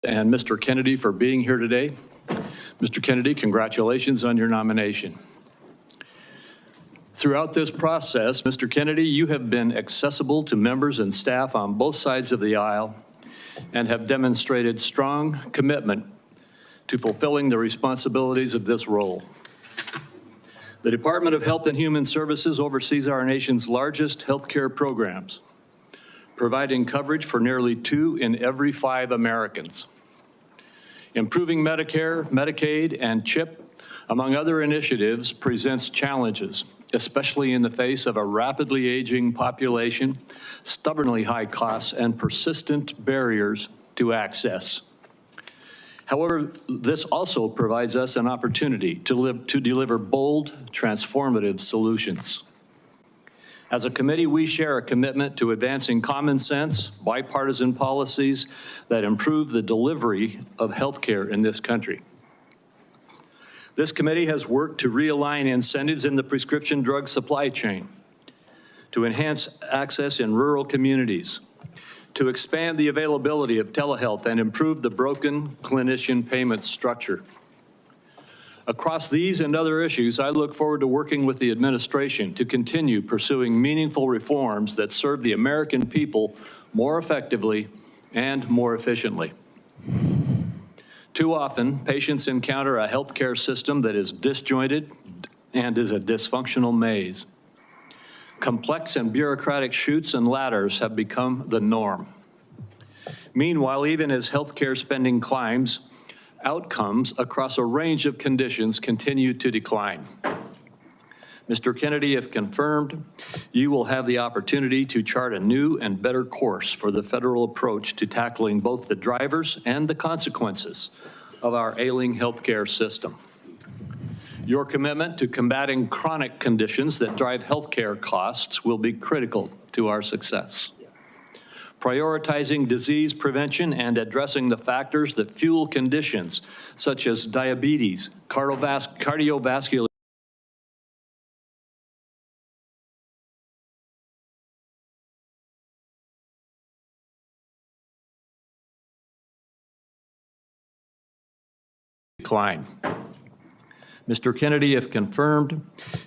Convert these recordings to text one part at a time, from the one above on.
and Mr. Kennedy for being here today. Mr. Kennedy, congratulations on your nomination. Throughout this process, Mr. Kennedy, you have been accessible to members and staff on both sides of the aisle and have demonstrated strong commitment to fulfilling the responsibilities of this role. The Department of Health and Human Services oversees our nation's largest healthcare programs, providing coverage for nearly 2 in every 5 Americans. Improving Medicare, Medicaid, and CHIP, among other initiatives, presents challenges, especially in the face of a rapidly aging population, stubbornly high costs, and persistent barriers to access. However, this also provides us an opportunity to deliver bold, transformative solutions. As a committee, we share a commitment to advancing common sense, bipartisan policies that improve the delivery of healthcare in this country. This committee has worked to realign incentives in the prescription drug supply chain, to enhance access in rural communities, to expand the availability of telehealth and improve the broken clinician payment structure. Across these and other issues, I look forward to working with the administration to continue pursuing meaningful reforms that serve the American people more effectively and more efficiently. Too often, patients encounter a healthcare system that is disjointed and is a dysfunctional maze. Complex and bureaucratic chutes and ladders have become the norm. Meanwhile, even as healthcare spending climbs, outcomes across a range of conditions continue to decline. Mr. Kennedy, if confirmed, you will have the opportunity to chart a new and better course for the federal approach to tackling both the drivers and the consequences of our ailing healthcare system. Your commitment to combating chronic conditions that drive healthcare costs will be critical to our success. Prioritizing disease prevention and addressing the factors that fuel conditions such as diabetes, cardiovascular decline. Mr. Kennedy, if confirmed,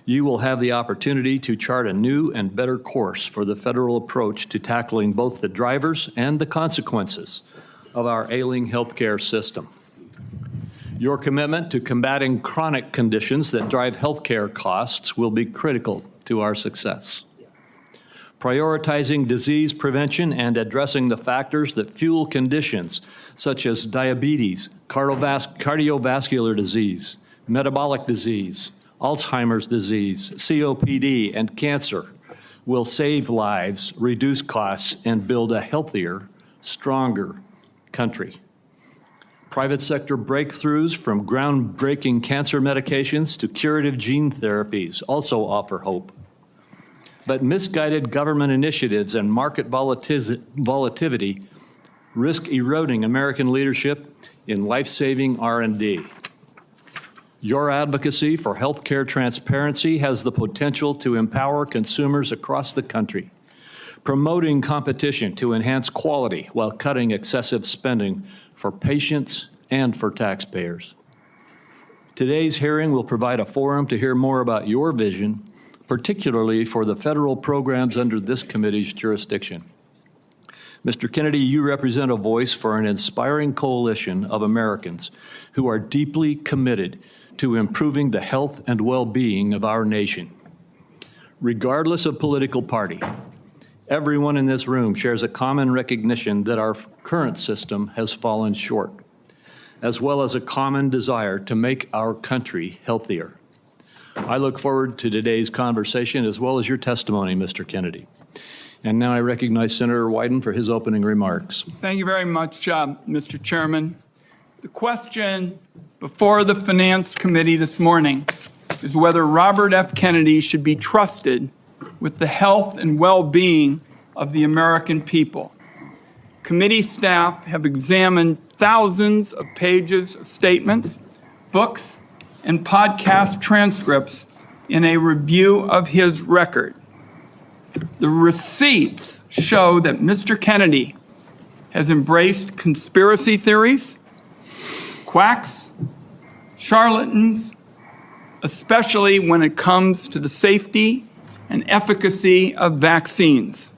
you will have the opportunity to chart a new and better course for the federal approach to tackling both the drivers and the consequences of our ailing healthcare system. Your commitment to combating chronic conditions that drive healthcare costs will be critical to our success. Prioritizing disease prevention and addressing the factors that fuel conditions such as diabetes, cardiovascular disease, metabolic disease, Alzheimer's disease, COPD, and cancer will save lives, reduce costs, and build a healthier, stronger country. Private sector breakthroughs from groundbreaking cancer medications to curative gene therapies also offer hope. But misguided government initiatives and market volatility risk eroding American leadership in life-saving R&D. Your advocacy for healthcare transparency has the potential to empower consumers across the country, promoting competition to enhance quality while cutting excessive spending for patients and for taxpayers. Today's hearing will provide a forum to hear more about your vision, particularly for the federal programs under this committee's jurisdiction. Mr. Kennedy, you represent a voice for an inspiring coalition of Americans who are deeply committed to improving the health and well-being of our nation. Regardless of political party, everyone in this room shares a common recognition that our current system has fallen short, as well as a common desire to make our country healthier. I look forward to today's conversation as well as your testimony, Mr. Kennedy. And now I recognize Senator Wyden for his opening remarks. Thank you very much, Mr. Chairman. The question before the Finance Committee this morning is whether Robert F. Kennedy should be trusted with the health and well-being of the American people. Committee staff have examined thousands of pages of statements, books, and podcast transcripts in a review of his record. The receipts show that Mr. Kennedy has embraced conspiracy theories, quacks, charlatans, especially when it comes to the safety and efficacy of vaccines.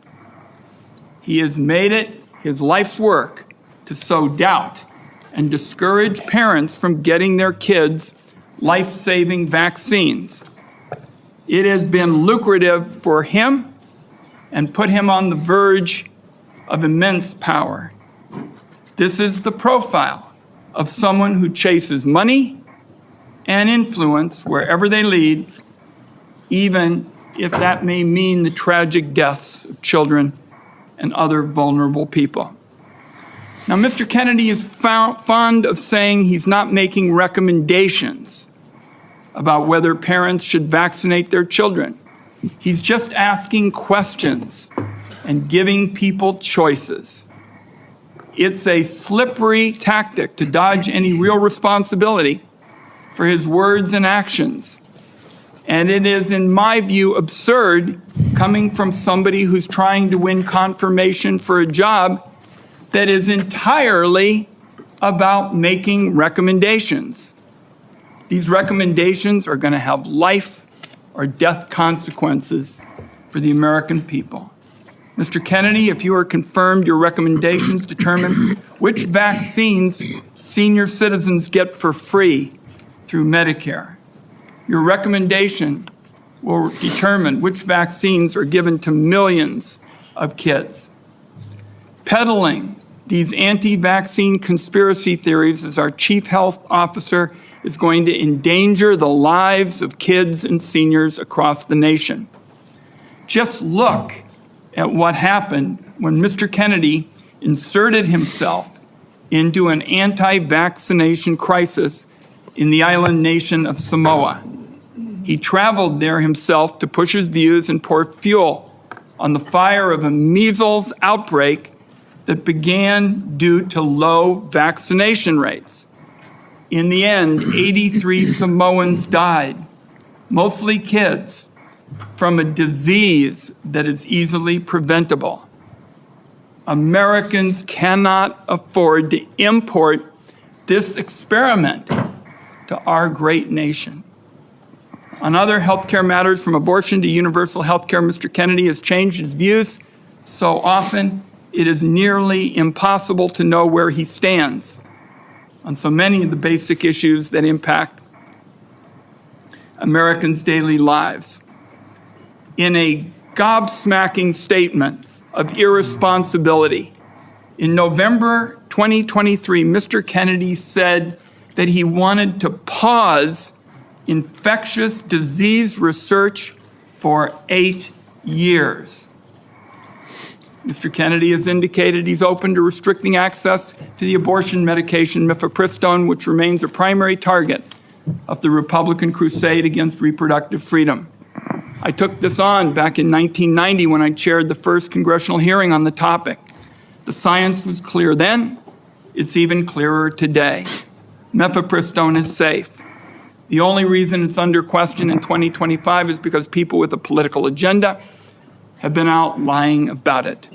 He has made it his life's work to sow doubt and discourage parents from getting their kids life-saving vaccines. It has been lucrative for him and put him on the verge of immense power. This is the profile of someone who chases money and influence wherever they lead, even if that may mean the tragic deaths of children and other vulnerable people. Now, Mr. Kennedy is fond of saying he's not making recommendations about whether parents should vaccinate their children. He's just asking questions and giving people choices. It's a slippery tactic to dodge any real responsibility for his words and actions. And it is, in my view, absurd coming from somebody who's trying to win confirmation for a job that is entirely about making recommendations. These recommendations are going to have life or death consequences for the American people. Mr. Kennedy, if you are confirmed, your recommendations determine which vaccines senior citizens get for free through Medicare. Your recommendation will determine which vaccines are given to millions of kids. Peddling these anti-vaccine conspiracy theories as our chief health officer is going to endanger the lives of kids and seniors across the nation. Just look at what happened when Mr. Kennedy inserted himself into an anti-vaccination crisis in the island nation of Samoa. He traveled there himself to push his views and pour fuel on the fire of a measles outbreak that began due to low vaccination rates. In the end, 83 Samoans died, mostly kids, from a disease that is easily preventable. Americans cannot afford to import this experiment to our great nation. On other healthcare matters, from abortion to universal healthcare, Mr. Kennedy has changed his views so often it is nearly impossible to know where he stands on so many of the basic issues that impact Americans' daily lives. In a gobsmacking statement of irresponsibility, in November 2023, Mr. Kennedy said that he wanted to pause infectious disease research for 8 years. Mr. Kennedy has indicated he's open to restricting access to the abortion medication mifepristone, which remains a primary target of the Republican crusade against reproductive freedom. I took this on back in 1990 when I chaired the first congressional hearing on the topic. The science was clear then. It's even clearer today. Mifepristone is safe. The only reason it's under question in 2025 is because people with a political agenda have been out lying about it.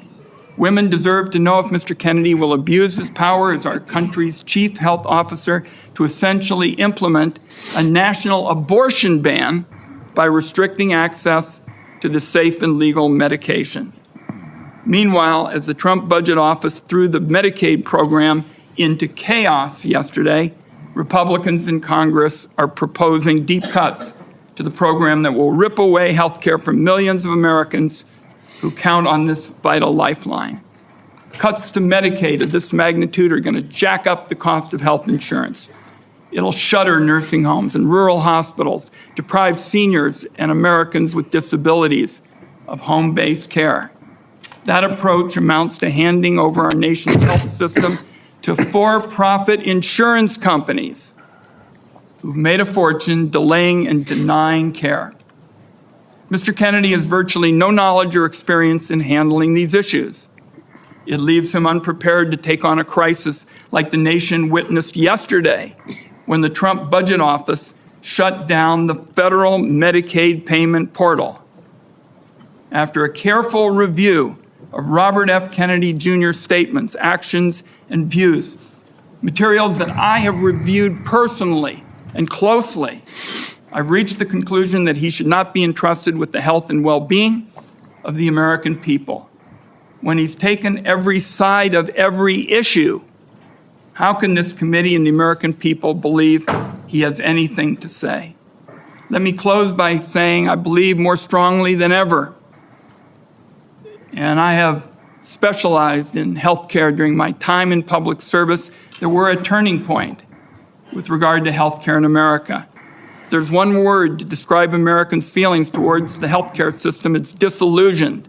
Women deserve to know if Mr. Kennedy will abuse his power as our country's chief health officer to essentially implement a national abortion ban by restricting access to the safe and legal medication. Meanwhile, as the Trump budget office threw the Medicaid program into chaos yesterday, Republicans in Congress are proposing deep cuts to the program that will rip away health care for millions of Americans who count on this vital lifeline. Cuts to Medicaid of this magnitude are going to jack up the cost of health insurance. It'll shutter nursing homes and rural hospitals, deprive seniors and Americans with disabilities of home-based care. That approach amounts to handing over our nation's health system to for-profit insurance companies who've made a fortune delaying and denying care. Mr. Kennedy has virtually no knowledge or experience in handling these issues. It leaves him unprepared to take on a crisis like the nation witnessed yesterday when the Trump budget office shut down the federal Medicaid payment portal. After a careful review of Robert F. Kennedy Jr. statements, actions, and views, materials that I have reviewed personally and closely, I've reached the conclusion that he should not be entrusted with the health and well-being of the American people. When he's taken every side of every issue, how can this committee and the American people believe he has anything to say? Let me close by saying I believe more strongly than ever, and I have specialized in healthcare during my time in public service, that we're a turning point with regard to healthcare in America. If there's one word to describe Americans' feelings towards the healthcare system, it's disillusioned.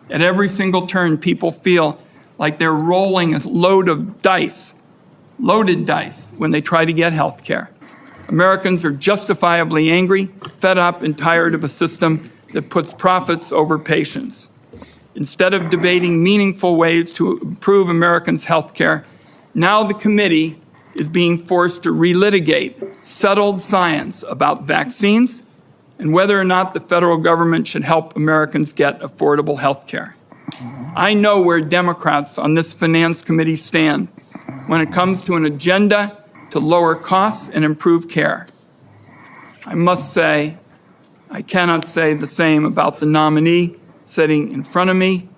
At every single turn, people feel like they're rolling a load of dice, loaded dice, when they try to get health care. Americans are justifiably angry, fed up, and tired of a system that puts profits over patients. Instead of debating meaningful ways to improve Americans' health care, now the committee is being forced to relitigate settled science about vaccines and whether or not the federal government should help Americans get affordable health care. I know where Democrats on this Finance Committee stand when it comes to an agenda to lower costs and improve care. I must say, I cannot say the same about the nominee sitting in front of me.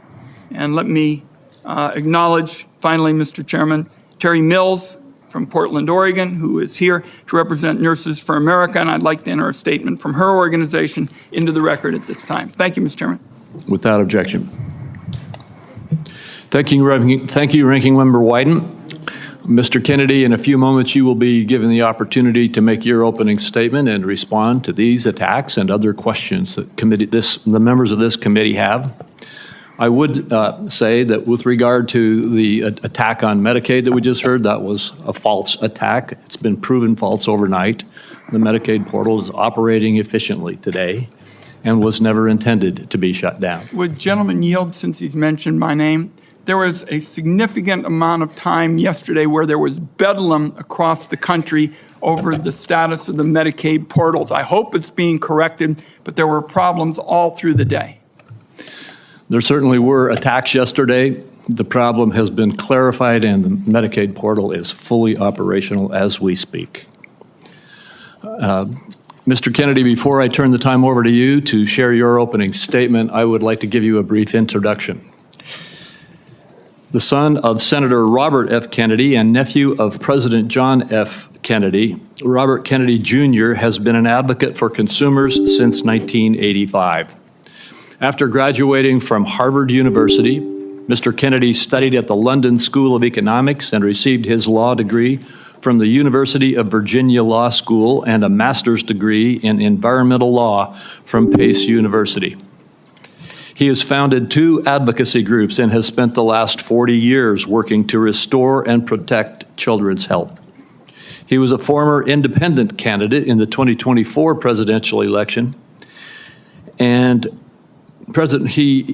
And let me acknowledge, finally, Mr. Chairman, Terry Mills from Portland, Oregon, who is here to represent Nurses for America, and I'd like to enter a statement from her organization into the record at this time. Thank you, Mr. Chairman. Without objection. Thank you, Ranking Member Wyden. Mr. Kennedy, in a few moments you will be given the opportunity to make your opening statement and respond to these attacks and other questions that the members of this committee have. I would say that with regard to the attack on Medicaid that we just heard, that was a false attack. It's been proven false overnight. The Medicaid portal is operating efficiently today and was never intended to be shut down. Would gentleman yield, since he's mentioned my name? There was a significant amount of time yesterday where there was bedlam across the country over the status of the Medicaid portals. I hope it's being corrected, but there were problems all through the day. There certainly were attacks yesterday. The problem has been clarified and the Medicaid portal is fully operational as we speak. Mr. Kennedy, before I turn the time over to you to share your opening statement, I would like to give you a brief introduction. The son of Senator Robert F. Kennedy and nephew of President John F. Kennedy, Robert Kennedy Jr. has been an advocate for consumers since 1985. After graduating from Harvard University, Mr. Kennedy studied at the London School of Economics and received his law degree from the University of Virginia Law School and a master's degree in environmental law from Pace University. He has founded 2 advocacy groups and has spent the last 40 years working to restore and protect children's health. He was a former independent candidate in the 2024 presidential election, and President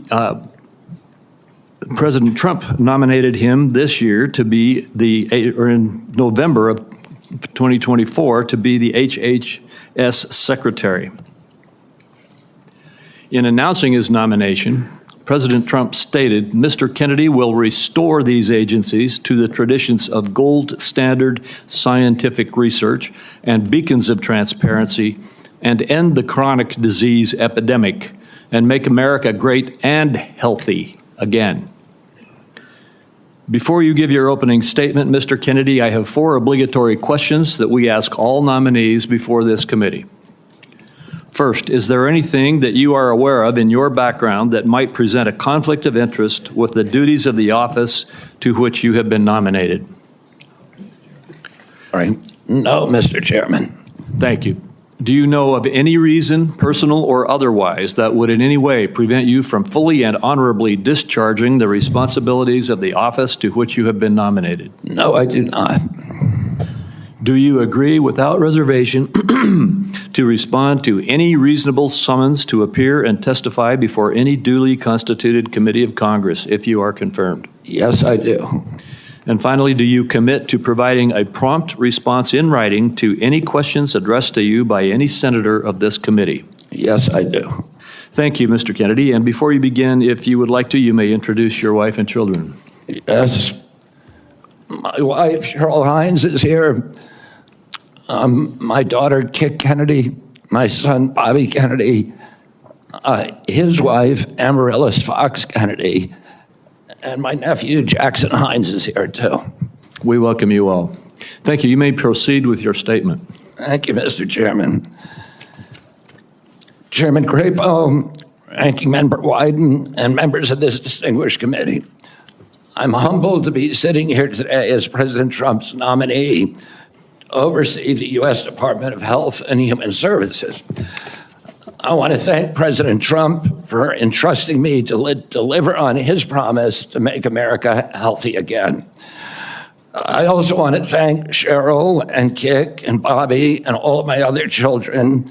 Trump nominated him this year to be in November of 2024 to be the HHS Secretary. In announcing his nomination, President Trump stated, "Mr. Kennedy will restore these agencies to the traditions of gold standard scientific research and beacons of transparency and end the chronic disease epidemic and make America great and healthy again." Before you give your opening statement, Mr. Kennedy, I have 4 obligatory questions that we ask all nominees before this committee. First, is there anything that you are aware of in your background that might present a conflict of interest with the duties of the office to which you have been nominated? All right. No, Mr. Chairman. Thank you. Do you know of any reason, personal or otherwise, that would in any way prevent you from fully and honorably discharging the responsibilities of the office to which you have been nominated? No, I do not. Do you agree without reservation to respond to any reasonable summons to appear and testify before any duly constituted committee of Congress if you are confirmed? Yes, I do. And finally, do you commit to providing a prompt response in writing to any questions addressed to you by any senator of this committee? Yes, I do. Thank you, Mr. Kennedy. And before you begin, if you would like to, you may introduce your wife and children. Yes. My wife, Cheryl Hines, is here. My daughter, Kit Kennedy, my son, Bobby Kennedy, his wife, Amaryllis Fox Kennedy, and my nephew, Jackson Hines, is here too. We welcome you all. Thank you. You may proceed with your statement. Thank you, Mr. Chairman. Chairman Crapo, Ranking Member Wyden, and members of this distinguished committee. I'm humbled to be sitting here today as President Trump's nominee to oversee the U.S. Department of Health and Human Services. I want to thank President Trump for entrusting me to deliver on his promise to make America healthy again. I also want to thank Cheryl and Kik and Bobby and all of my other children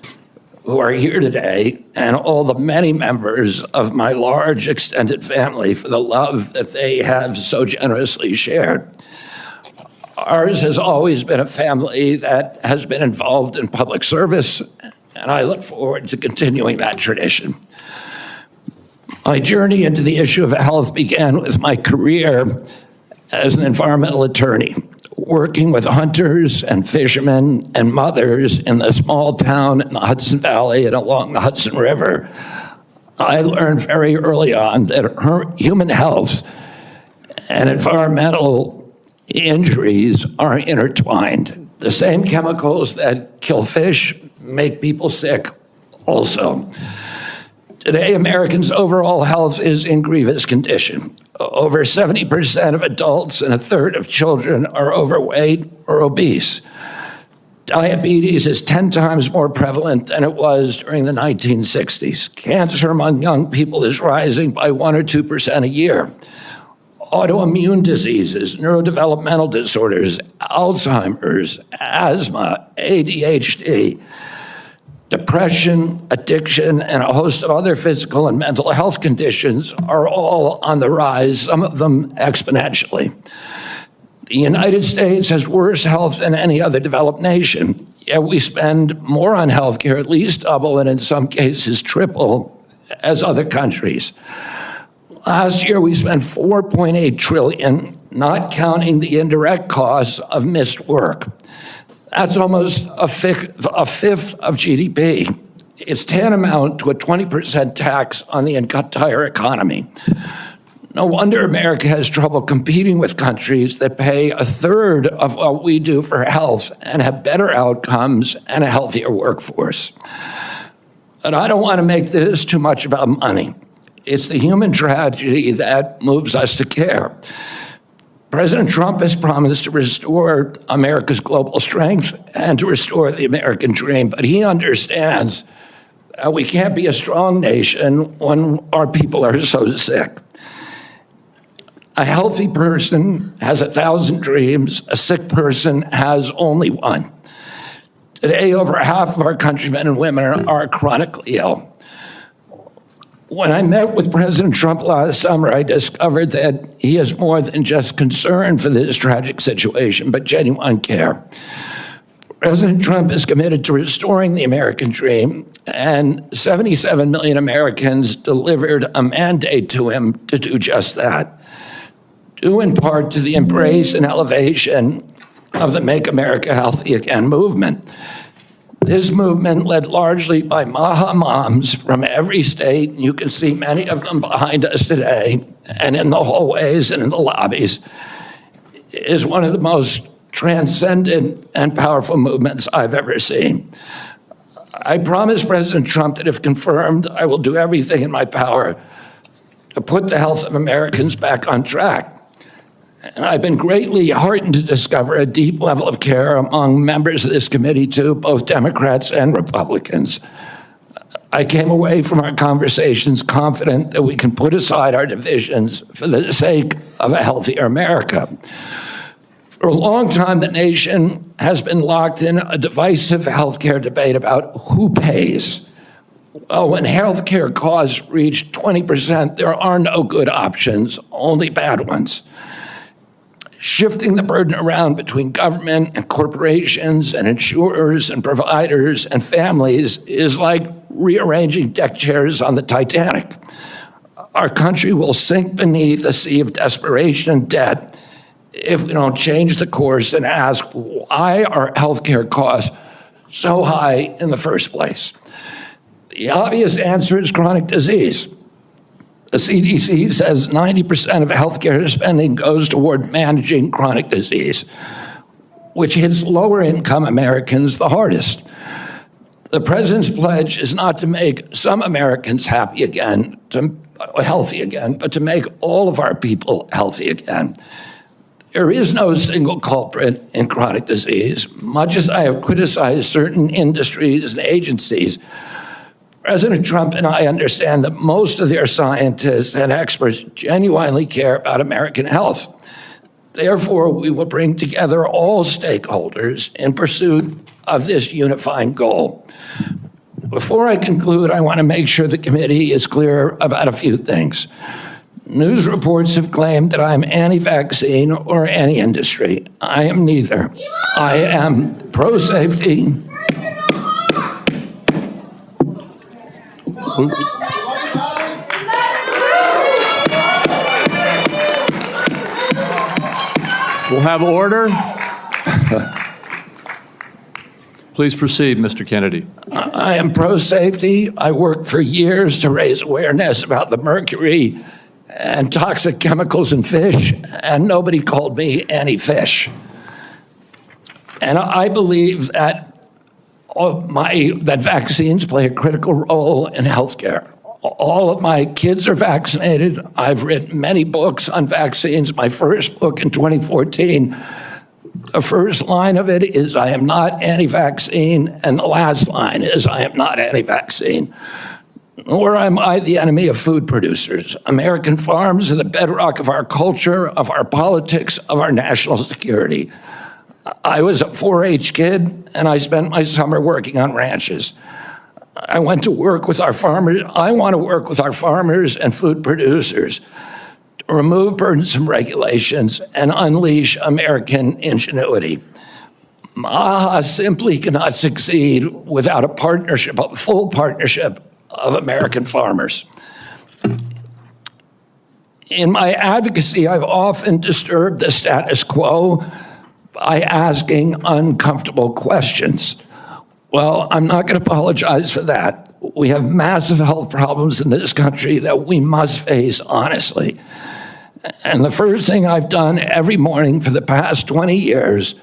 who are here today, and all the many members of my large extended family for the love that they have so generously shared. Ours has always been a family that has been involved in public service, and I look forward to continuing that tradition. My journey into the issue of health began with my career as an environmental attorney, working with hunters and fishermen and mothers in the small town in the Hudson Valley and along the Hudson River. I learned very early on that human health and environmental injuries are intertwined. The same chemicals that kill fish make people sick also. Today, Americans' overall health is in grievous condition. Over 70% of adults and a third of children are overweight or obese. Diabetes is 10 times more prevalent than it was during the 1960s. Cancer among young people is rising by 1 or 2% a year. Autoimmune diseases, neurodevelopmental disorders, Alzheimer's, asthma, ADHD, depression, addiction, and a host of other physical and mental health conditions are all on the rise, some of them exponentially. The United States has worse health than any other developed nation, yet we spend more on health care, at least double, and in some cases triple, as other countries. Last year, we spent $4.8 trillion, not counting the indirect costs of missed work. That's almost a fifth of GDP. It's tantamount to a 20% tax on the entire economy. No wonder America has trouble competing with countries that pay a third of what we do for health and have better outcomes and a healthier workforce. But I don't want to make this too much about money. It's the human tragedy that moves us to care. President Trump has promised to restore America's global strength and to restore the American dream, but he understands that we can't be a strong nation when our people are so sick. A healthy person has 1,000 dreams, a sick person has only one. Today, over half of our countrymen and women are chronically ill. When I met with President Trump last summer, I discovered that he has more than just concern for this tragic situation, but genuine care. President Trump is committed to restoring the American dream, and 77 million Americans delivered a mandate to him to do just that, due in part to the embrace and elevation of the Make America Healthy Again movement. This movement, led largely by Maha moms from every state, and you can see many of them behind us today, and in the hallways and in the lobbies, is one of the most transcendent and powerful movements I've ever seen. I promise President Trump that if confirmed, I will do everything in my power to put the health of Americans back on track. And I've been greatly heartened to discover a deep level of care among members of this committee, too, both Democrats and Republicans. I came away from our conversations confident that we can put aside our divisions for the sake of a healthier America. For a long time, the nation has been locked in a divisive healthcare debate about who pays. Well, when healthcare costs reach 20%, there are no good options, only bad ones. Shifting the burden around between government and corporations and insurers and providers and families is like rearranging deck chairs on the Titanic. Our country will sink beneath a sea of desperation and debt if we don't change the course and ask why are healthcare costs so high in the first place. The obvious answer is chronic disease. The CDC says 90% of healthcare spending goes toward managing chronic disease, which hits lower income Americans the hardest. The president's pledge is not to make some Americans healthy again, but to make all of our people healthy again. There is no single culprit in chronic disease. Much as I have criticized certain industries and agencies, President Trump and I understand that most of their scientists and experts genuinely care about American health. Therefore, we will bring together all stakeholders in pursuit of this unifying goal. Before I conclude, I want to make sure the committee is clear about a few things. News reports have claimed that I'm anti-vaccine or anti-industry. I am neither. I am pro-safety. We'll have order. Please proceed, Mr. Kennedy. I am pro-safety. I worked for years to raise awareness about the mercury and toxic chemicals in fish, and nobody called me anti-fish. And I believe that that vaccines play a critical role in healthcare. All of my kids are vaccinated. I've written many books on vaccines. My first book in 2014, the first line of it is, I am not anti-vaccine, and the last line is, I am not anti-vaccine. Nor am I the enemy of food producers. American farms are the bedrock of our culture, of our politics, of our national security. I was a 4-H kid, and I spent my summer working on ranches. I went to work with our farmers. I want to work with our farmers and food producers to remove burdensome regulations and unleash American ingenuity. MAHA simply cannot succeed without a partnership, a full partnership of American farmers. In my advocacy, I've often disturbed the status quo by asking uncomfortable questions. Well, I'm not going to apologize for that. We have massive health problems in this country that we must face honestly. And the first thing I've done every morning for the past 20 years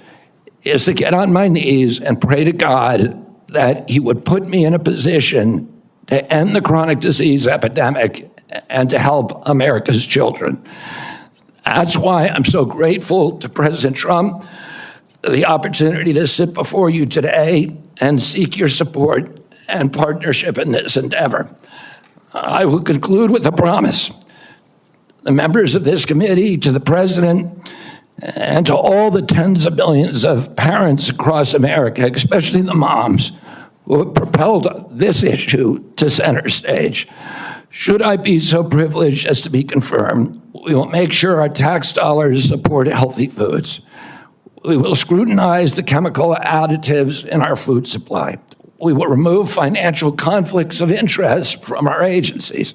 is to get on my knees and pray to God that He would put me in a position to end the chronic disease epidemic and to help America's children. That's why I'm so grateful to President Trump for the opportunity to sit before you today and seek your support and partnership in this endeavor. I will conclude with a promise. The members of this committee, to the President, and to all the tens of millions of parents across America, especially the moms, who have propelled this issue to center stage. Should I be so privileged as to be confirmed, we will make sure our tax dollars support healthy foods. We will scrutinize the chemical additives in our food supply. We will remove financial conflicts of interest from our agencies.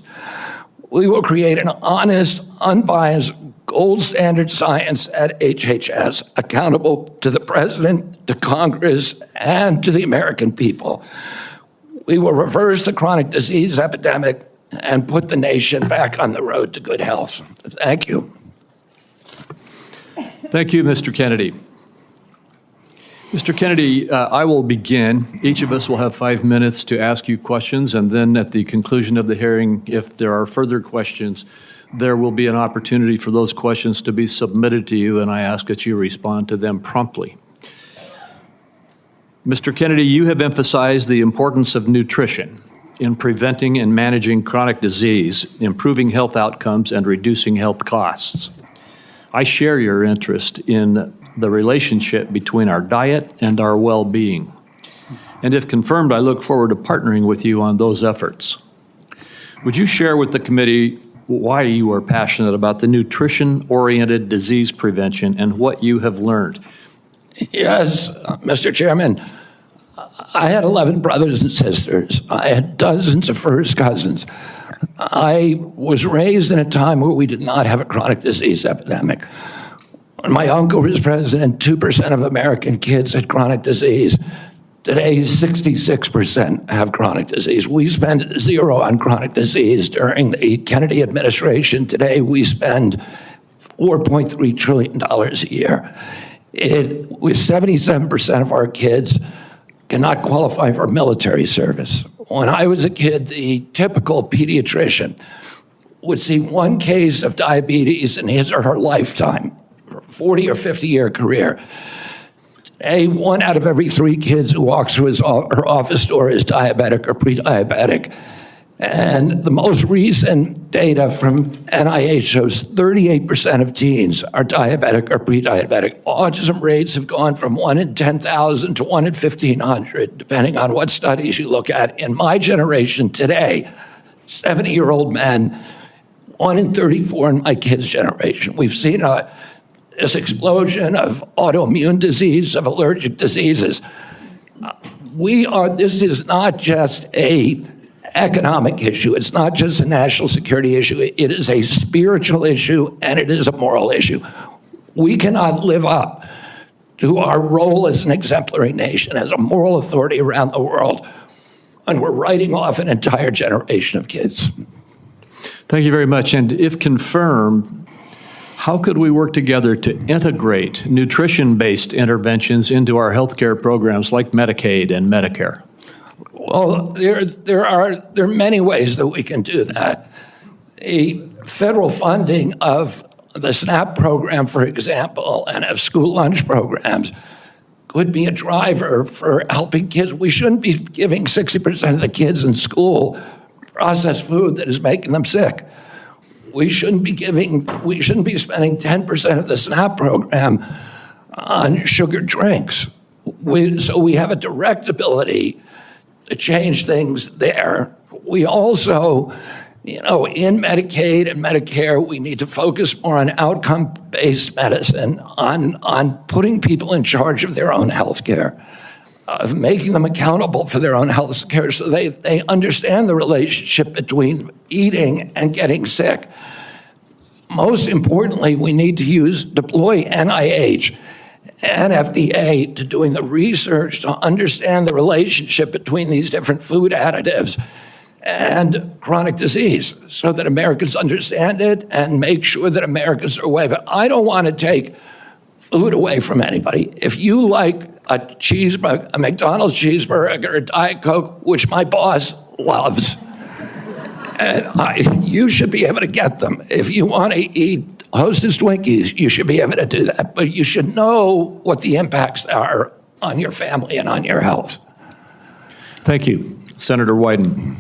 We will create an honest, unbiased, gold standard science at HHS, accountable to the President, to Congress, and to the American people. We will reverse the chronic disease epidemic and put the nation back on the road to good health. Thank you. Thank you, Mr. Kennedy. Mr. Kennedy, I will begin. Each of us will have 5 minutes to ask you questions, and then at the conclusion of the hearing, if there are further questions, there will be an opportunity for those questions to be submitted to you, and I ask that you respond to them promptly. Mr. Kennedy, you have emphasized the importance of nutrition in preventing and managing chronic disease, improving health outcomes, and reducing health costs. I share your interest in the relationship between our diet and our well-being. And if confirmed, I look forward to partnering with you on those efforts. Would you share with the committee why you are passionate about the nutrition-oriented disease prevention and what you have learned? Yes, Mr. Chairman. I had 11 brothers and sisters. I had dozens of first cousins. I was raised in a time where we did not have a chronic disease epidemic. When my uncle was president, 2% of American kids had chronic disease. Today, 66% have chronic disease. We spend zero on chronic disease during the Kennedy administration. Today, we spend $4.3 trillion a year. With 77% of our kids cannot qualify for military service. When I was a kid, the typical pediatrician would see one case of diabetes in his or her lifetime, 40 or 50-year career. Today, 1 out of every 3 kids who walks through his or her office door is diabetic or pre-diabetic. And the most recent data from NIH shows 38% of teens are diabetic or pre-diabetic. Autism rates have gone from 1 in 10,000 to 1 in 1,500, depending on what studies you look at. In my generation today, 70-year-old men, 1 in 34 in my kids' generation. We've seen this explosion of autoimmune disease, of allergic diseases. This is not just an economic issue. It's not just a national security issue. It is a spiritual issue, and it is a moral issue. We cannot live up to our role as an exemplary nation, as a moral authority around the world, and we're writing off an entire generation of kids. Thank you very much. And if confirmed, how could we work together to integrate nutrition-based interventions into our healthcare programs like Medicaid and Medicare? Well, there are many ways that we can do that. The federal funding of the SNAP program, for example, and of school lunch programs could be a driver for helping kids. We shouldn't be giving 60% of the kids in school processed food that is making them sick. We shouldn't be spending 10% of the SNAP program on sugar drinks. So we have a direct ability to change things there. We also, in Medicaid and Medicare, we need to focus more on outcome-based medicine, on putting people in charge of their own health care, of making them accountable for their own health care so they understand the relationship between eating and getting sick. Most importantly, we need to deploy NIH and FDA to doing the research to understand the relationship between these different food additives and chronic disease so that Americans understand it and make sure that Americans are aware of it. I don't want to take food away from anybody. If you like a cheeseburger, a McDonald's cheeseburger, or a Diet Coke, which my boss loves, and you should be able to get them. If you want to eat Hostess Twinkies, you should be able to do that, but you should know what the impacts are on your family and on your health. Thank you. Senator Wyden.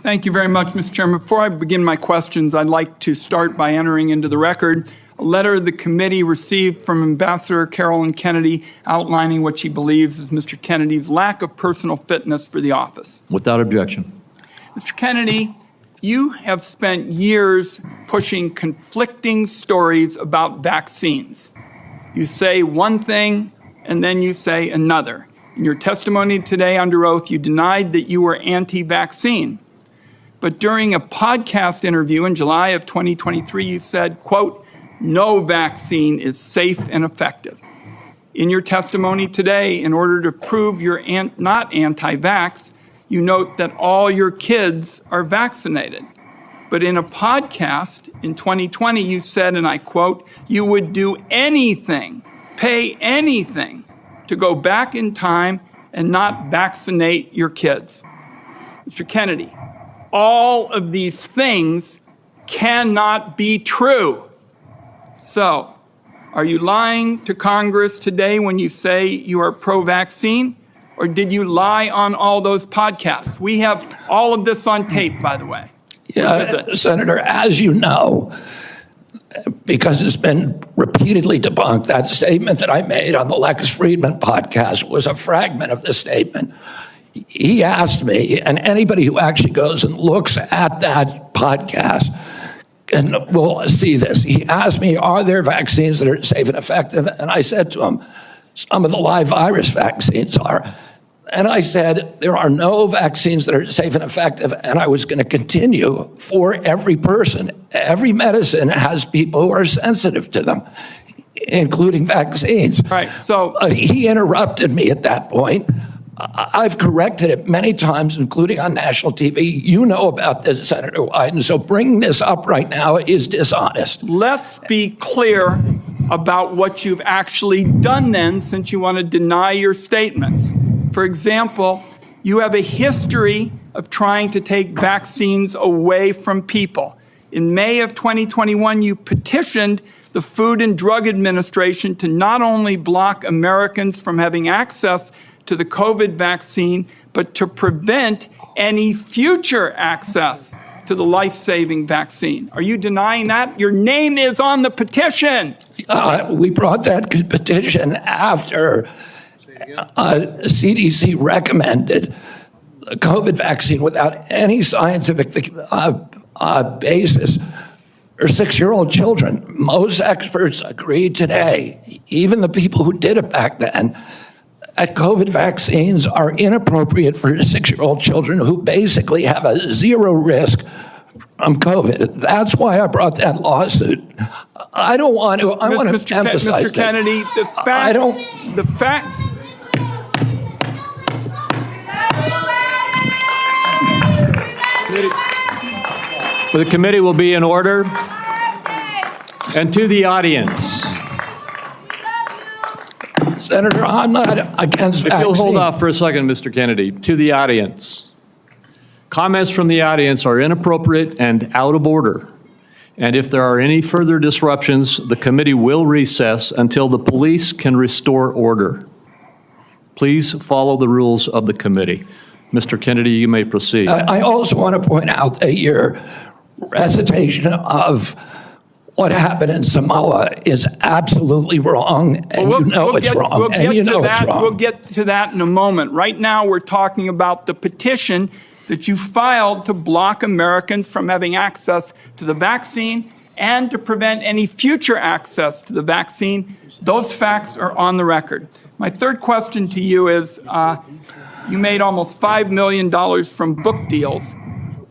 Thank you very much, Mr. Chairman. Before I begin my questions, I'd like to start by entering into the record a letter the committee received from Ambassador Carolyn Kennedy outlining what she believes is Mr. Kennedy's lack of personal fitness for the office. Without objection. Mr. Kennedy, you have spent years pushing conflicting stories about vaccines. You say one thing, and then you say another. In your testimony today under oath, you denied that you were anti-vaccine. But during a podcast interview in July of 2023, you said, quote, "No vaccine is safe and effective." In your testimony today, in order to prove you're not anti-vax, you note that all your kids are vaccinated. But in a podcast in 2020, you said, and I quote, "You would do anything, pay anything to go back in time and not vaccinate your kids." Mr. Kennedy, all of these things cannot be true. So, are you lying to Congress today when you say you are pro-vaccine? Or did you lie on all those podcasts? We have all of this on tape, by the way. Yeah, Senator, as you know, because it's been repeatedly debunked, that statement that I made on the Lex Friedman podcast was a fragment of the statement. He asked me, and anybody who actually goes and looks at that podcast and will see this. He asked me, are there vaccines that are safe and effective? And I said to him, some of the live virus vaccines are. And I said, there are no vaccines that are safe and effective, and I was going to continue for every person. Every medicine has people who are sensitive to them, including vaccines. Right, so He interrupted me at that point. I've corrected it many times, including on national TV. You know about this, Senator Wyden, so bringing this up right now is dishonest. let's be clear about what you've actually done then, since you want to deny your statements. For example, you have a history of trying to take vaccines away from people. In May of 2021, you petitioned the Food and Drug Administration to not only block Americans from having access to the COVID vaccine, but to prevent any future access to the life-saving vaccine. Are you denying that? Your name is on the petition. We brought that petition after CDC recommended the COVID vaccine without any scientific basis for 6-year-old children. Most experts agree today, even the people who did it back then, that COVID vaccines are inappropriate for 6-year-old children who basically have a zero risk from COVID. That's why I brought that lawsuit. I don't want to, I want to emphasize Mr. Kennedy, the facts. The committee will be in order. And to the audience, Senator, I'm not against if vaccine. you'll hold off for a second, Mr. Kennedy, to the audience. Comments from the audience are inappropriate and out of order. And if there are any further disruptions, the committee will recess until the police can restore order. Please follow the rules of the committee. Mr. Kennedy, you may proceed. I also want to point out that your recitation of what happened in Samoa is absolutely wrong, and you know it's wrong, and you know it's wrong. We'll get to that in a moment. Right now, we're talking about the petition that you filed to block Americans from having access to the vaccine and to prevent any future access to the vaccine. Those facts are on the record. My third question to you is, you made almost $5 million from book deals,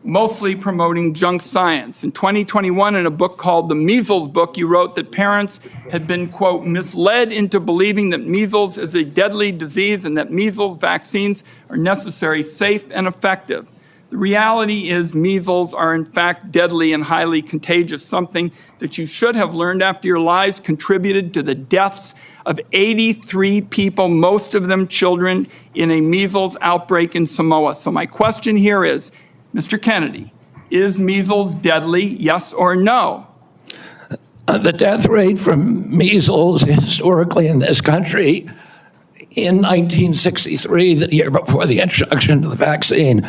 mostly promoting junk science. In 2021, in a book called The Measles Book, you wrote that parents had been, quote, misled into believing that measles is a deadly disease and that measles vaccines are necessary, safe, and effective. The reality is measles are in fact deadly and highly contagious, something that you should have learned after your lies contributed to the deaths of 83 people, most of them children, in a measles outbreak in Samoa. So my question here is, Mr. Kennedy, is measles deadly, yes or no? The death rate from measles historically in this country in 1963, the year before the introduction of the vaccine,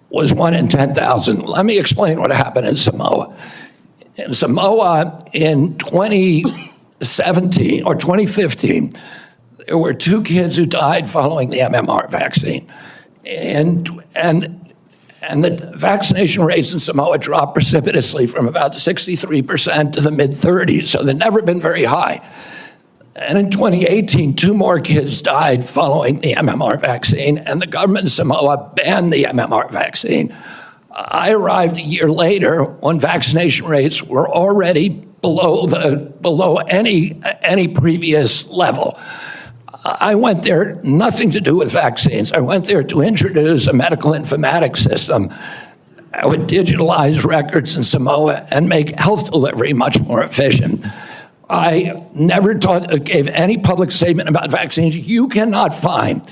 was 1 in 10,000. Let me explain what happened in Samoa. In Samoa in 2017 or 2015, there were 2 kids who died following the MMR vaccine. And the vaccination rates in Samoa dropped precipitously from about 63% to the mid-30s, so they've never been very high. And in 2018, 2 more kids died following the MMR vaccine, and the government of Samoa banned the MMR vaccine. I arrived a year later when vaccination rates were already below any previous level. I went there, nothing to do with vaccines. I went there to introduce a medical informatics system that would digitalize records in Samoa and make health delivery much more efficient. I never gave any public statement about vaccines. You cannot find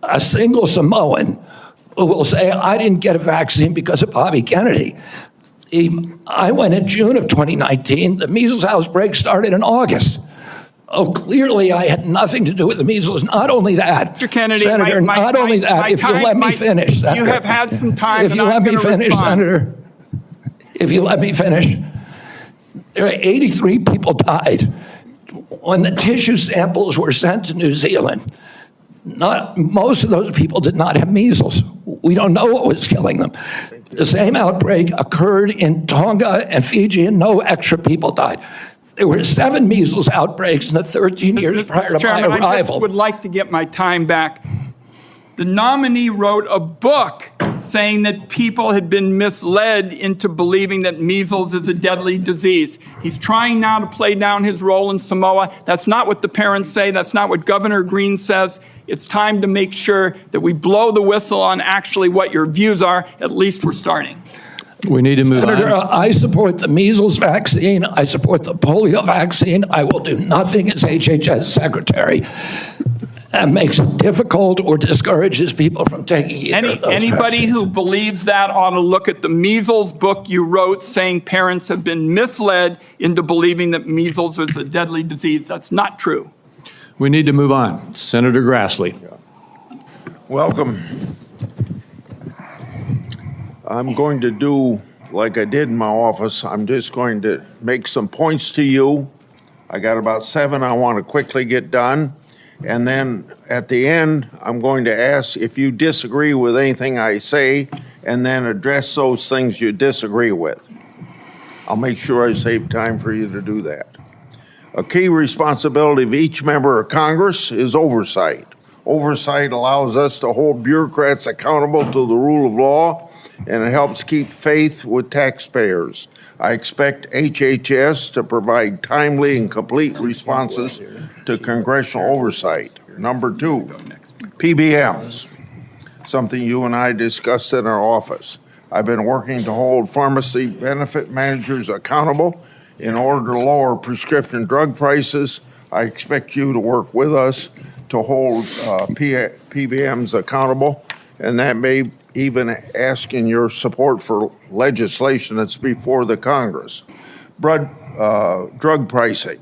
a single Samoan who will say, I didn't get a vaccine because of Bobby Kennedy. I went in June of 2019. The measles outbreak started in August. Oh, clearly I had nothing to do with the measles. Not only that, Mr. Kennedy, Senator, not only that, if you let me finish, Senator. You have had some time, if you let me finish, Senator, if you let me finish, there are 83 people died when the tissue samples were sent to New Zealand. Most of those people did not have measles. We don't know what was killing them. The same outbreak occurred in Tonga and Fiji, and no extra people died. There were 7 measles outbreaks in the 13 years prior to my arrival. I just would like to get my time back. The nominee wrote a book saying that people had been misled into believing that measles is a deadly disease. He's trying now to play down his role in Samoa. That's not what the parents say. That's not what Governor Green says. It's time to make sure that we blow the whistle on actually what your views are. At least we're starting. We need to move Senator, on. I support the measles vaccine. I support the polio vaccine. I will do nothing as HHS secretary that makes it difficult or discourages people from taking either of those Anybody vaccines. who believes that ought to look at the measles book you wrote saying parents have been misled into believing that measles is a deadly disease. That's not true. We need to move on. Senator Grassley. Welcome. I'm going to do like I did in my office. I'm just going to make some points to you. I got about 7 I want to quickly get done. And then at the end, I'm going to ask if you disagree with anything I say and then address those things you disagree with. I'll make sure I save time for you to do that. A key responsibility of each member of Congress is oversight. Oversight allows us to hold bureaucrats accountable to the rule of law, and it helps keep faith with taxpayers. I expect HHS to provide timely and complete responses to congressional oversight. Number 2, PBMs, something you and I discussed in our office. I've been working to hold pharmacy benefit managers accountable in order to lower prescription drug prices. I expect you to work with us to hold PBMs accountable, and that may even asking your support for legislation that's before the Congress. Drug pricing.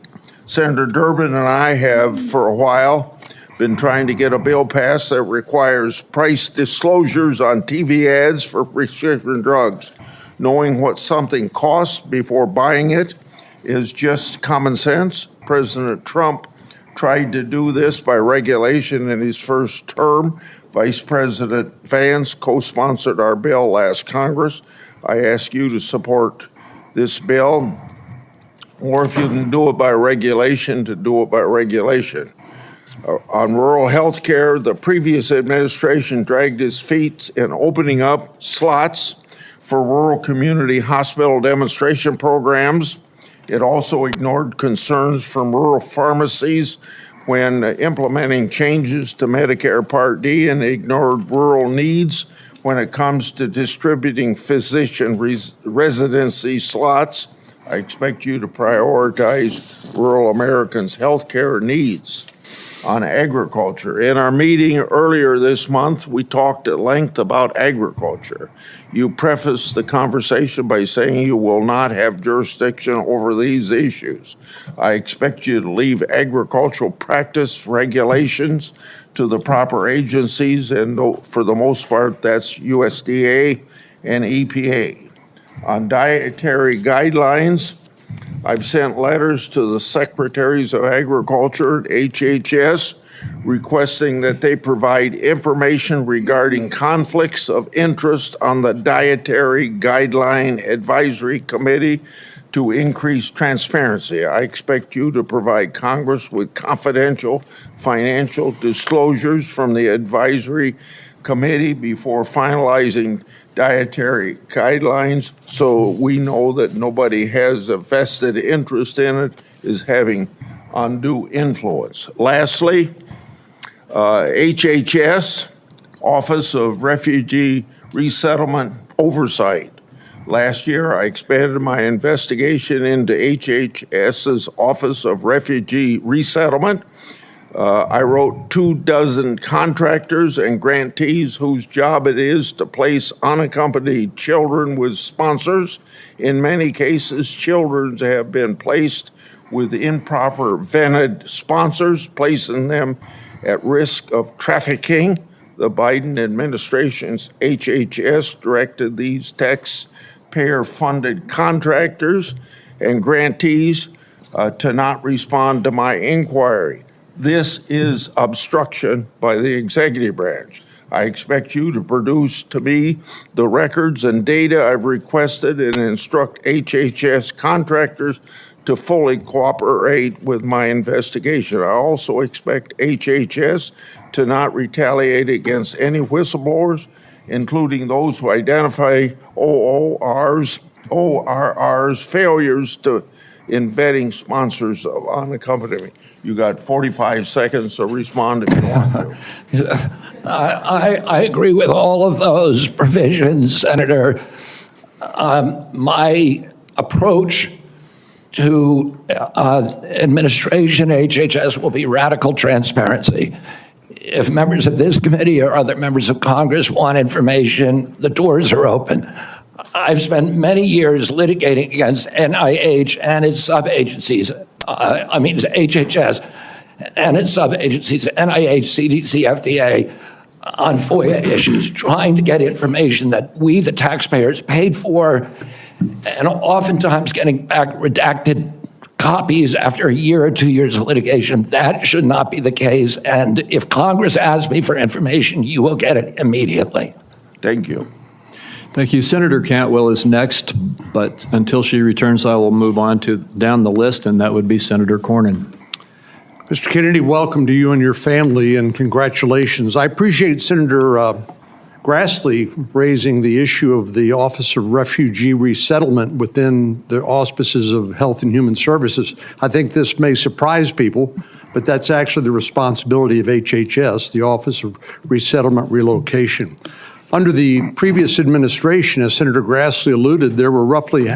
Senator Durbin and I have, for a while, been trying to get a bill passed that requires price disclosures on TV ads for prescription drugs. Knowing what something costs before buying it is just common sense. President Trump tried to do this by regulation in his first term. Vice President Vance co-sponsored our bill last Congress. I ask you to support this bill, or if you can do it by regulation, to do it by regulation. On rural health care, the previous administration dragged its feet in opening up slots for rural community hospital demonstration programs. It also ignored concerns from rural pharmacies when implementing changes to Medicare Part D, and ignored rural needs when it comes to distributing physician residency slots. I expect you to prioritize rural Americans' health care needs. On agriculture, in our meeting earlier this month, we talked at length about agriculture. You prefaced the conversation by saying you will not have jurisdiction over these issues. I expect you to leave agricultural practice regulations to the proper agencies, and for the most part, that's USDA and EPA. On dietary guidelines, I've sent letters to the Secretaries of Agriculture at HHS requesting that they provide information regarding conflicts of interest on the Dietary Guideline Advisory Committee to increase transparency. I expect you to provide Congress with confidential financial disclosures from the advisory committee before finalizing dietary guidelines, so we know that nobody has a vested interest in it, is having undue influence. Lastly, HHS, Office of Refugee Resettlement Oversight. Last year, I expanded my investigation into HHS's Office of Refugee Resettlement. I wrote 24 contractors and grantees whose job it is to place unaccompanied children with sponsors. In many cases, children have been placed with improper vetted sponsors, placing them at risk of trafficking. The Biden administration's HHS directed these taxpayer-funded contractors and grantees to not respond to my inquiry. This is obstruction by the executive branch. I expect you to produce to me the records and data I've requested and instruct HHS contractors to fully cooperate with my investigation. I also expect HHS to not retaliate against any whistleblowers, including those who identify ORR's failures in vetting sponsors of unaccompanied. You got 45 seconds to respond if you want to. I agree with all of those provisions, Senator. My approach to administration HHS will be radical transparency. If members of this committee or other members of Congress want information, the doors are open. I've spent many years litigating against NIH and its sub-agencies, HHS and its sub-agencies, NIH, CDC, FDA, on FOIA issues, trying to get information that we, the taxpayers, paid for, and oftentimes getting back redacted copies after a year or 2 years of litigation. That should not be the case. And if Congress asks me for information, you will get it immediately. Thank you. Thank you. Senator Cantwell is next, but until she returns, I will move on to down the list, and that would be Senator Cornyn. Mr. Kennedy, welcome to you and your family, and congratulations. I appreciate Senator Grassley raising the issue of the Office of Refugee Resettlement within the auspices of Health and Human Services. I think this may surprise people, but that's actually the responsibility of HHS, the Office of Resettlement Relocation. Under the previous administration, as Senator Grassley alluded, there were roughly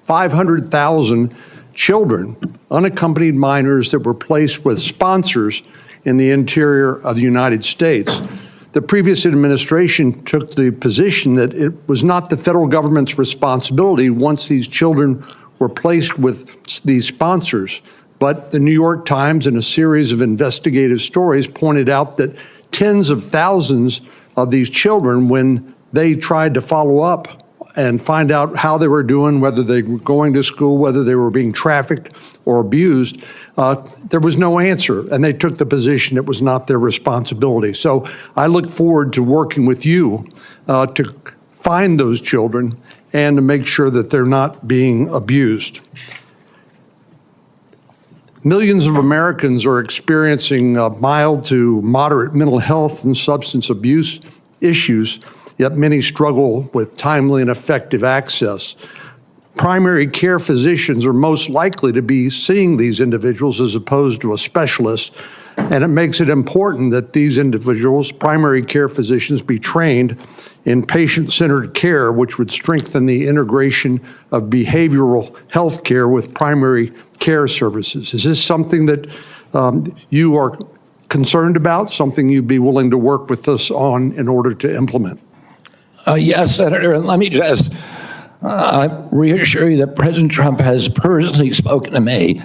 500,000 children, unaccompanied minors, that were placed with sponsors in the interior of the United States. The previous administration took the position that it was not the federal government's responsibility once these children were placed with these sponsors. But the New York Times, in a series of investigative stories, pointed out that tens of thousands of these children, when they tried to follow up and find out how they were doing, whether they were going to school, whether they were being trafficked or abused, there was no answer. And they took the position it was not their responsibility. So I look forward to working with you to find those children and to make sure that they're not being abused. Millions of Americans are experiencing mild to moderate mental health and substance abuse issues, yet many struggle with timely and effective access. Primary care physicians are most likely to be seeing these individuals as opposed to a specialist, and it makes it important that these individuals, primary care physicians, be trained in patient-centered care, which would strengthen the integration of behavioral health care with primary care services. Is this something that you are concerned about, something you'd be willing to work with us on in order to implement? Yes, Senator, and let me just reassure you that President Trump has personally spoken to me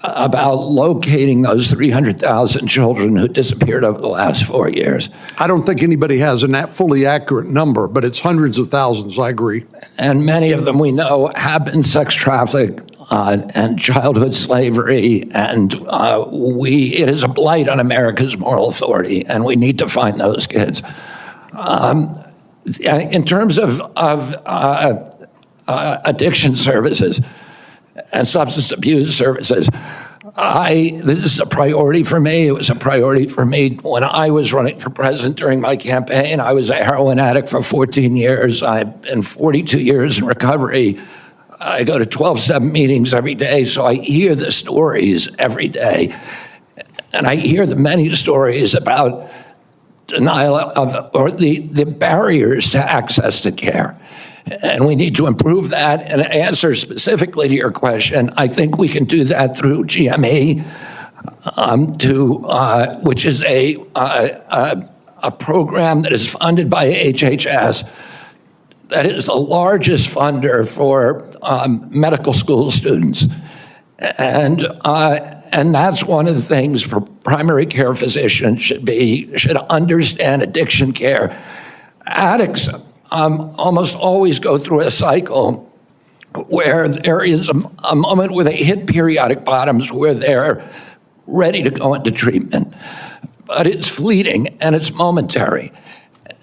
about locating those 300,000 children who disappeared over the last 4 years. I don't think anybody has a fully accurate number, but it's hundreds of thousands, I agree. And many of them we know have been sex trafficked and childhood slavery, and it is a blight on America's moral authority, and we need to find those kids. In terms of addiction services and substance abuse services, this is a priority for me. It was a priority for me when I was running for president during my campaign. I was a heroin addict for 14 years. I've been 42 years in recovery. I go to 12-step meetings every day, so I hear the stories every day. And I hear the many stories about denial of, or the barriers to access to care. And we need to improve that. And answer specifically to your question, I think we can do that through GME, which is a program that is funded by HHS, that is the largest funder for medical school students. And that's one of the things for primary care physicians should understand addiction care. Addicts almost always go through a cycle where there is a moment where they hit periodic bottoms where they're ready to go into treatment. But it's fleeting and it's momentary.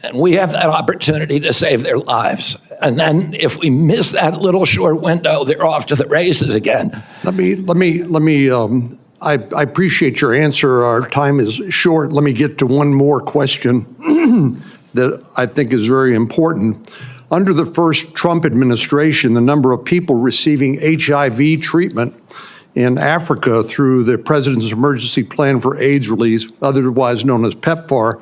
And we have that opportunity to save their lives. And then if we miss that little short window, they're off to the races again. Let me I appreciate your answer. Our time is short. Let me get to one more question that I think is very important. Under the first Trump administration, the number of people receiving HIV treatment in Africa through the President's Emergency Plan for AIDS Relief, otherwise known as PEPFAR,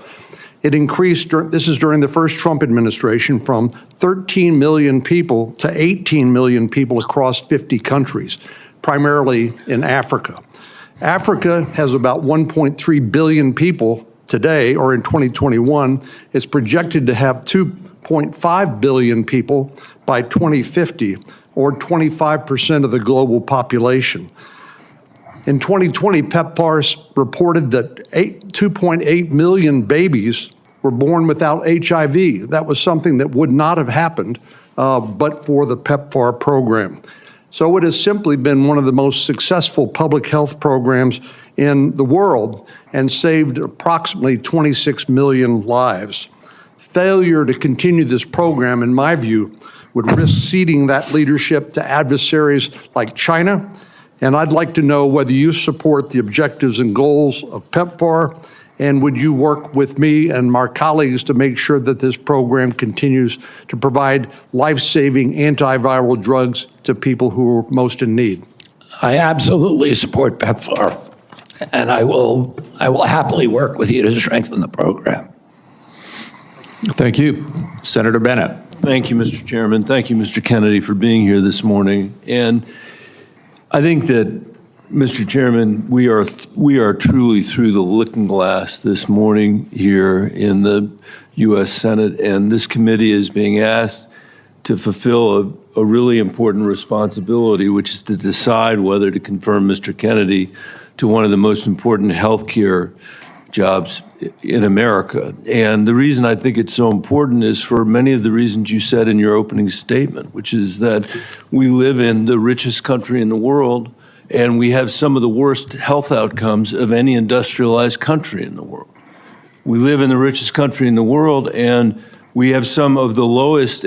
it increased, this is during the first Trump administration, from 13 million people to 18 million people across 50 countries, primarily in Africa. Africa has about 1.3 billion people today, or in 2021. It's projected to have 2.5 billion people by 2050, or 25% of the global population. In 2020, PEPFAR reported that 2.8 million babies were born without HIV. That was something that would not have happened but for the PEPFAR program. So it has simply been one of the most successful public health programs in the world and saved approximately 26 million lives. Failure to continue this program, in my view, would risk ceding that leadership to adversaries like China. And I'd like to know whether you support the objectives and goals of PEPFAR, and would you work with me and my colleagues to make sure that this program continues to provide life-saving antiviral drugs to people who are most in need? I absolutely support PEPFAR, and I will happily work with you to strengthen the program. Thank you. Senator Bennett. Thank you, Mr. Chairman. Thank you, Mr. Kennedy, for being here this morning. And I think that, Mr. Chairman, we are truly through the looking glass this morning here in the U.S. Senate, and this committee is being asked to fulfill a really important responsibility, which is to decide whether to confirm Mr. Kennedy to one of the most important health care jobs in America. And the reason I think it's so important is for many of the reasons you said in your opening statement, which is that we live in the richest country in the world, and we have some of the worst health outcomes of any industrialized country in the world. We live in the richest country in the world, and we have some of the lowest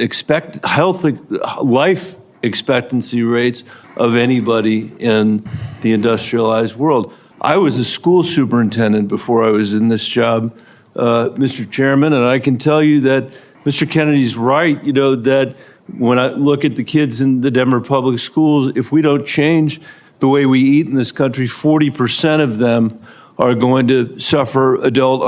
life expectancy rates of anybody in the industrialized world. I was a school superintendent before I was in this job, Mr. Chairman, and I can tell you that Mr. Kennedy's right, that when I look at the kids in the Denver public schools, if we don't change the way we eat in this country, 40% of them are going to suffer adult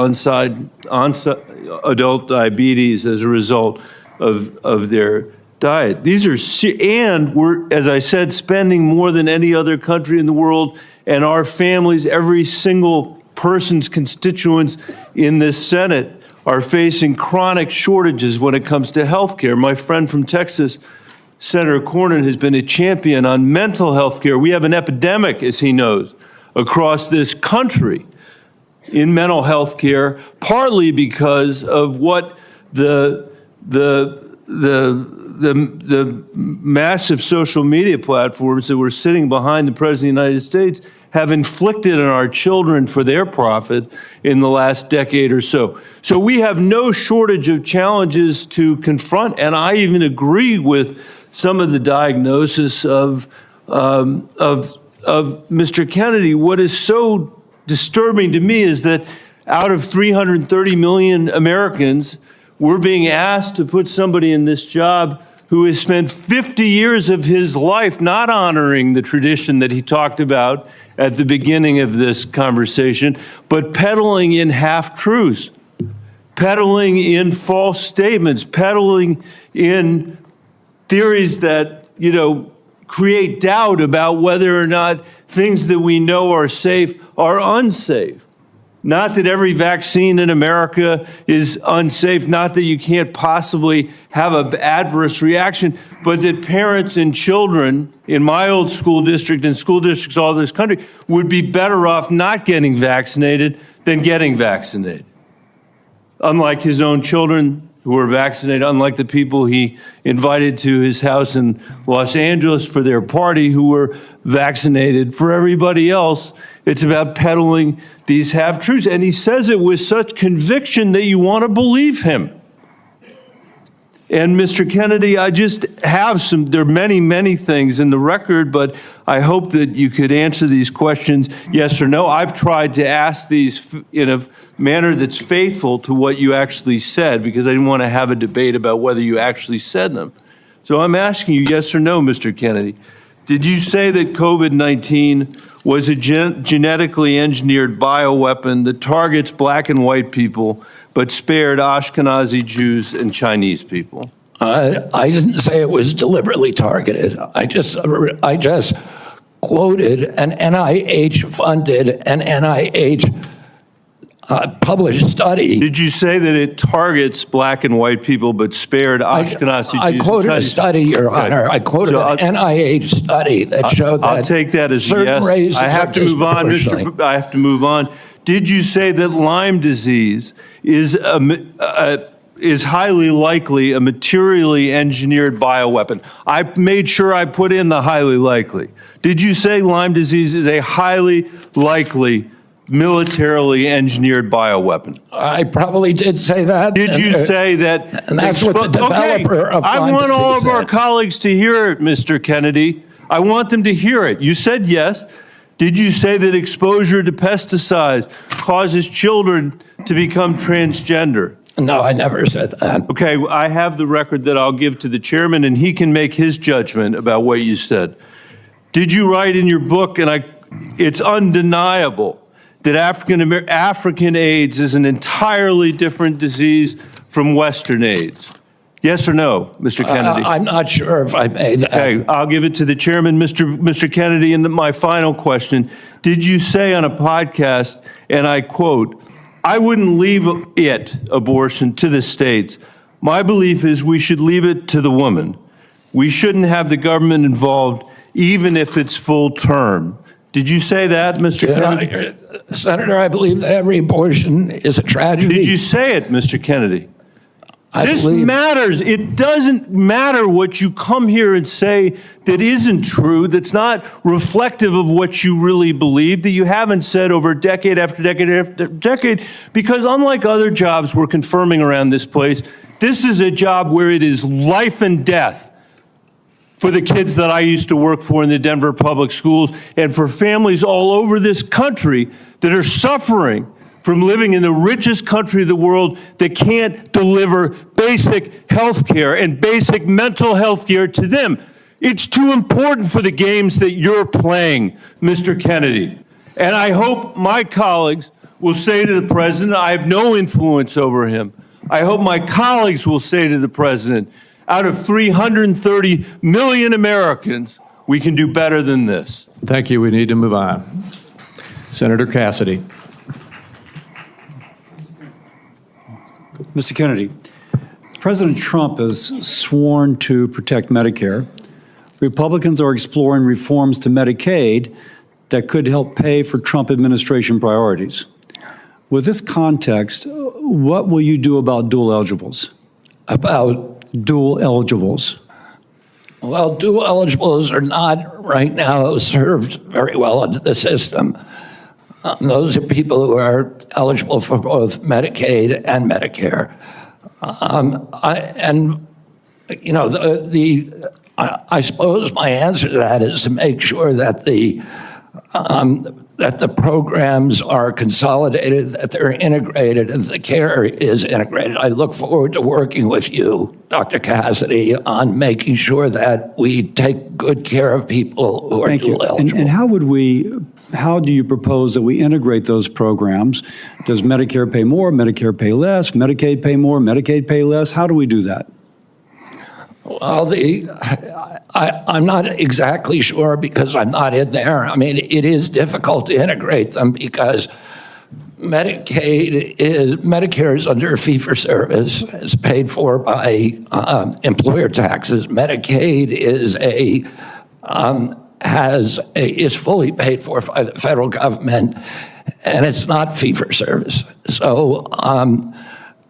diabetes as a result of their diet. These are, and we're, as I said, spending more than any other country in the world, and our families, every single person's constituents in this Senate are facing chronic shortages when it comes to health care. My friend from Texas, Senator Cornyn, has been a champion on mental health care. We have an epidemic, as he knows, across this country in mental health care, partly because of what the massive social media platforms that were sitting behind the President of the United States have inflicted on our children for their profit in the last decade or so. So we have no shortage of challenges to confront, and I even agree with some of the diagnosis of Mr. Kennedy. What is so disturbing to me is that out of 330 million Americans, we're being asked to put somebody in this job who has spent 50 years of his life not honoring the tradition that he talked about at the beginning of this conversation, but peddling in half-truths, peddling in false statements, peddling in theories that, create doubt about whether or not things that we know are safe are unsafe. Not that every vaccine in America is unsafe, not that you can't possibly have an adverse reaction, but that parents and children in my old school district and school districts all over this country would be better off not getting vaccinated than getting vaccinated. Unlike his own children who were vaccinated, unlike the people he invited to his house in Los Angeles for their party who were vaccinated. For everybody else, it's about peddling these half-truths. And he says it with such conviction that you want to believe him. And Mr. Kennedy, I just have there are many, many things in the record, but I hope that you could answer these questions yes or no. I've tried to ask these in a manner that's faithful to what you actually said, because I didn't want to have a debate about whether you actually said them. So I'm asking you yes or no, Mr. Kennedy. Did you say that COVID-19 was a genetically engineered bioweapon that targets black and white people, but spared Ashkenazi Jews and Chinese people? I didn't say it was deliberately targeted. I just quoted an NIH-funded and NIH published study. Did you say that it targets black and white people but spared Ashkenazi Jews? I quoted a study, Your Honor. I quoted an NIH study that showed that I'll take that as a yes. races I have are to move on, disproportionately. I have to move on. Did you say that Lyme disease is highly likely a materially engineered bioweapon? I made sure I put in the highly likely. Did you say Lyme disease is a highly likely militarily engineered bioweapon? I probably did say that. Did you say that? And that's what the developer of I Lyme want all disease of our said. colleagues to hear it, Mr. Kennedy. I want them to hear it. You said yes. Did you say that exposure to pesticides causes children to become transgender? No, I never said that. Okay, I have the record that I'll give to the chairman, and he can make his judgment about what you said. Did you write in your book, and it's undeniable, that African AIDS is an entirely different disease from Western AIDS? Yes or no, Mr. Kennedy? I'm not sure if I made that. Okay, I'll give it to the chairman, Mr. Kennedy. And my final question, did you say on a podcast, and I quote, "I wouldn't leave abortion, to the states. My belief is we should leave it to the woman. We shouldn't have the government involved, even if it's full term." Did you say that, Mr. Kennedy? Senator, I believe that every abortion is a tragedy. Did you say it, Mr. Kennedy? This believe matters. It doesn't matter what you come here and say that isn't true, that's not reflective of what you really believe, that you haven't said over decade after decade after decade, because unlike other jobs we're confirming around this place, this is a job where it is life and death for the kids that I used to work for in the Denver public schools, and for families all over this country that are suffering from living in the richest country of the world that can't deliver basic health care and basic mental health care to them. It's too important for the games that you're playing, Mr. Kennedy. And I hope my colleagues will say to the president, I have no influence over him. I hope my colleagues will say to the president, out of 330 million Americans, we can do better than this. Thank you. We need to move on. Senator Cassidy. Mr. Kennedy, President Trump has sworn to protect Medicare. Republicans are exploring reforms to Medicaid that could help pay for Trump administration priorities. With this context, what will you do about dual eligibles? About dual eligibles? Well, dual eligibles are not right now served very well under the system. Those are people who are eligible for both Medicaid and Medicare. I suppose my answer to that is to make sure that the programs are consolidated, that they're integrated, and the care is integrated. I look forward to working with you, Dr. Cassidy, on making sure that we take good care of people who are dual eligible. And how do you propose that we integrate those programs? Does Medicare pay more, Medicare pay less, Medicaid pay more, Medicaid pay less? How do we do that? Well, I'm not exactly sure because I'm not in there. I mean, it is difficult to integrate them because Medicare is under fee-for-service. It's paid for by employer taxes. Medicaid is fully paid for by the federal government, and it's not fee-for-service. So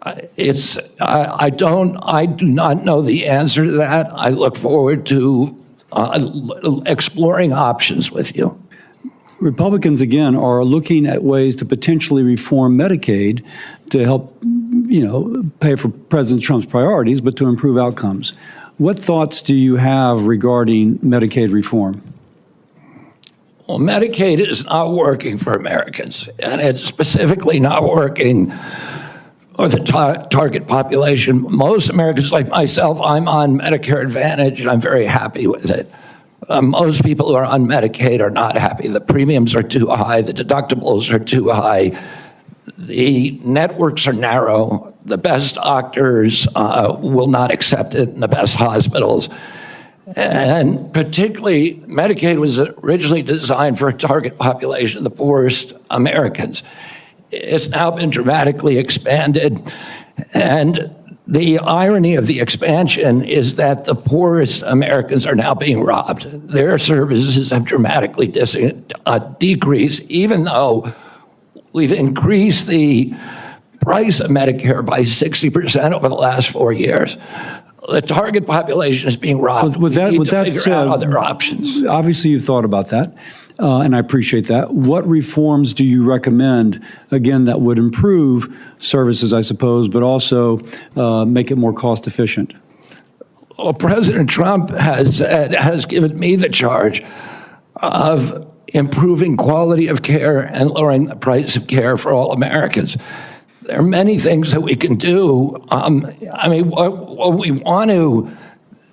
I do not know the answer to that. I look forward to exploring options with you. Republicans, again, are looking at ways to potentially reform Medicaid to help pay for President Trump's priorities, but to improve outcomes. What thoughts do you have regarding Medicaid reform? Well, Medicaid is not working for Americans, and it's specifically not working for the target population. Most Americans, like myself, I'm on Medicare Advantage, and I'm very happy with it. Most people who are on Medicaid are not happy. The premiums are too high, the deductibles are too high, the networks are narrow, the best doctors will not accept it in the best hospitals. And particularly, Medicaid was originally designed for a target population, the poorest Americans. It's now been dramatically expanded, and the irony of the expansion is that the poorest Americans are now being robbed. Their services have dramatically decreased, even though we've increased the price of Medicare by 60% over the last 4 years. The target population is being robbed. With that figure said, out other options. Obviously, you've thought about that, and I appreciate that. What reforms do you recommend, again, that would improve services, I suppose, but also make it more cost efficient? Well, President Trump has given me the charge of improving quality of care and lowering the price of care for all Americans. There are many things that we can do. I mean, what we want to,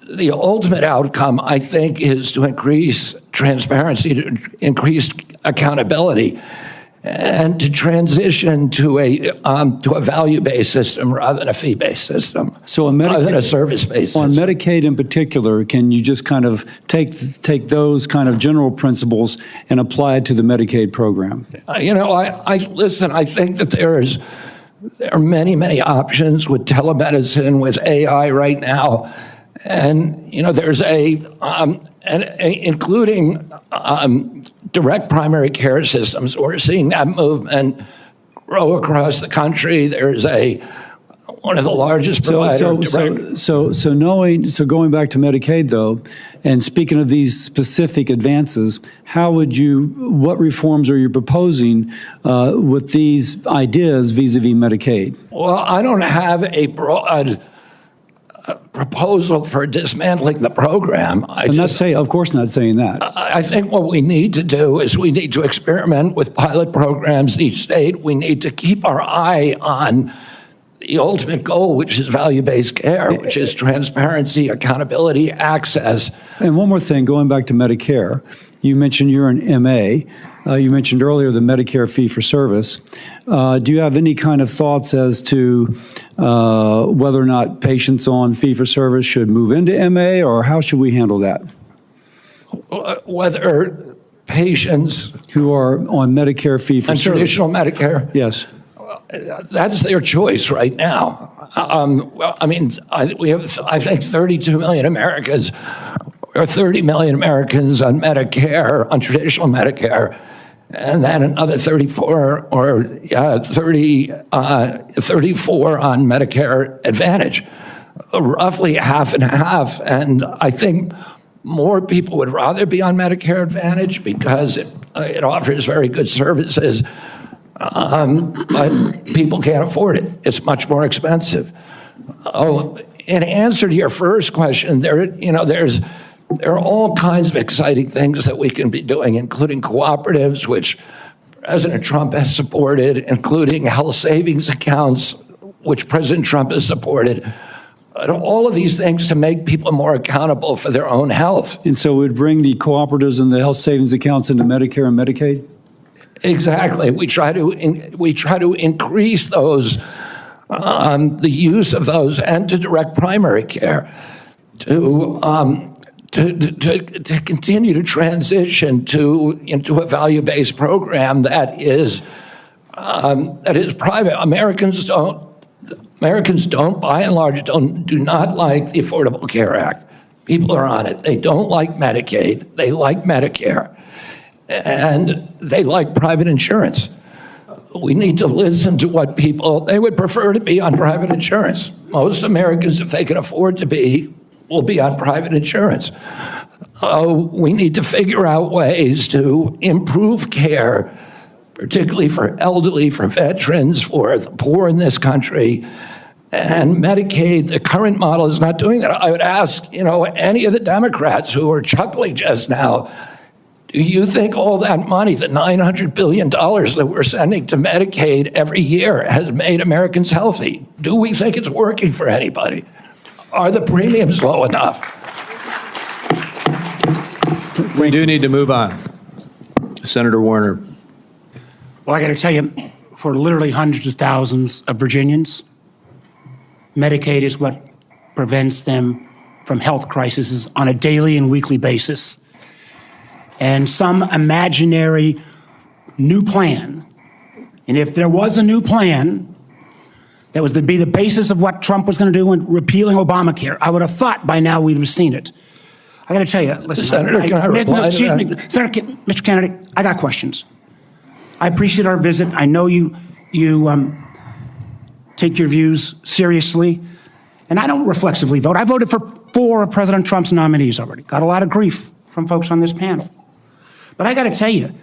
the ultimate outcome, I think, is to increase transparency, to increase accountability, and to transition to a value-based system rather than a fee-based system, so rather than a service-based system. On Medicaid in particular, can you just kind of take those kind of general principles and apply it to the Medicaid program? Listen, I think that there are many, many options with telemedicine, with AI right now. And, there's including direct primary care systems. We're seeing that movement grow across the country. There's one of the largest providers. So going back to Medicaid, though, and speaking of these specific advances, what reforms are you proposing with these ideas vis-a-vis Medicaid? Well, I don't have a broad proposal for dismantling the program. Of course not saying that. I think what we need to do is we need to experiment with pilot programs in each state. We need to keep our eye on the ultimate goal, which is value-based care, which is transparency, accountability, access. And one more thing, going back to Medicare, you mentioned you're an MA. You mentioned earlier the Medicare fee-for-service. Do you have any kind of thoughts as to whether or not patients on fee-for-service should move into MA, or how should we handle that? Whether patients who are on Medicare fee-for-service. And traditional Medicare? Yes. That's their choice right now. We have, I think, 32 million Americans, or 30 million Americans on Medicare, on traditional Medicare, and then another 34 on Medicare Advantage, roughly half and half. And I think more people would rather be on Medicare Advantage because it offers very good services. But people can't afford it. It's much more expensive. In answer to your first question, there are all kinds of exciting things that we can be doing, including cooperatives, which President Trump has supported, including health savings accounts, which President Trump has supported. All of these things to make people more accountable for their own health. And so we'd bring the cooperatives and the health savings accounts into Medicare and Medicaid? Exactly. We try to increase those, the use of those, and to direct primary care, to continue to transition into a value-based program that is private. Americans don't, by and large, do not like the Affordable Care Act. People are on it. They don't like Medicaid. They like Medicare. And they like private insurance. We need to listen to what they would prefer to be on private insurance. Most Americans, if they can afford to be, will be on private insurance. We need to figure out ways to improve care particularly for elderly, for veterans, for the poor in this country. And Medicaid, the current model is not doing that. I would ask, any of the Democrats who are chuckling just now, do you think all that money, the $900 billion that we're sending to Medicaid every year, has made Americans healthy? Do we think it's working for anybody? Are the premiums low enough? We do need to move on. Senator Warner. Well, I got to tell you, for literally hundreds of thousands of Virginians, Medicaid is what prevents them from health crises on a daily and weekly basis. And some imaginary new plan, and if there was a new plan that was to be the basis of what Trump was going to do in repealing Obamacare, I would have thought by now we'd have seen it. I got to tell you, listen, Senator, can I reply to that? Senator, Mr. Kennedy, I got questions. I appreciate our visit. I know you take your views seriously, and I don't reflexively vote. I voted for 4 of President Trump's nominees already. Got a lot of grief from folks on this panel. But I got to tell you,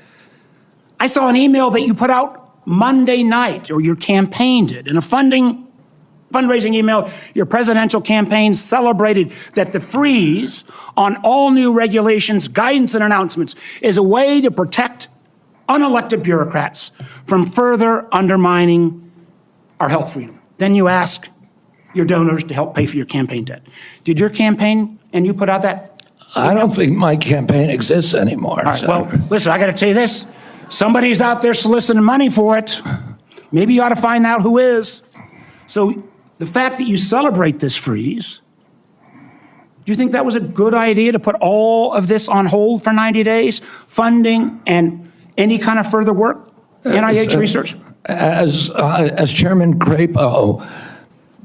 I saw an email that you put out Monday night, or your campaign did, in a fundraising email. Your presidential campaign celebrated that the freeze on all new regulations, guidance, and announcements is a way to protect unelected bureaucrats from further undermining our health freedom. Then you ask your donors to help pay for your campaign debt. Did your campaign and you put out that? I don't think my campaign exists anymore. All right, well, listen, I got to tell you this. Somebody's out there soliciting money for it. Maybe you ought to find out who is. So the fact that you celebrate this freeze, do you think that was a good idea to put all of this on hold for 90 days? Funding and any kind of further work? NIH research? As Chairman Crapo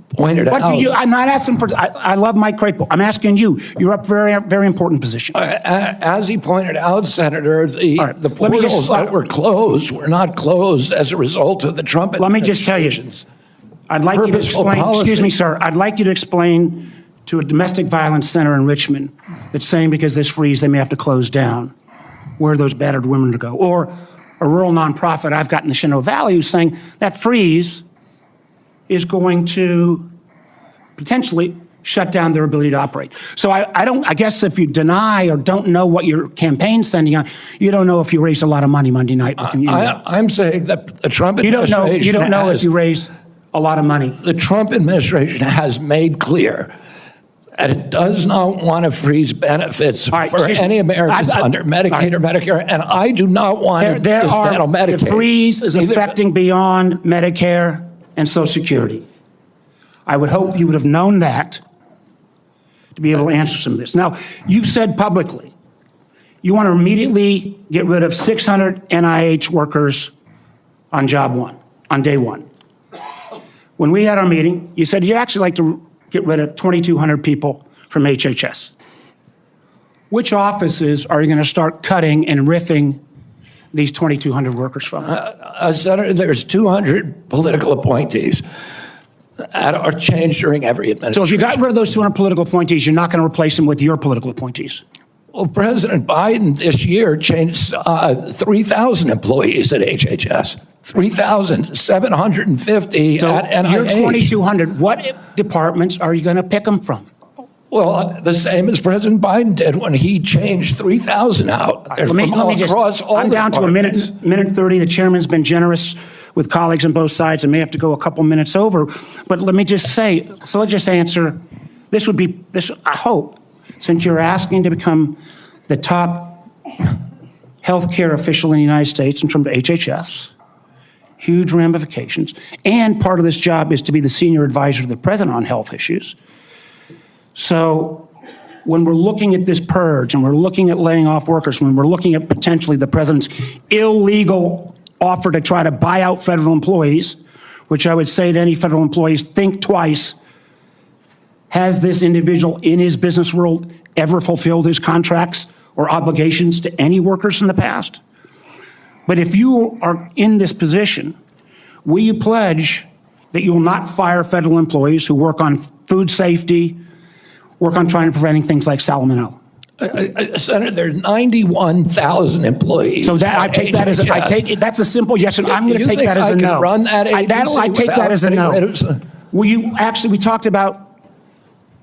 pointed out. I'm not asking for, I love Mike Crapo. I'm asking you. You're up for a very important position. As he pointed out, Senator, the portals that were closed were not closed as a result of the Trump administration. Let me just tell you, I'd like you to explain, excuse me, sir, I'd like you to explain to a domestic violence center in Richmond that's saying because of this freeze they may have to close down, where those battered women to go. Or a rural nonprofit I've got in the Shenandoah Valley who's saying that freeze is going to potentially shut down their ability to operate. So I guess if you deny or don't know what your campaign's sending on, you don't know if you raised a lot of money Monday night. I'm saying that the Trump administration you don't know if you raised a lot of money. The Trump administration has made clear that it does not want to freeze benefits for any Americans under Medicaid or Medicare, and I do not want to dismantle Medicaid. The freeze is affecting beyond Medicare and Social Security. I would hope you would have known that to be able to answer some of this. Now, you've said publicly you want to immediately get rid of 600 NIH workers on day one. When we had our meeting, you said you'd actually like to get rid of 2,200 people from HHS. Which offices are you going to start cutting and riffing these 2,200 workers from? Senator, there's 200 political appointees that are changed during every administration. So if you got rid of those 200 political appointees, you're not going to replace them with your political appointees? Well, President Biden this year changed 3,000 employees at HHS. 3,750 at NIH. You're 2,200. What departments are you going to pick them from? Well, the same as President Biden did when he changed 3,000 out. Let me just, I'm down to a minute 30. The chairman's been generous with colleagues on both sides and may have to go a couple minutes over. But let me just say, so let's just answer, this would be, I hope, since you're asking to become the top healthcare official in the United States in terms of HHS, huge ramifications, and part of this job is to be the senior advisor to the president on health issues. So when we're looking at this purge and we're looking at laying off workers, when we're looking at potentially the president's illegal offer to try to buy out federal employees, which I would say to any federal employees, think twice. Has this individual in his business world ever fulfilled his contracts or obligations to any workers in the past? But if you are in this position, will you pledge that you will not fire federal employees who work on food safety, work on trying to preventing things like salmonella? Senator, there are 91,000 employees. So that I take that as a, that's a simple yes, and I'm going to take that as a no. Run that agency I take that as a no. without- Will you actually? We talked about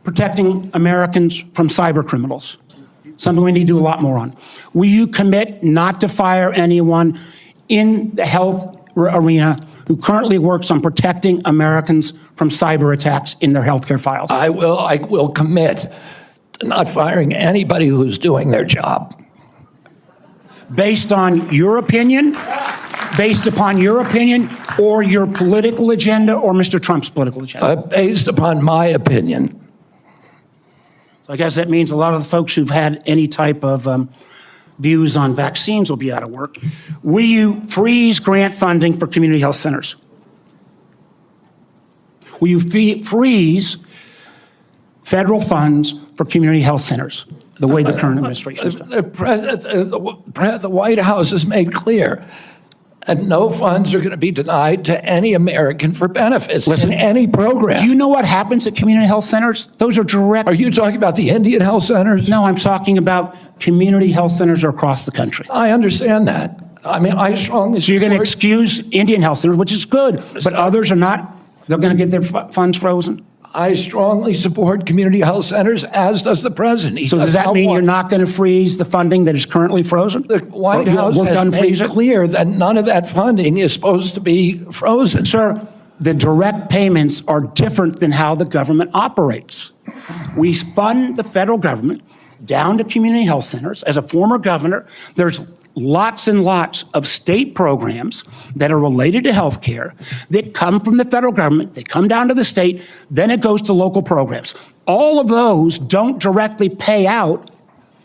protecting Americans from cyber criminals. Something we need to do a lot more on. Will you commit not to fire anyone in the health arena who currently works on protecting Americans from cyber attacks in their healthcare files? I will commit to not firing anybody who's doing their job. Based on your opinion, based upon your opinion, or your political agenda, or Mr. Trump's political agenda? Based upon my opinion. So I guess that means a lot of the folks who've had any type of views on vaccines will be out of work. Will you freeze grant funding for community health centers? Will you freeze federal funds for community health centers, the way the current administration has done? The White House has made clear that no funds are going to be denied to any American for benefits in any program. Do you know what happens at community health centers? Those are direct. Are you talking about the Indian health centers? No, I'm talking about community health centers across the country. I understand that. I mean, I strongly So you're going to excuse Indian health centers, which is good, but others are not. They're going to get their funds frozen. I strongly support community health centers, as does the president. So does that mean you're not going to freeze the funding that is currently frozen? The White House has made clear that none of that funding is supposed to be frozen. Sir, the direct payments are different than how the government operates. We fund the federal government down to community health centers. As a former governor, there's lots and lots of state programs that are related to health care that come from the federal government, they come down to the state, then it goes to local programs. All of those don't directly pay out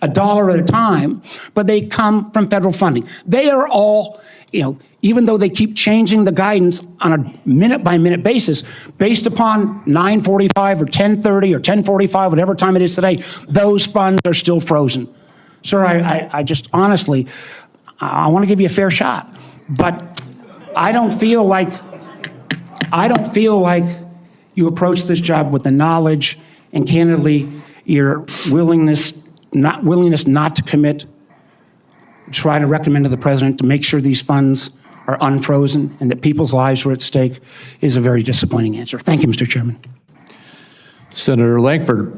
$1 at a time, but they come from federal funding. They are all, even though they keep changing the guidance on a minute-by-minute basis, based upon 9:45 or 10:30 or 10:45, whatever time it is today, those funds are still frozen. Sir, I just honestly, I want to give you a fair shot, but I don't feel like you approach this job with the knowledge and candidly your willingness not to commit. Try to recommend to the president to make sure these funds are unfrozen and that people's lives are at stake is a very disappointing answer. Thank you, Mr. Chairman. Senator Lankford.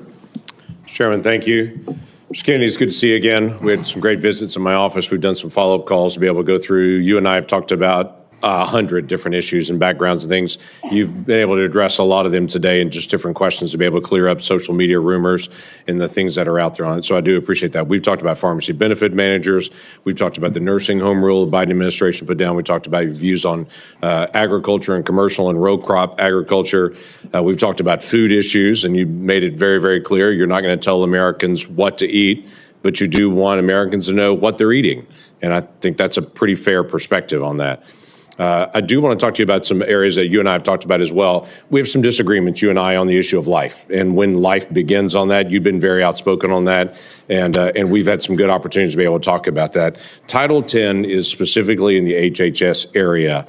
Mr. Chairman, thank you. Mr. Kennedy, it's good to see you again. We had some great visits in my office. We've done some follow-up calls to be able to go through. You and I have talked about 100 different issues and backgrounds and things. You've been able to address a lot of them today and just different questions to be able to clear up social media rumors and the things that are out there on it. So I do appreciate that. We've talked about pharmacy benefit managers. We've talked about the nursing home rule the Biden administration put down. We talked about your views on agriculture and commercial and row crop agriculture. We've talked about food issues, and you made it very, very clear. You're not going to tell Americans what to eat, but you do want Americans to know what they're eating. And I think that's a pretty fair perspective on that. I do want to talk to you about some areas that you and I have talked about as well. We have some disagreements, you and I, on the issue of life and when life begins on that. You've been very outspoken on that, and we've had some good opportunities to be able to talk about that. Title 10 is specifically in the HHS area.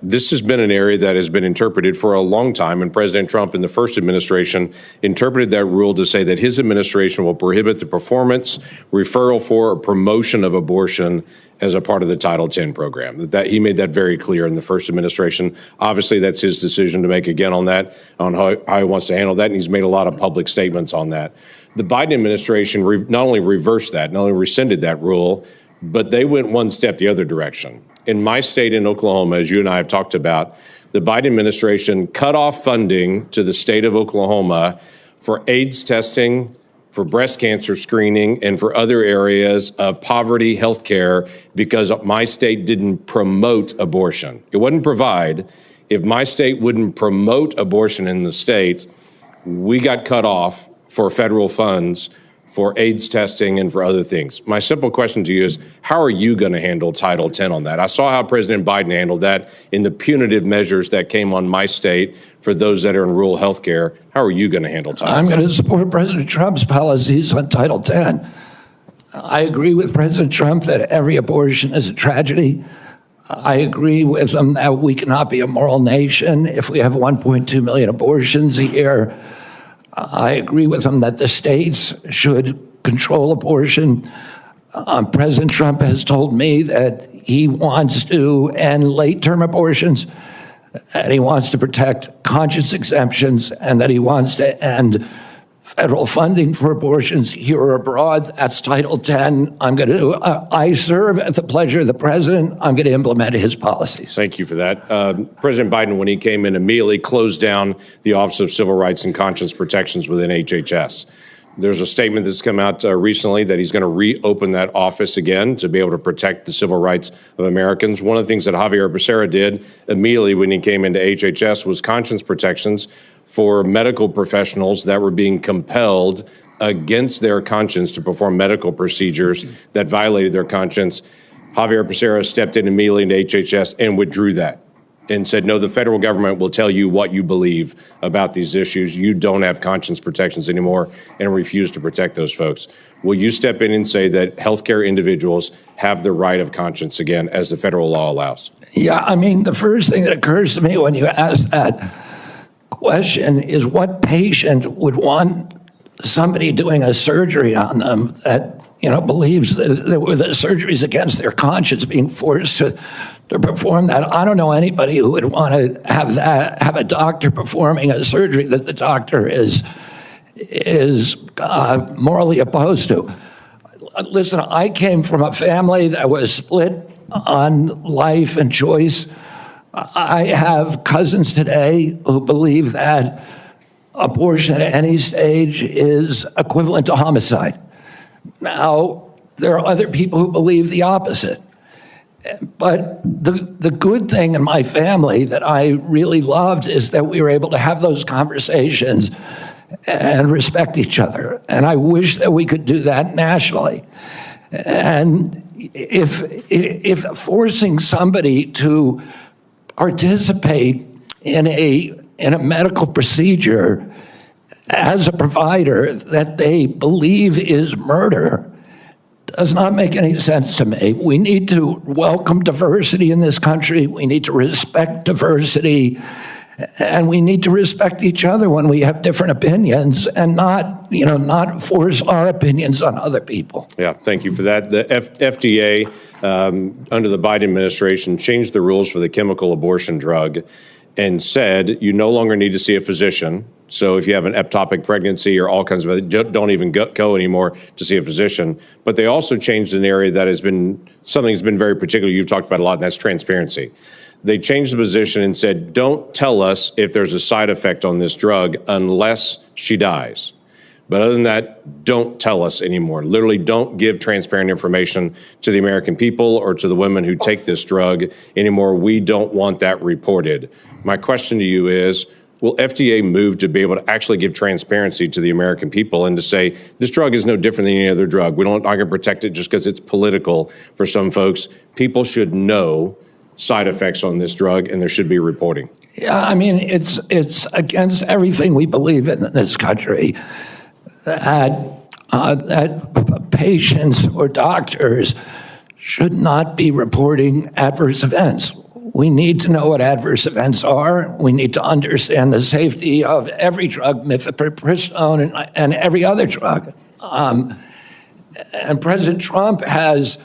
This has been an area that has been interpreted for a long time, and President Trump in the first administration interpreted that rule to say that his administration will prohibit the performance, referral for, or promotion of abortion as a part of the Title 10 program. That he made that very clear in the first administration. Obviously, that's his decision to make again on that, on how he wants to handle that, and he's made a lot of public statements on that. The Biden administration not only reversed that, not only rescinded that rule, but they went one step the other direction. In my state in Oklahoma, as you and I have talked about, the Biden administration cut off funding to the state of Oklahoma for AIDS testing, for breast cancer screening, and for other areas of poverty health care because my state didn't promote abortion. It wouldn't provide. If my state wouldn't promote abortion in the state, we got cut off for federal funds for AIDS testing and for other things. My simple question to you is, how are you going to handle Title 10 on that? I saw how President Biden handled that in the punitive measures that came on my state for those that are in rural health care. How are you going to handle Title 10? I'm going to support President Trump's policies on Title 10. I agree with President Trump that every abortion is a tragedy. I agree with him that we cannot be a moral nation if we have 1.2 million abortions a year. I agree with him that the states should control abortion. President Trump has told me that he wants to end late-term abortions, and he wants to protect conscience exemptions, and that he wants to end federal funding for abortions here or abroad. That's Title X. I serve at the pleasure of the president. I'm going to implement his policies. Thank you for that. President Biden, when he came in, immediately closed down the Office of Civil Rights and Conscience Protections within HHS. There's a statement that's come out recently that he's going to reopen that office again to be able to protect the civil rights of Americans. One of the things that Javier Becerra did immediately when he came into HHS was conscience protections for medical professionals that were being compelled against their conscience to perform medical procedures that violated their conscience. Javier Becerra stepped in immediately into HHS and withdrew that and said, no, the federal government will tell you what you believe about these issues. You don't have conscience protections anymore, and refuse to protect those folks. Will you step in and say that healthcare individuals have the right of conscience again, as the federal law allows? Yeah, I mean, the first thing that occurs to me when you ask that question is, what patient would want somebody doing a surgery on them that, believes that the surgery is against their conscience being forced to perform that? I don't know anybody who would want to have a doctor performing a surgery that the doctor is morally opposed to. Listen, I came from a family that was split on life and choice. I have cousins today who believe that abortion at any stage is equivalent to homicide. Now, there are other people who believe the opposite. But the good thing in my family that I really loved is that we were able to have those conversations and respect each other. And I wish that we could do that nationally. And if forcing somebody to participate in a medical procedure as a provider that they believe is murder does not make any sense to me. We need to welcome diversity in this country. We need to respect diversity, and we need to respect each other when we have different opinions, and not force our opinions on other people. Yeah, thank you for that. The FDA, under the Biden administration, changed the rules for the chemical abortion drug and said you no longer need to see a physician. So if you have an ectopic pregnancy or all kinds of, don't even go anymore to see a physician. But they also changed an area that has been, something that's been very particular, you've talked about a lot, and that's transparency. They changed the position and said, don't tell us if there's a side effect on this drug unless she dies. But other than that, don't tell us anymore. Literally, don't give transparent information to the American people or to the women who take this drug anymore. We don't want that reported. My question to you is, will FDA move to be able to actually give transparency to the American people and to say, this drug is no different than any other drug. We're not going to protect it just because it's political for some folks. People should know side effects on this drug, and there should be reporting. Yeah, I mean, it's against everything we believe in this country that patients or doctors should not be reporting adverse events. We need to know what adverse events are. We need to understand the safety of every drug, mifepristone and every other drug. And President Trump has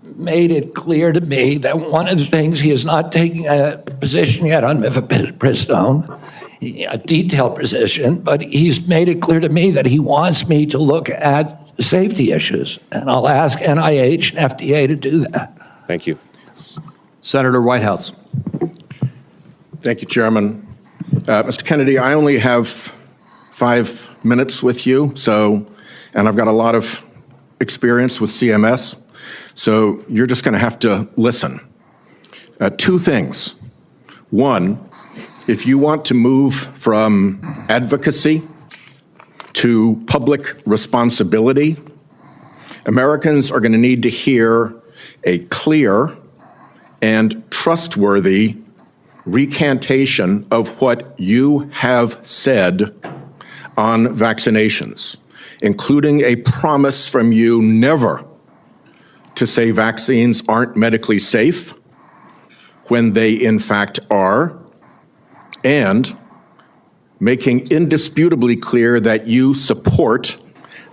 made it clear to me that one of the things, he is not taking a position yet on mifepristone, a detailed position, but he's made it clear to me that he wants me to look at safety issues. And I'll ask NIH and FDA to do that. Thank you. Senator Whitehouse. Thank you, Chairman. Mr. Kennedy, I only have 5 minutes with you, and I've got a lot of experience with CMS, so you're just going to have to listen. 2 things. One, if you want to move from advocacy to public responsibility, Americans are going to need to hear a clear and trustworthy recantation of what you have said on vaccinations, including a promise from you never to say vaccines aren't medically safe when they in fact are, and making indisputably clear that you support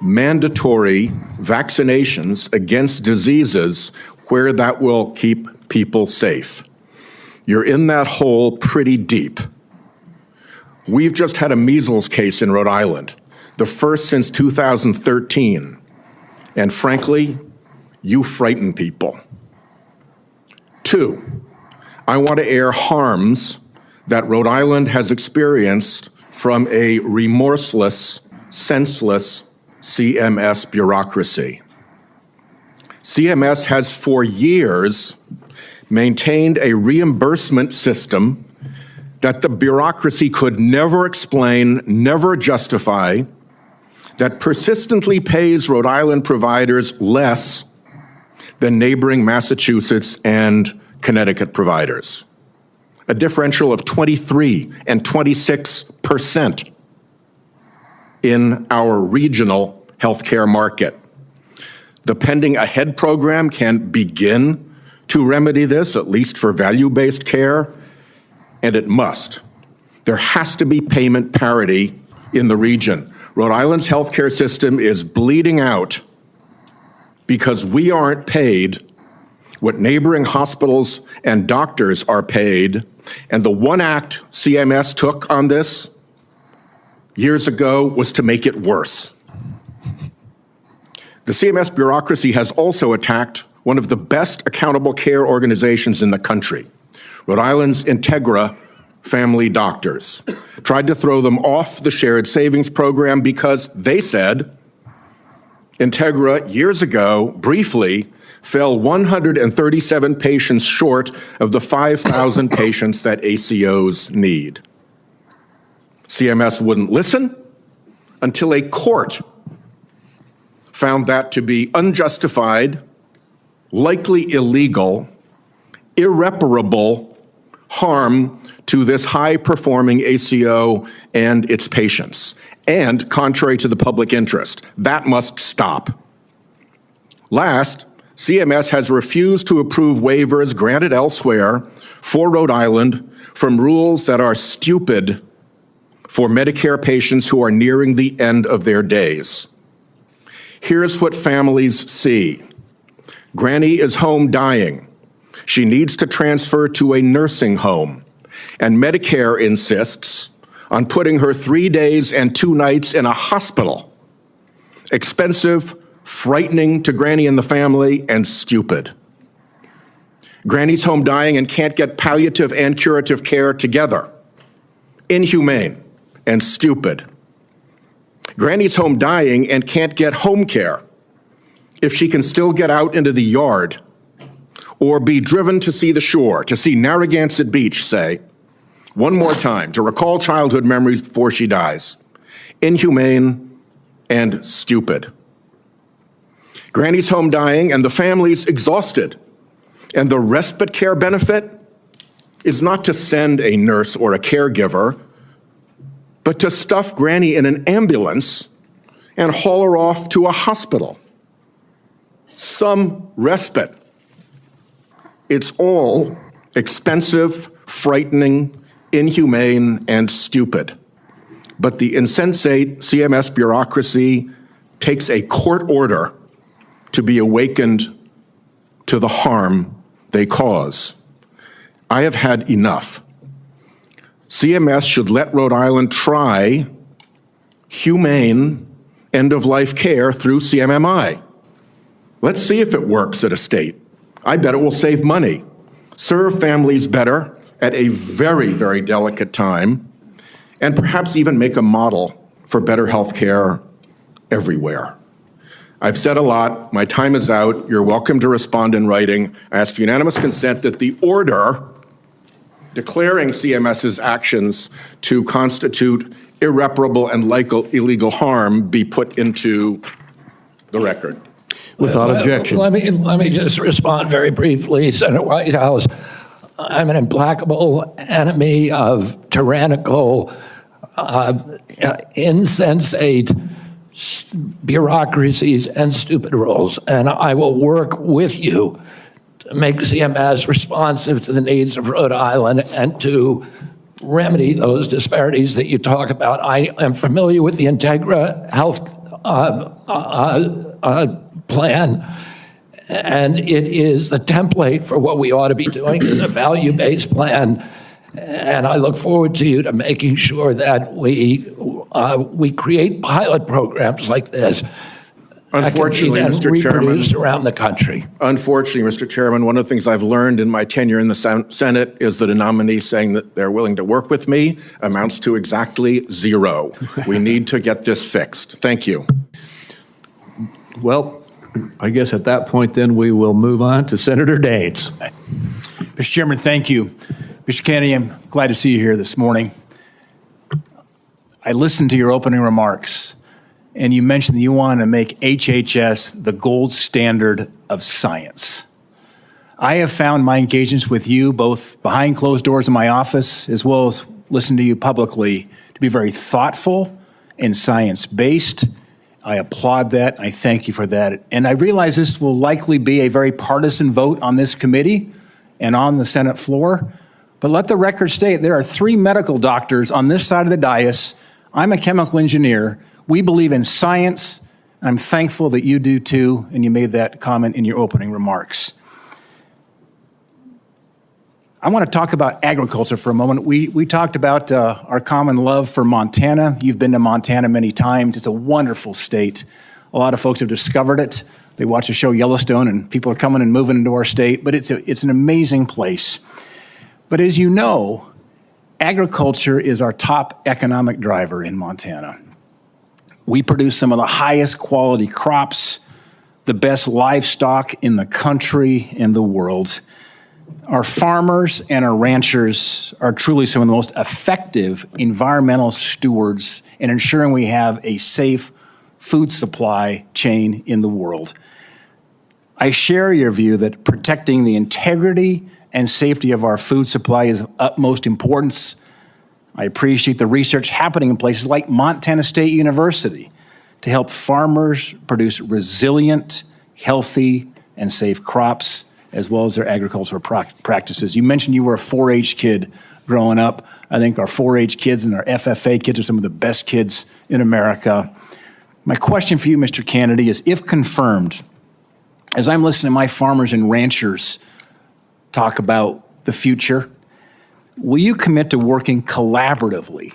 mandatory vaccinations against diseases where that will keep people safe. You're in that hole pretty deep. We've just had a measles case in Rhode Island, the first since 2013. And frankly, you frighten people. 2, I want to air harms that Rhode Island has experienced from a remorseless, senseless CMS bureaucracy. CMS has for years maintained a reimbursement system that the bureaucracy could never explain, never justify, that persistently pays Rhode Island providers less than neighboring Massachusetts and Connecticut providers. A differential of 23 and 26% in our regional healthcare market. The Pending Ahead program can begin to remedy this, at least for value-based care, and it must. There has to be payment parity in the region. Rhode Island's healthcare system is bleeding out because we aren't paid what neighboring hospitals and doctors are paid, and the one act CMS took on this years ago was to make it worse. The CMS bureaucracy has also attacked one of the best accountable care organizations in the country, Rhode Island's Integra family doctors. Tried to throw them off the shared savings program because they said Integra, years ago, briefly, fell 137 patients short of the 5,000 patients that ACOs need. CMS wouldn't listen until a court found that to be unjustified, likely illegal, irreparable harm to this high-performing ACO and its patients, and contrary to the public interest. That must stop. Last, CMS has refused to approve waivers granted elsewhere for Rhode Island from rules that are stupid for Medicare patients who are nearing the end of their days. Here's what families see. Granny is home dying. She needs to transfer to a nursing home, and Medicare insists on putting her 3 days and 2 nights in a hospital. Expensive, frightening to Granny and the family, and stupid. Granny's home dying and can't get palliative and curative care together. Inhumane and stupid. Granny's home dying and can't get home care if she can still get out into the yard or be driven to see the shore, to see Narragansett Beach, say, one more time, to recall childhood memories before she dies. Inhumane and stupid. Granny's home dying and the family's exhausted, and the respite care benefit is not to send a nurse or a caregiver, but to stuff Granny in an ambulance and haul her off to a hospital. Some respite. It's all expensive, frightening, inhumane, and stupid. But the insensate CMS bureaucracy takes a court order to be awakened to the harm they cause. I have had enough. CMS should let Rhode Island try humane end-of-life care through CMMI. Let's see if it works at a state. I bet it will save money, serve families better at a very, very delicate time, and perhaps even make a model for better health care everywhere. I've said a lot. My time is out. You're welcome to respond in writing. I ask unanimous consent that the order declaring CMS's actions to constitute irreparable and illegal harm be put into the record. Without objection. Let me just respond very briefly, Senator Whitehouse. I'm an implacable enemy of tyrannical, insensate bureaucracies and stupid rules, and I will work with you to make CMS responsive to the needs of Rhode Island and to remedy those disparities that you talk about. I am familiar with the Integra Health plan, and it is the template for what we ought to be doing is a value-based plan. And I look forward to making sure that we create pilot programs like this. Unfortunately, that can be Mr. Chairman, reproduced around the country. Unfortunately, Mr. Chairman, one of the things I've learned in my tenure in the Senate is that a nominee saying that they're willing to work with me amounts to exactly zero. We need to get this fixed. Thank you. Well, I guess at that point, then, we will move on to Senator Daines. Mr. Chairman, thank you. Mr. Kennedy, I'm glad to see you here this morning. I listened to your opening remarks, and you mentioned that you want to make HHS the gold standard of science. I have found my engagements with you, both behind closed doors in my office, as well as listening to you publicly, to be very thoughtful and science-based. I applaud that. I thank you for that. And I realize this will likely be a very partisan vote on this committee and on the Senate floor. But let the record state there are 3 medical doctors on this side of the dais. I'm a chemical engineer. We believe in science. I'm thankful that you do too, and you made that comment in your opening remarks. I want to talk about agriculture for a moment. We talked about our common love for Montana. You've been to Montana many times. It's a wonderful state. A lot of folks have discovered it. They watch the show Yellowstone, and people are coming and moving into our state, but it's an amazing place. But as you know, agriculture is our top economic driver in Montana. We produce some of the highest quality crops, the best livestock in the country and the world. Our farmers and our ranchers are truly some of the most effective environmental stewards in ensuring we have a safe food supply chain in the world. I share your view that protecting the integrity and safety of our food supply is of utmost importance. I appreciate the research happening in places like Montana State University to help farmers produce resilient, healthy, and safe crops, as well as their agricultural practices. You mentioned you were a 4-H kid growing up. I think our 4-H kids and our FFA kids are some of the best kids in America. My question for you, Mr. Kennedy, is if confirmed, as I'm listening to my farmers and ranchers talk about the future, will you commit to working collaboratively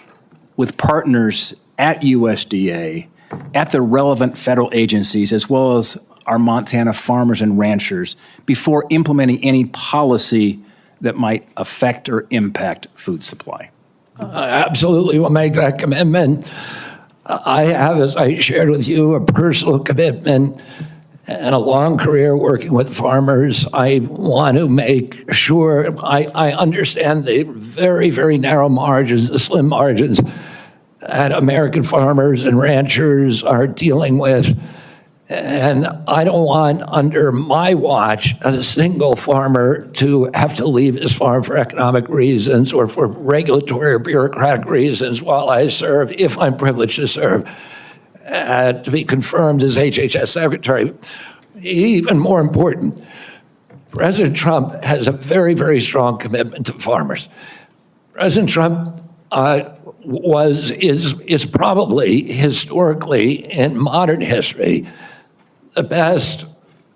with partners at USDA, at the relevant federal agencies, as well as our Montana farmers and ranchers before implementing any policy that might affect or impact food supply? Absolutely will make that commitment. I have, as I shared with you, a personal commitment and a long career working with farmers. I want to make sure I understand the very, very narrow margins, the slim margins that American farmers and ranchers are dealing with. And I don't want, under my watch, a single farmer to have to leave his farm for economic reasons or for regulatory or bureaucratic reasons while I serve, if I'm privileged to serve, to be confirmed as HHS Secretary. Even more important, President Trump has a very, very strong commitment to farmers. President Trump is probably historically, in modern history, the best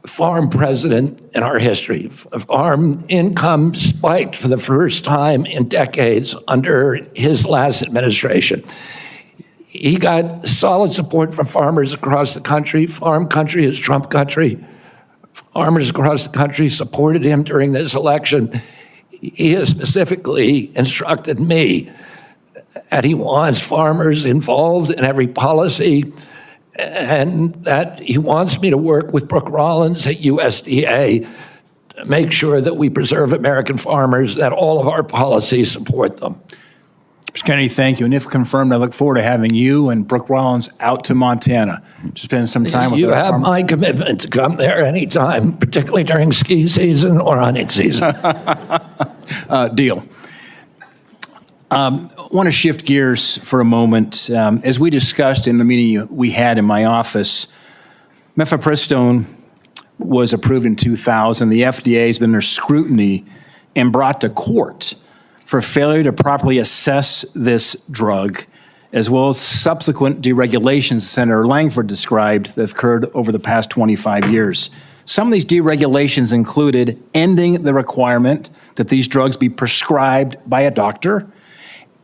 farm president in our history. Farm income spiked for the first time in decades under his last administration. He got solid support from farmers across the country. Farm country is Trump country. Farmers across the country supported him during this election. He has specifically instructed me that he wants farmers involved in every policy, and that he wants me to work with Brooke Rollins at USDA to make sure that we preserve American farmers, that all of our policies support them. Mr. Kennedy, thank you. And if confirmed, I look forward to having you and Brooke Rollins out to Montana to spend some time with you. You have my commitment to come there anytime, particularly during ski season or hunting season. Deal. I want to shift gears for a moment. As we discussed in the meeting we had in my office, mifepristone was approved in 2000. The FDA has been under scrutiny and brought to court for failure to properly assess this drug as well as subsequent deregulations Senator Langford described that have occurred over the past 25 years. Some of these deregulations included ending the requirement that these drugs be prescribed by a doctor,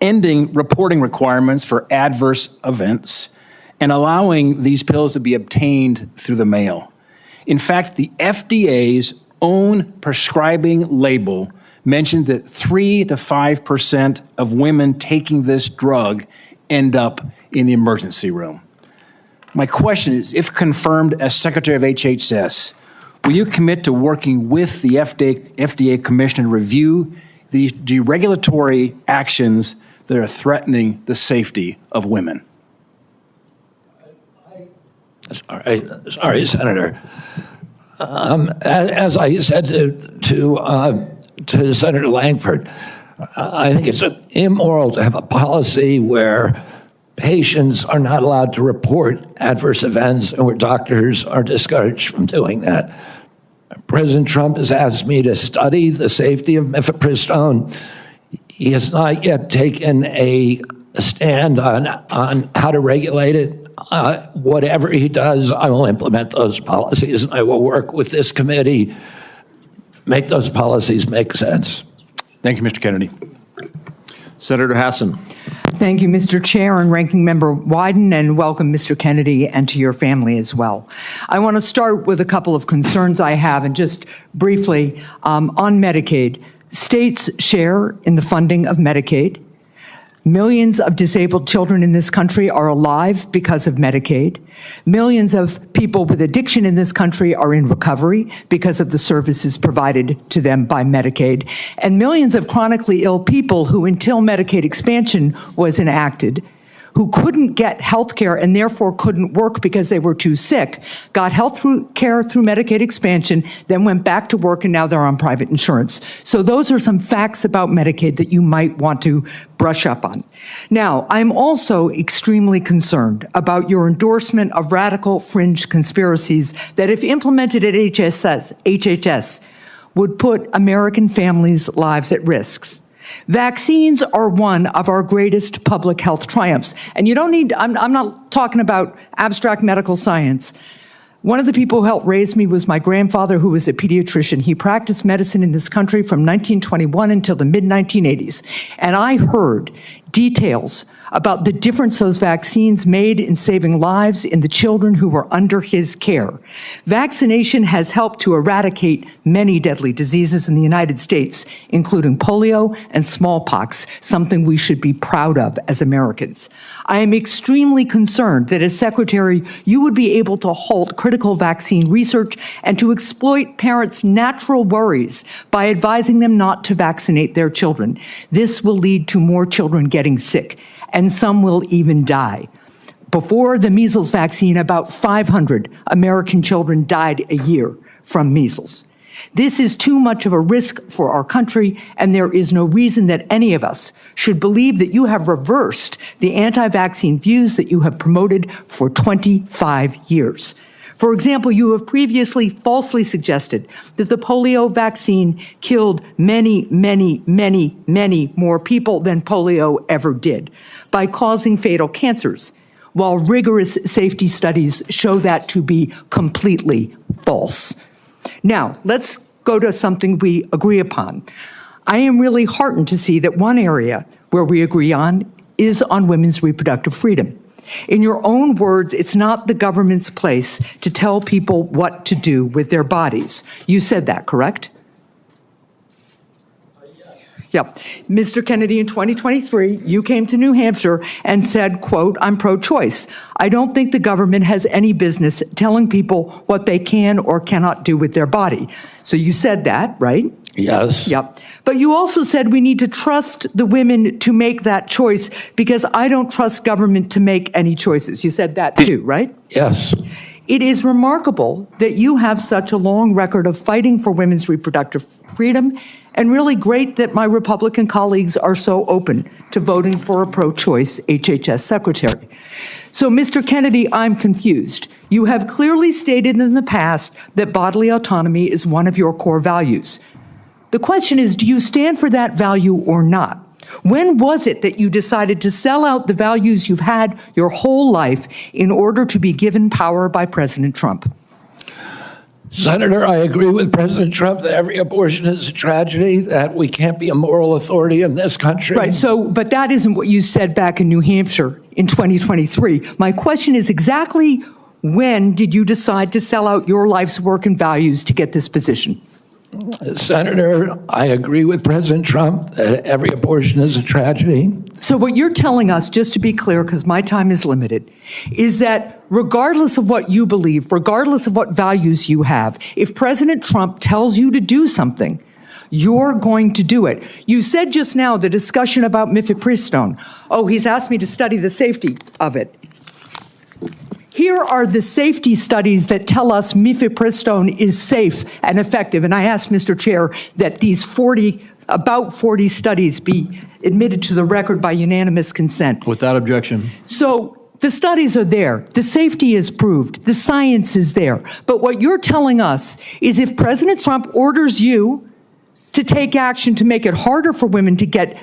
ending reporting requirements for adverse events, and allowing these pills to be obtained through the mail. In fact, the FDA's own prescribing label mentioned that 3 to 5% of women taking this drug end up in the emergency room. My question is, if confirmed as Secretary of HHS, will you commit to working with the FDA Commission to review these deregulatory actions that are threatening the safety of women? Sorry, Senator. As I said to Senator Langford, I think it's immoral to have a policy where patients are not allowed to report adverse events and where doctors are discouraged from doing that. President Trump has asked me to study the safety of mifepristone. He has not yet taken a stand on how to regulate it. Whatever he does, I will implement those policies, and I will work with this committee, make those policies make sense. Thank you, Mr. Kennedy. Senator Hassan. Thank you, Mr. Chair and Ranking Member Wyden, and welcome, Mr. Kennedy, and to your family as well. I want to start with a couple of concerns I have, and just briefly on Medicaid. States share in the funding of Medicaid. Millions of disabled children in this country are alive because of Medicaid. Millions of people with addiction in this country are in recovery because of the services provided to them by Medicaid. And millions of chronically ill people who, until Medicaid expansion was enacted, who couldn't get health care and therefore couldn't work because they were too sick, got health care through Medicaid expansion, then went back to work, and now they're on private insurance. So those are some facts about Medicaid that you might want to brush up on. Now, I'm also extremely concerned about your endorsement of radical fringe conspiracies that, if implemented at HHS, would put American families' lives at risk. Vaccines are one of our greatest public health triumphs. And you don't need, I'm not talking about abstract medical science. One of the people who helped raise me was my grandfather, who was a pediatrician. He practiced medicine in this country from 1921 until the mid-1980s. And I heard details about the difference those vaccines made in saving lives in the children who were under his care. Vaccination has helped to eradicate many deadly diseases in the United States, including polio and smallpox, something we should be proud of as Americans. I am extremely concerned that as Secretary, you would be able to halt critical vaccine research and to exploit parents' natural worries by advising them not to vaccinate their children. This will lead to more children getting sick, and some will even die. Before the measles vaccine, about 500 American children died a year from measles. This is too much of a risk for our country, and there is no reason that any of us should believe that you have reversed the anti-vaccine views that you have promoted for 25 years. For example, you have previously falsely suggested that the polio vaccine killed many, many, many, many more people than polio ever did by causing fatal cancers, while rigorous safety studies show that to be completely false. Now, let's go to something we agree upon. I am really heartened to see that one area where we agree on is on women's reproductive freedom. In your own words, it's not the government's place to tell people what to do with their bodies. You said that, correct? Yep. Mr. Kennedy, in 2023, you came to New Hampshire and said, quote, "I'm pro-choice. I don't think the government has any business telling people what they can or cannot do with their body." So you said that, right? Yes. Yep. But you also said we need to trust the women to make that choice because I don't trust government to make any choices. You said that too, right? Yes. It is remarkable that you have such a long record of fighting for women's reproductive freedom, and really great that my Republican colleagues are so open to voting for a pro-choice HHS secretary. So, Mr. Kennedy, I'm confused. You have clearly stated in the past that bodily autonomy is one of your core values. The question is, do you stand for that value or not? When was it that you decided to sell out the values you've had your whole life in order to be given power by President Trump? Senator, I agree with President Trump that every abortion is a tragedy, that we can't be a moral authority in this country. Right, but that isn't what you said back in New Hampshire in 2023. My question is exactly when did you decide to sell out your life's work and values to get this position? Senator, I agree with President Trump that every abortion is a tragedy. So what you're telling us, just to be clear, because my time is limited, is that regardless of what you believe, regardless of what values you have, if President Trump tells you to do something, you're going to do it. You said just now the discussion about mifepristone. Oh, he's asked me to study the safety of it. Here are the safety studies that tell us mifepristone is safe and effective. And I ask, Mr. Chair, that these about 40 studies be admitted to the record by unanimous consent. Without objection. So the studies are there. The safety is proved. The science is there. But what you're telling us is if President Trump orders you to take action to make it harder for women to get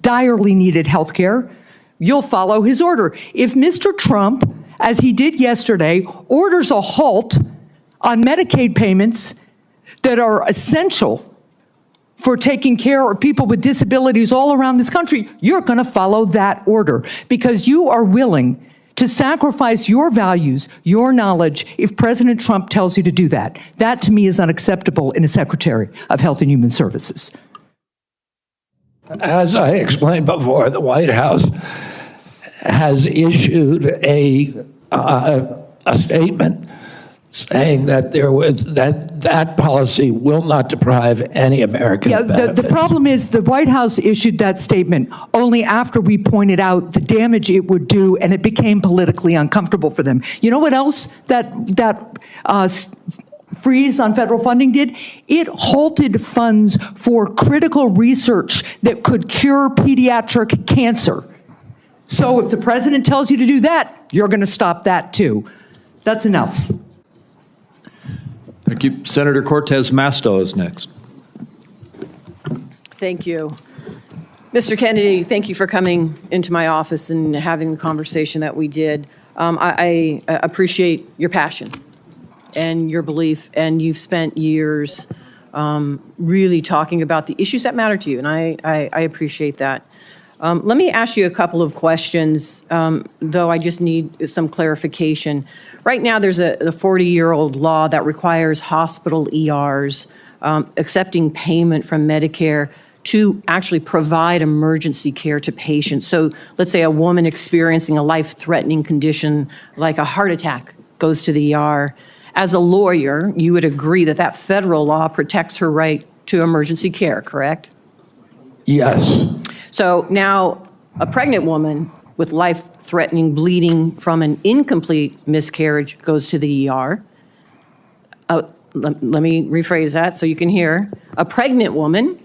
direly needed health care, you'll follow his order. If Mr. Trump, as he did yesterday, orders a halt on Medicaid payments that are essential for taking care of people with disabilities all around this country, you're going to follow that order because you are willing to sacrifice your values, your knowledge, if President Trump tells you to do that. That, to me, is unacceptable in a Secretary of Health and Human Services. As I explained before, the White House has issued a statement saying that that policy will not deprive any American of benefits. The problem is the White House issued that statement only after we pointed out the damage it would do, and it became politically uncomfortable for them. You know what else that freeze on federal funding did? It halted funds for critical research that could cure pediatric cancer. So if the president tells you to do that, you're going to stop that too. That's enough. Thank you. Senator Cortez Masto is next. Thank you. Mr. Kennedy, thank you for coming into my office and having the conversation that we did. I appreciate your passion and your belief, and you've spent years really talking about the issues that matter to you, and I appreciate that. Let me ask you a couple of questions, though I just need some clarification. Right now, there's a 40-year-old law that requires hospital ERs accepting payment from Medicare to actually provide emergency care to patients. So let's say a woman experiencing a life-threatening condition like a heart attack goes to the ER. As a lawyer, you would agree that that federal law protects her right to emergency care, correct? Yes. So now a pregnant woman with life-threatening bleeding from an incomplete miscarriage goes to the ER. Let me rephrase that so you can hear. A pregnant woman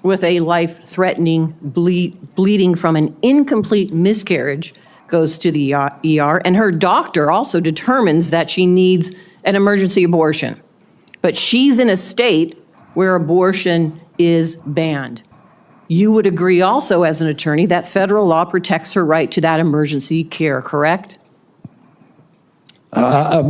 with a life-threatening bleeding from an incomplete miscarriage goes to the ER, and her doctor also determines that she needs an emergency abortion. But she's in a state where abortion is banned. You would agree also as an attorney that federal law protects her right to that emergency care, correct? I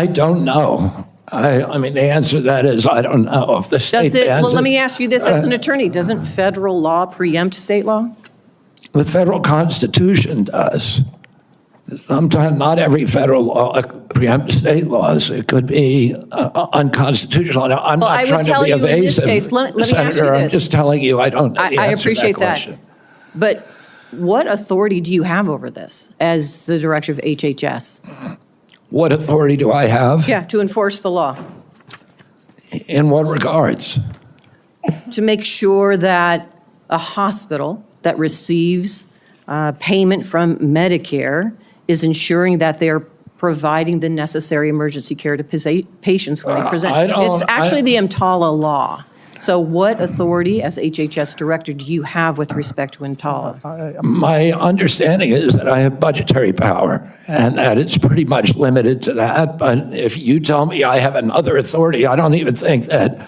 don't know. I mean, the answer to that is I don't know. If the state bans well, let me ask you this as an attorney. Doesn't federal law preempt state law? The federal Constitution does. Sometimes not every federal law preempts state laws. It could be unconstitutional. I'm not trying to be evasive, in this case, let me Senator. ask you this. I'm just telling you I don't know the I answer appreciate to that question. that. But what authority do you have over this as the director of HHS? What authority do I have? Yeah, to enforce the law. In what regards? To make sure that a hospital that receives payment from Medicare is ensuring that they're providing the necessary emergency care to patients when they present. It's actually the EMTALA law. So what authority as HHS director do you have with respect to EMTALA? My understanding is that I have budgetary power and that it's pretty much limited to that. But if you tell me I have another authority, I don't even think that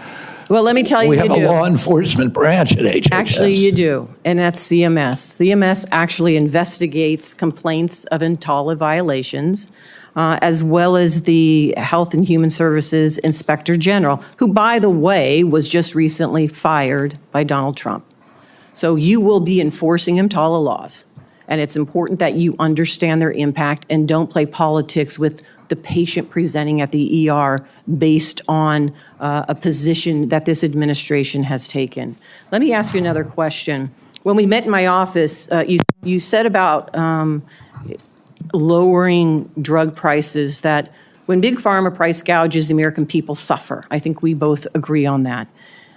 Well, let me tell you, We you have do. a law enforcement branch at HHS. Actually, you do, and that's CMS. CMS actually investigates complaints of EMTALA violations, as well as the Health and Human Services Inspector General, who, by the way, was just recently fired by Donald Trump. So you will be enforcing EMTALA laws, and it's important that you understand their impact and don't play politics with the patient presenting at the ER based on a position that this administration has taken. Let me ask you another question. When we met in my office, you said about lowering drug prices, that when Big Pharma price gouges, the American people suffer. I think we both agree on that.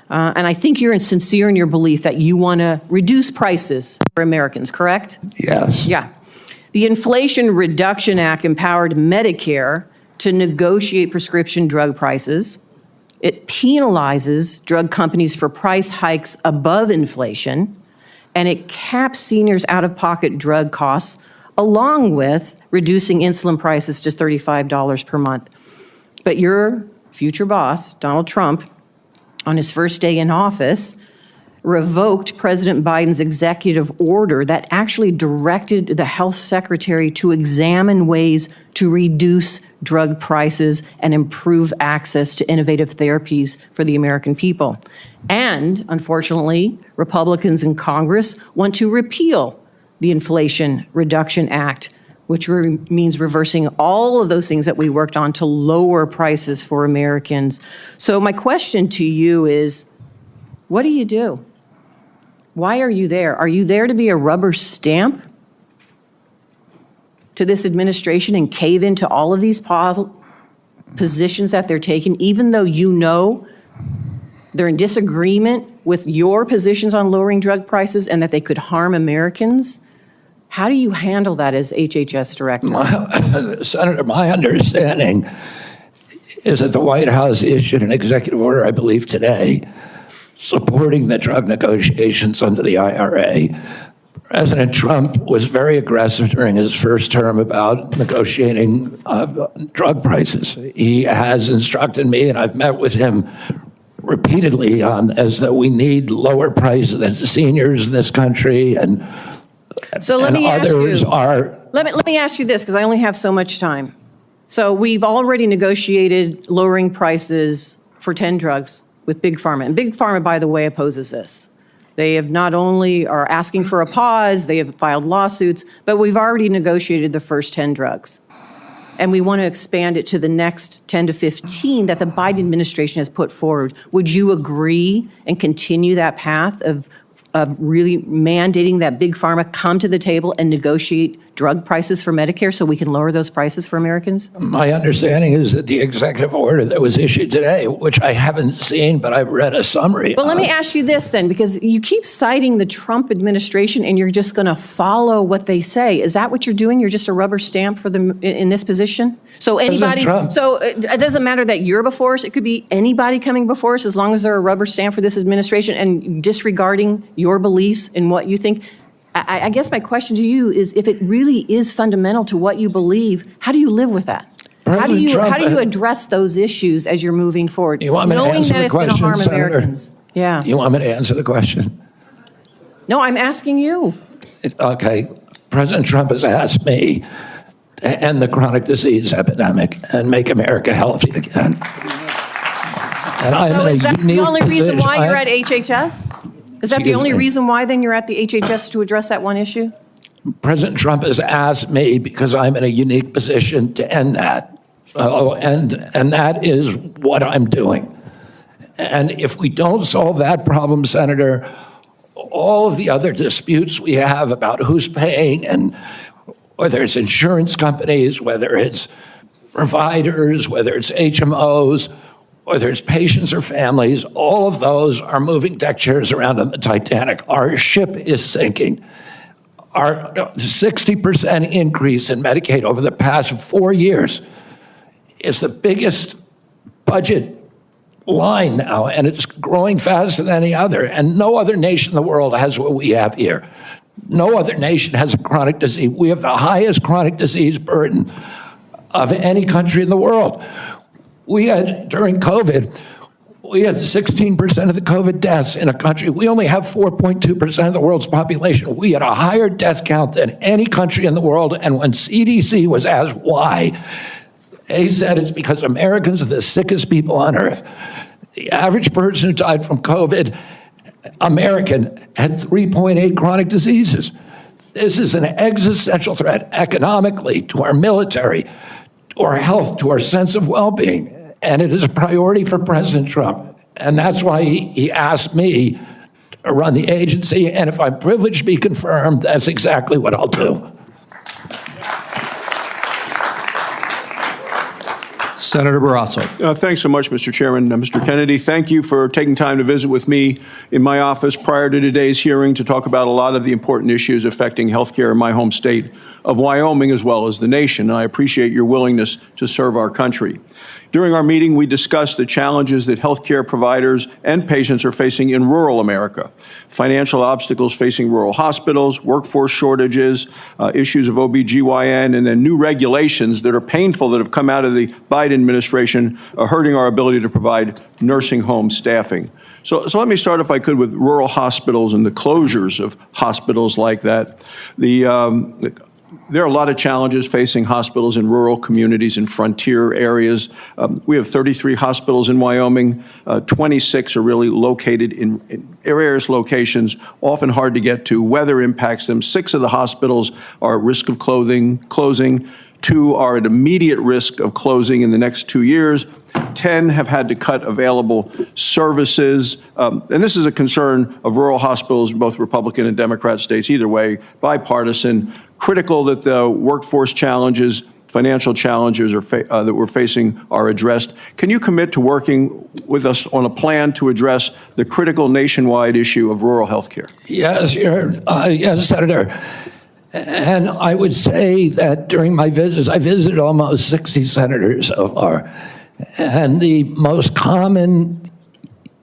And I think you're sincere in your belief that you want to reduce prices for Americans, correct? Yes. Yeah. The Inflation Reduction Act empowered Medicare to negotiate prescription drug prices. It penalizes drug companies for price hikes above inflation, and it caps seniors' out-of-pocket drug costs, along with reducing insulin prices to $35 per month. But your future boss, Donald Trump, on his first day in office, revoked President Biden's executive order that actually directed the health secretary to examine ways to reduce drug prices and improve access to innovative therapies for the American people. And unfortunately, Republicans in Congress want to repeal the Inflation Reduction Act, which means reversing all of those things that we worked on to lower prices for Americans. So my question to you is, what do you do? Why are you there? Are you there to be a rubber stamp to this administration and cave into all of these positions that they're taking, even though you know they're in disagreement with your positions on lowering drug prices and that they could harm Americans? How do you handle that as HHS director? Senator, my understanding is that the White House issued an executive order, I believe today, supporting the drug negotiations under the IRA. President Trump was very aggressive during his first term about negotiating drug prices. He has instructed me, and I've met with him repeatedly on as that we need lower prices than seniors in this country, and so let me ask you. Let me ask you this, because I only have so much time. So we've already negotiated lowering prices for 10 drugs with Big Pharma. And Big Pharma, by the way, opposes this. They have not only are asking for a pause, they have filed lawsuits, but we've already negotiated the first 10 drugs. And we want to expand it to the next 10 to 15 that the Biden administration has put forward. Would you agree and continue that path of really mandating that Big Pharma come to the table and negotiate drug prices for Medicare so we can lower those prices for Americans? My understanding is that the executive order that was issued today, which I haven't seen, but I've read a summary. Well, let me ask you this then, because you keep citing the Trump administration and you're just going to follow what they say. Is that what you're doing? You're just a rubber stamp for them in this position? So anybody, so it doesn't matter that you're before us. It could be anybody coming before us as long as they're a rubber stamp for this administration and disregarding your beliefs in what you think. I guess my question to you is, if it really is fundamental to what you believe, how do you live with that? How do you address those issues as you're moving forward, knowing that it's going to harm Americans? Yeah. You want me to answer the question? No, I'm asking you. Okay. President Trump has asked me to end the chronic disease epidemic and make America healthy again. And I'm So in is a that the unique only reason why position. you're at HHS? Is that the only reason why then you're at the HHS, to address that one issue? President Trump has asked me because I'm in a unique position to end that. And that is what I'm doing. And if we don't solve that problem, Senator, all of the other disputes we have about who's paying, and whether it's insurance companies, whether it's providers, whether it's HMOs, whether it's patients or families, all of those are moving deck chairs around on the Titanic. Our ship is sinking. Our 60% increase in Medicaid over the past 4 years is the biggest budget line now, and it's growing faster than any other. And no other nation in the world has what we have here. No other nation has a chronic disease. We have the highest chronic disease burden of any country in the world. We had, during COVID, We had 16% of the COVID deaths in a country. We only have 4.2% of the world's population. We had a higher death count than any country in the world. And when CDC was asked why, they said it's because Americans are the sickest people on earth. The average person who died from COVID, American, had 3.8 chronic diseases. This is an existential threat economically, to our military, to our health, to our sense of well-being. And it is a priority for President Trump. And that's why he asked me to run the agency. And if I'm privileged to be confirmed, that's exactly what I'll do. Senator Barrasso. Thanks so much, Mr. Chairman. Mr. Kennedy, thank you for taking time to visit with me in my office prior to today's hearing to talk about a lot of the important issues affecting health care in my home state of Wyoming as well as the nation. And I appreciate your willingness to serve our country. During our meeting, we discussed the challenges that healthcare providers and patients are facing in rural America, financial obstacles facing rural hospitals, workforce shortages, issues of OBGYN, and then new regulations that are painful that have come out of the Biden administration, hurting our ability to provide nursing home staffing. So let me start, if I could, with rural hospitals and the closures of hospitals like that. There are a lot of challenges facing hospitals in rural communities and frontier areas. We have 33 hospitals in Wyoming. 26 are really located in various locations, often hard to get to. Weather impacts them. 6 of the hospitals are at risk of closing. 2 are at immediate risk of closing in the next 2 years. 10 have had to cut available services. And this is a concern of rural hospitals in both Republican and Democrat states, either way, bipartisan. Critical that the workforce challenges, financial challenges that we're facing are addressed. Can you commit to working with us on a plan to address the critical nationwide issue of rural health care? Yes, yes, Senator. And I would say that during my visits, I visited almost 60 senators so far. And the most common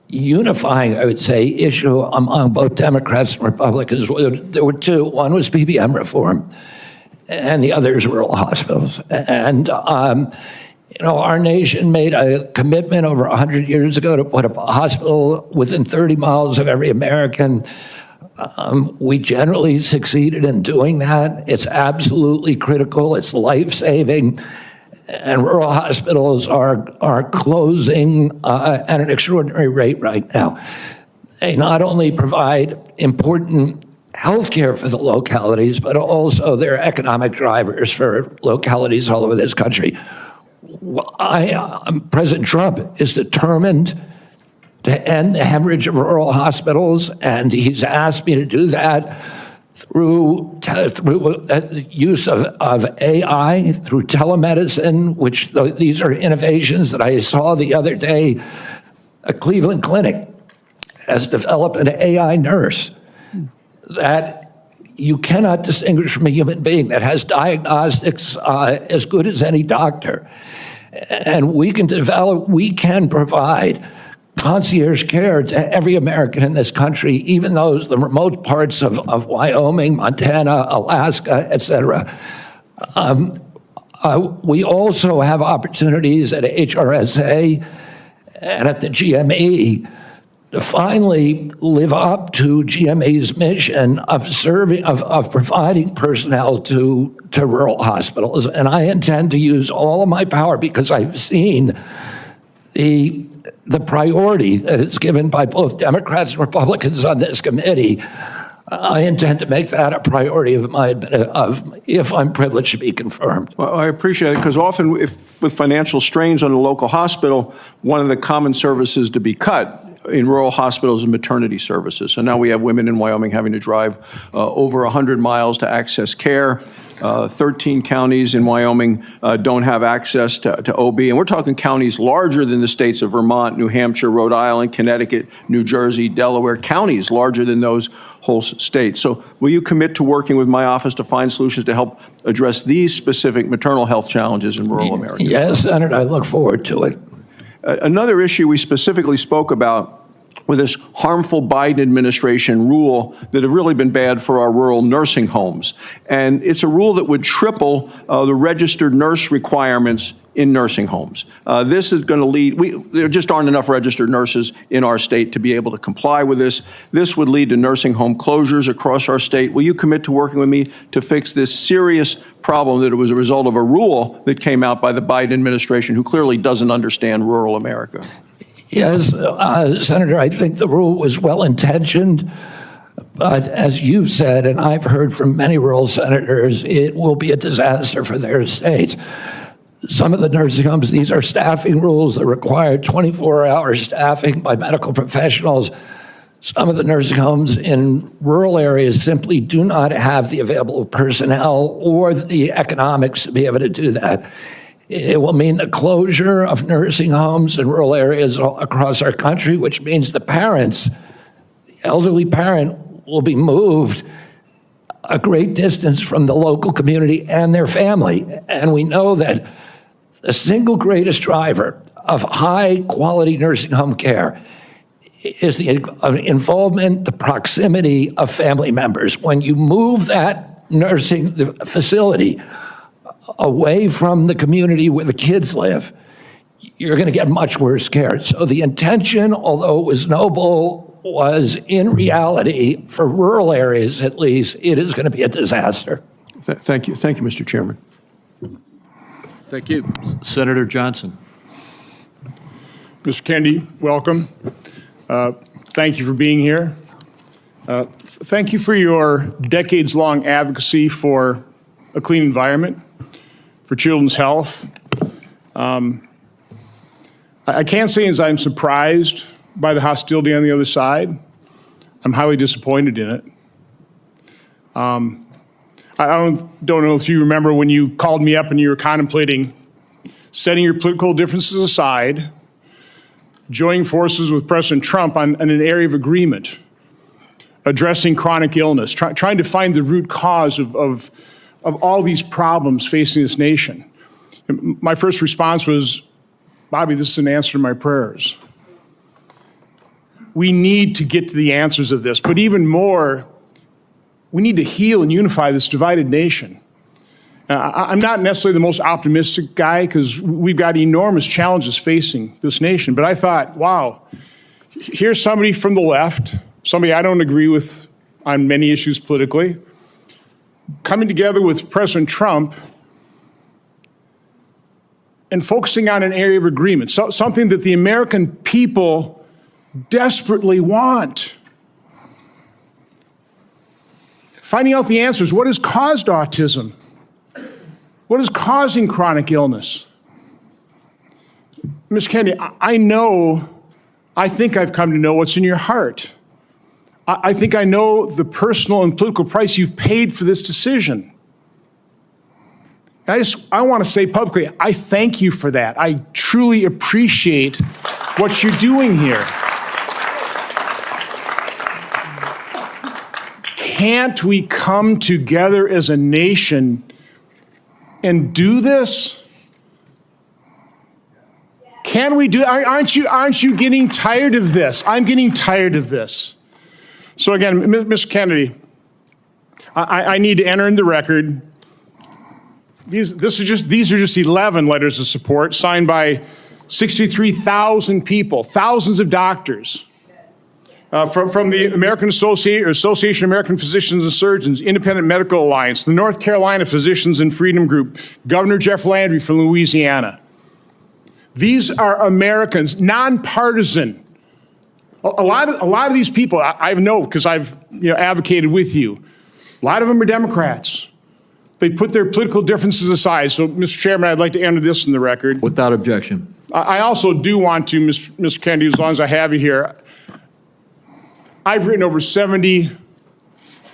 unifying, I would say, issue among both Democrats and Republicans, there were 2. One was PBM reform, and the other is rural hospitals. And, our nation made a commitment over 100 years ago to put up a hospital within 30 miles of every American. We generally succeeded in doing that. It's absolutely critical. It's life-saving. And rural hospitals are closing at an extraordinary rate right now. They not only provide important health care for the localities, but also they're economic drivers for localities all over this country. President Trump is determined to end the hemorrhage of rural hospitals, and he's asked me to do that through the use of AI, through telemedicine, which these are innovations that I saw the other day. A Cleveland clinic has developed an AI nurse that you cannot distinguish from a human being, that has diagnostics as good as any doctor. And we can provide concierge care to every American in this country, even the remote parts of Wyoming, Montana, Alaska, et cetera. We also have opportunities at HRSA and at the GME to finally live up to GME's mission of providing personnel to rural hospitals. And I intend to use all of my power, because I've seen the priority that is given by both Democrats and Republicans on this committee. I intend to make that a priority if I'm privileged to be confirmed. Well, I appreciate it, because often with financial strains on a local hospital, one of the common services to be cut in rural hospitals is maternity services. So now we have women in Wyoming having to drive over 100 miles to access care. 13 counties in Wyoming don't have access to OB. And we're talking counties larger than the states of Vermont, New Hampshire, Rhode Island, Connecticut, New Jersey, Delaware, counties larger than those whole states. So will you commit to working with my office to find solutions to help address these specific maternal health challenges in rural America? Yes, Senator, I look forward to it. Another issue we specifically spoke about with this harmful Biden administration rule that have really been bad for our rural nursing homes. And it's a rule that would triple the registered nurse requirements in nursing homes. This is going to lead, there just aren't enough registered nurses in our state to be able to comply with this. This would lead to nursing home closures across our state. Will you commit to working with me to fix this serious problem that it was a result of a rule that came out by the Biden administration, who clearly doesn't understand rural America? Yes, Senator, I think the rule was well-intentioned, but as you've said, and I've heard from many rural senators, it will be a disaster for their states. Some of the nursing homes, these are staffing rules that require 24-hour staffing by medical professionals. Some of the nursing homes in rural areas simply do not have the available personnel or the economics to be able to do that. It will mean the closure of nursing homes in rural areas across our country, which means the parents, the elderly parent, will be moved a great distance from the local community and their family. And we know that the single greatest driver of high-quality nursing home care is the involvement, the proximity of family members. When you move that nursing facility away from the community where the kids live, you're going to get much worse care. So the intention, although it was noble, was in reality, for rural areas at least, it is going to be a disaster. Thank you. Thank you, Mr. Chairman. Thank you. Senator Johnson. Mr. Kennedy, welcome. Thank you for being here. Thank you for your decades-long advocacy for a clean environment, for children's health. I can't say as I'm surprised by the hostility on the other side. I'm highly disappointed in it. I don't know if you remember when you called me up and you were contemplating setting your political differences aside, joining forces with President Trump on an area of agreement, addressing chronic illness, trying to find the root cause of all these problems facing this nation. And my first response was, Bobby, this is an answer to my prayers. We need to get to the answers of this, but even more, we need to heal and unify this divided nation. I'm not necessarily the most optimistic guy because we've got enormous challenges facing this nation, but I thought, wow, here's somebody from the left, somebody I don't agree with on many issues politically, coming together with President Trump and focusing on an area of agreement, something that the American people desperately want. Finding out the answers. What has caused autism? What is causing chronic illness? Ms. Kennedy, I think I've come to know what's in your heart. I think I know the personal and political price you've paid for this decision. I want to say publicly, I thank you for that. I truly appreciate what you're doing here. Can't we come together as a nation and do this? Can we do it? Aren't you getting tired of this? I'm getting tired of this. So again, Mr. Kennedy, I need to enter in the record. These are just 11 letters of support signed by 63,000 people, thousands of doctors. From the American Association of American Physicians and Surgeons, Independent Medical Alliance, the North Carolina Physicians and Freedom Group, Governor Jeff Landry from Louisiana. These are Americans, nonpartisan. A lot of these people, I know because I've advocated with you. A lot of them are Democrats. They put their political differences aside. So, Mr. Chairman, I'd like to enter this in the record. Without objection. I also do want to, Mr. Kennedy, as long as I have you here, I've written over 70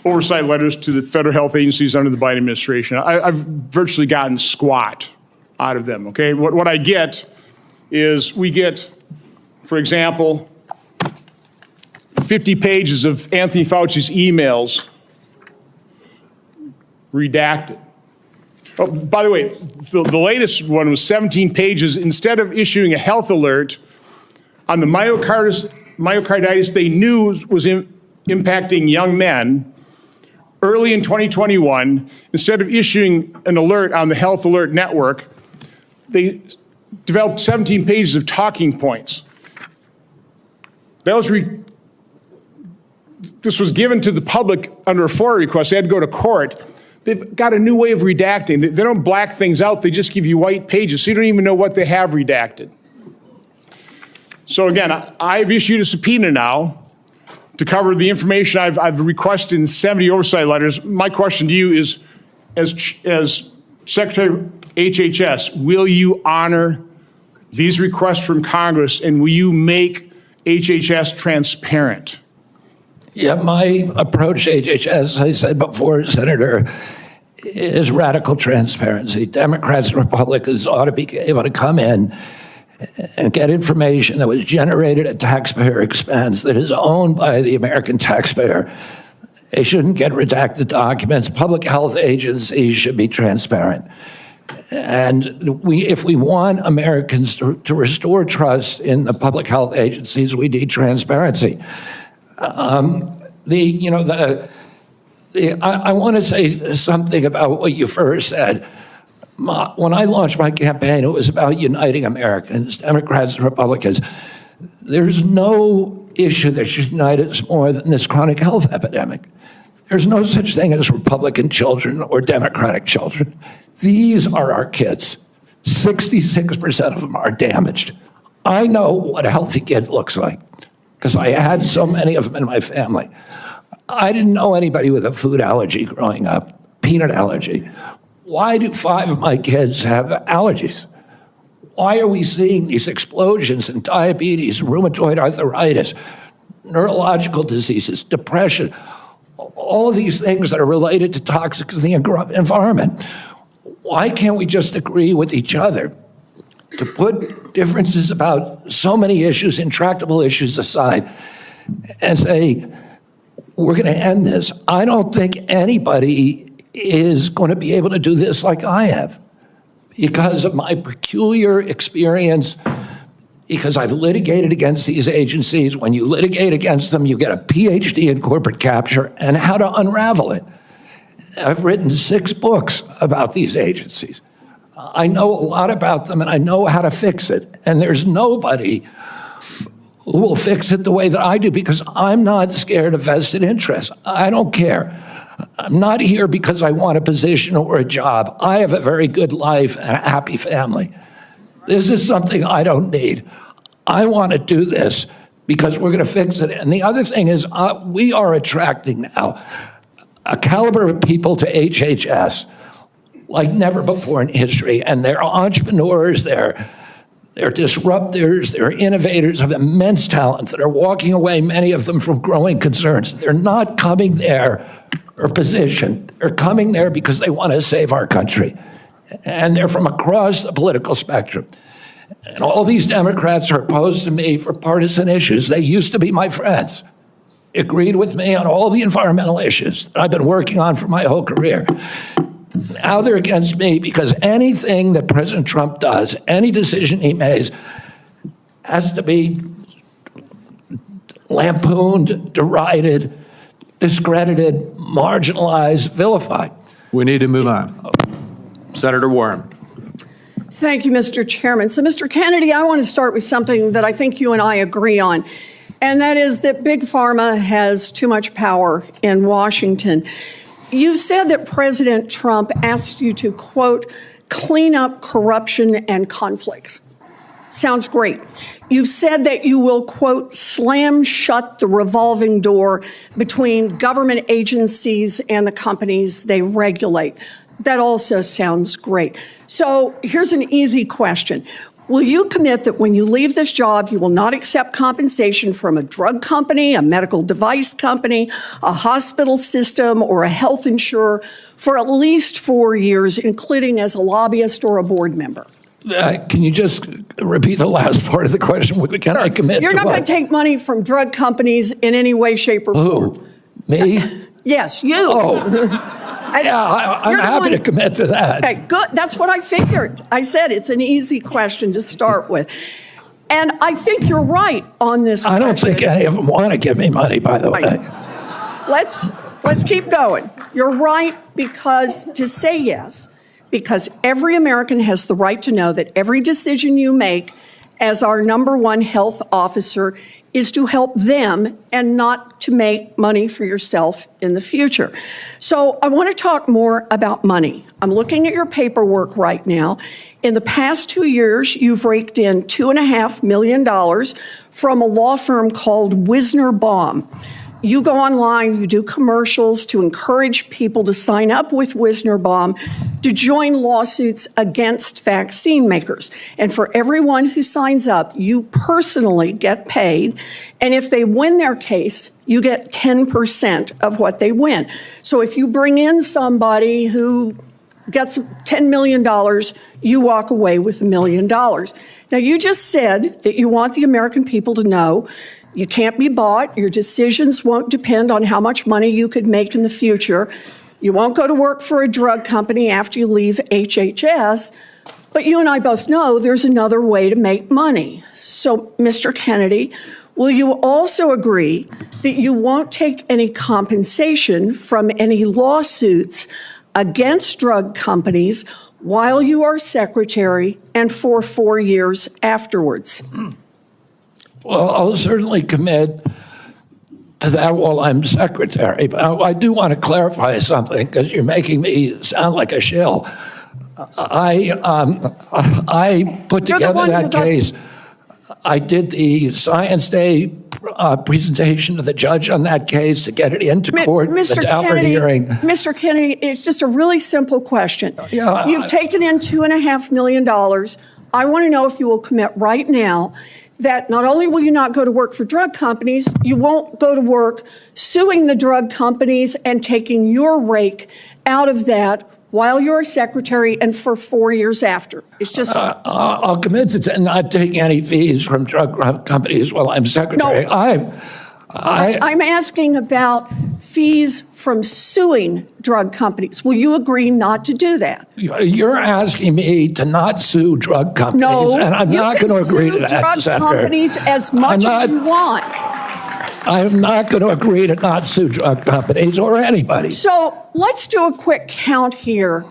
oversight letters to the federal health agencies under the Biden administration. I've virtually gotten squat out of them, okay? What I get is we get, for example, 50 pages of Anthony Fauci's emails redacted. Oh, by the way, the latest one was 17 pages. Instead of issuing a health alert on the myocarditis they knew was impacting young men early in 2021, instead of issuing an alert on the Health Alert Network, they developed 17 pages of talking points. This was given to the public under a FOIA request. They had to go to court. They've got a new way of redacting. They don't black things out. They just give you white pages, so you don't even know what they have redacted. So again, I've issued a subpoena now to cover the information I've requested in 70 oversight letters. My question to you is, as Secretary of HHS, will you honor these requests from Congress, and will you make HHS transparent? Yeah, my approach to HHS, as I said before, Senator, is radical transparency. Democrats and Republicans ought to be able to come in and get information that was generated at taxpayer expense, that is owned by the American taxpayer. They shouldn't get redacted documents. Public health agencies should be transparent. And if we want Americans to restore trust in the public health agencies, we need transparency. I want to say something about what you first said. When I launched my campaign, it was about uniting Americans, Democrats and Republicans. There's no issue that should unite us more than this chronic health epidemic. There's no such thing as Republican children or Democratic children. These are our kids. 66% of them are damaged. I know what a healthy kid looks like because I had so many of them in my family. I didn't know anybody with a food allergy growing up, peanut allergy. Why do 5 of my kids have allergies? Why are we seeing these explosions in diabetes, rheumatoid arthritis, neurological diseases, depression, all of these things that are related to toxics in the environment? Why can't we just agree with each other to put differences about so many issues, intractable issues aside, and say, we're going to end this? I don't think anybody is going to be able to do this like I have because of my peculiar experience, because I've litigated against these agencies. When you litigate against them, you get a PhD in corporate capture and how to unravel it. I've written 6 books about these agencies. I know a lot about them and I know how to fix it. And there's nobody who will fix it the way that I do because I'm not scared of vested interests. I don't care. I'm not here because I want a position or a job. I have a very good life and a happy family. This is something I don't need. I want to do this because we're going to fix it. And the other thing is we are attracting now a caliber of people to HHS like never before in history. And they're entrepreneurs, they're disruptors, they're innovators of immense talent that are walking away, many of them from growing concerns. They're not coming there for position. They're coming there because they want to save our country. And they're from across the political spectrum. And all these Democrats are opposed to me for partisan issues. They used to be my friends, agreed with me on all the environmental issues that I've been working on for my whole career. Now they're against me because anything that President Trump does, any decision he makes, has to be lampooned, derided, discredited, marginalized, vilified. We need to move on. Senator Warren. Thank you, Mr. Chairman. So, Mr. Kennedy, I want to start with something that I think you and I agree on, and that is that Big Pharma has too much power in Washington. You've said that President Trump asked you to, quote, clean up corruption and conflicts. Sounds great. You've said that you will, quote, slam shut the revolving door between government agencies and the companies they regulate. That also sounds great. So here's an easy question. Will you commit that when you leave this job, you will not accept compensation from a drug company, a medical device company, a hospital system, or a health insurer for at least 4 years, including as a lobbyist or a board member? Can you just repeat the last part of the question? Can I commit You're to not going to take money from drug companies in any way, shape, or form. Who? Me? Yes, you. Oh. Yeah, I'm happy to commit to that. Okay, good. That's what I figured. I said it's an easy question to start with. And I think you're right on this question. I don't think any of them want to give me money, by the way. Let's keep going. You're right because to say yes, because every American has the right to know that every decision you make as our #1 health officer is to help them and not to make money for yourself in the future. So I want to talk more about money. I'm looking at your paperwork right now. In the past 2 years, you've raked in $2.5 million from a law firm called Wisner Baum. You go online, you do commercials to encourage people to sign up with Wisner Baum to join lawsuits against vaccine makers. And for everyone who signs up, you personally get paid. And if they win their case, you get 10% of what they win. So if you bring in somebody who gets $10 million, you walk away with $1 million. Now, you just said that you want the American people to know you can't be bought. Your decisions won't depend on how much money you could make in the future. You won't go to work for a drug company after you leave HHS. But you and I both know there's another way to make money. So, Mr. Kennedy, will you also agree that you won't take any compensation from any lawsuits against drug companies while you are secretary and for 4 years afterwards? Well, I'll certainly commit to that while I'm secretary. But I do want to clarify something because you're making me sound like a shill. I put together that case. I did the Science Day presentation to the judge on that case to get it into court. Mr. Kennedy, it's just a really simple question. Yeah, You've taken in $2.5 million. I want to know if you will commit right now that not only will you not go to work for drug companies, you won't go to work suing the drug companies and taking your rake out of that while you're a secretary and for 4 years after. It's just... I'll commit to not taking any fees from drug companies while I'm secretary. No. I'm asking about fees from suing drug companies. Will you agree not to do that? You're asking me to not sue drug companies, no, and I'm not going to agree to that, drug Senator. Companies as much as you want. I'm not going to agree to not sue drug companies or anybody. So let's do a quick count here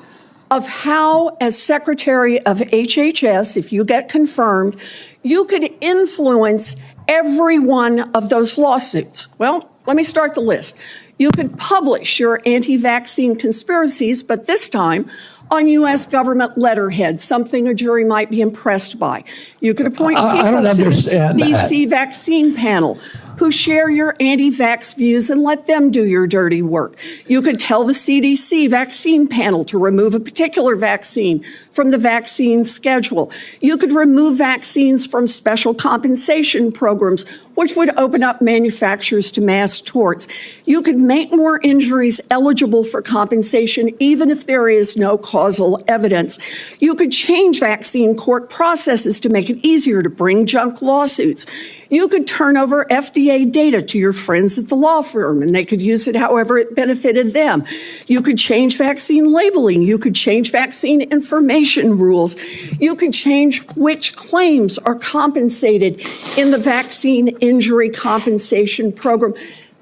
of how, as Secretary of HHS, if you get confirmed, you could influence every one of those lawsuits. Well, let me start the list. You could publish your anti-vaccine conspiracies, but this time on U.S. government letterhead, something a jury might be impressed by. You could appoint people to the CDC vaccine panel who share your anti-vax views and let them do your dirty work. You could tell the CDC vaccine panel to remove a particular vaccine from the vaccine schedule. You could remove vaccines from special compensation programs, which would open up manufacturers to mass torts. You could make more injuries eligible for compensation even if there is no causal evidence. You could change vaccine court processes to make it easier to bring junk lawsuits. You could turn over FDA data to your friends at the law firm, and they could use it however it benefited them. You could change vaccine labeling. You could change vaccine information rules. You could change which claims are compensated in the vaccine injury compensation program.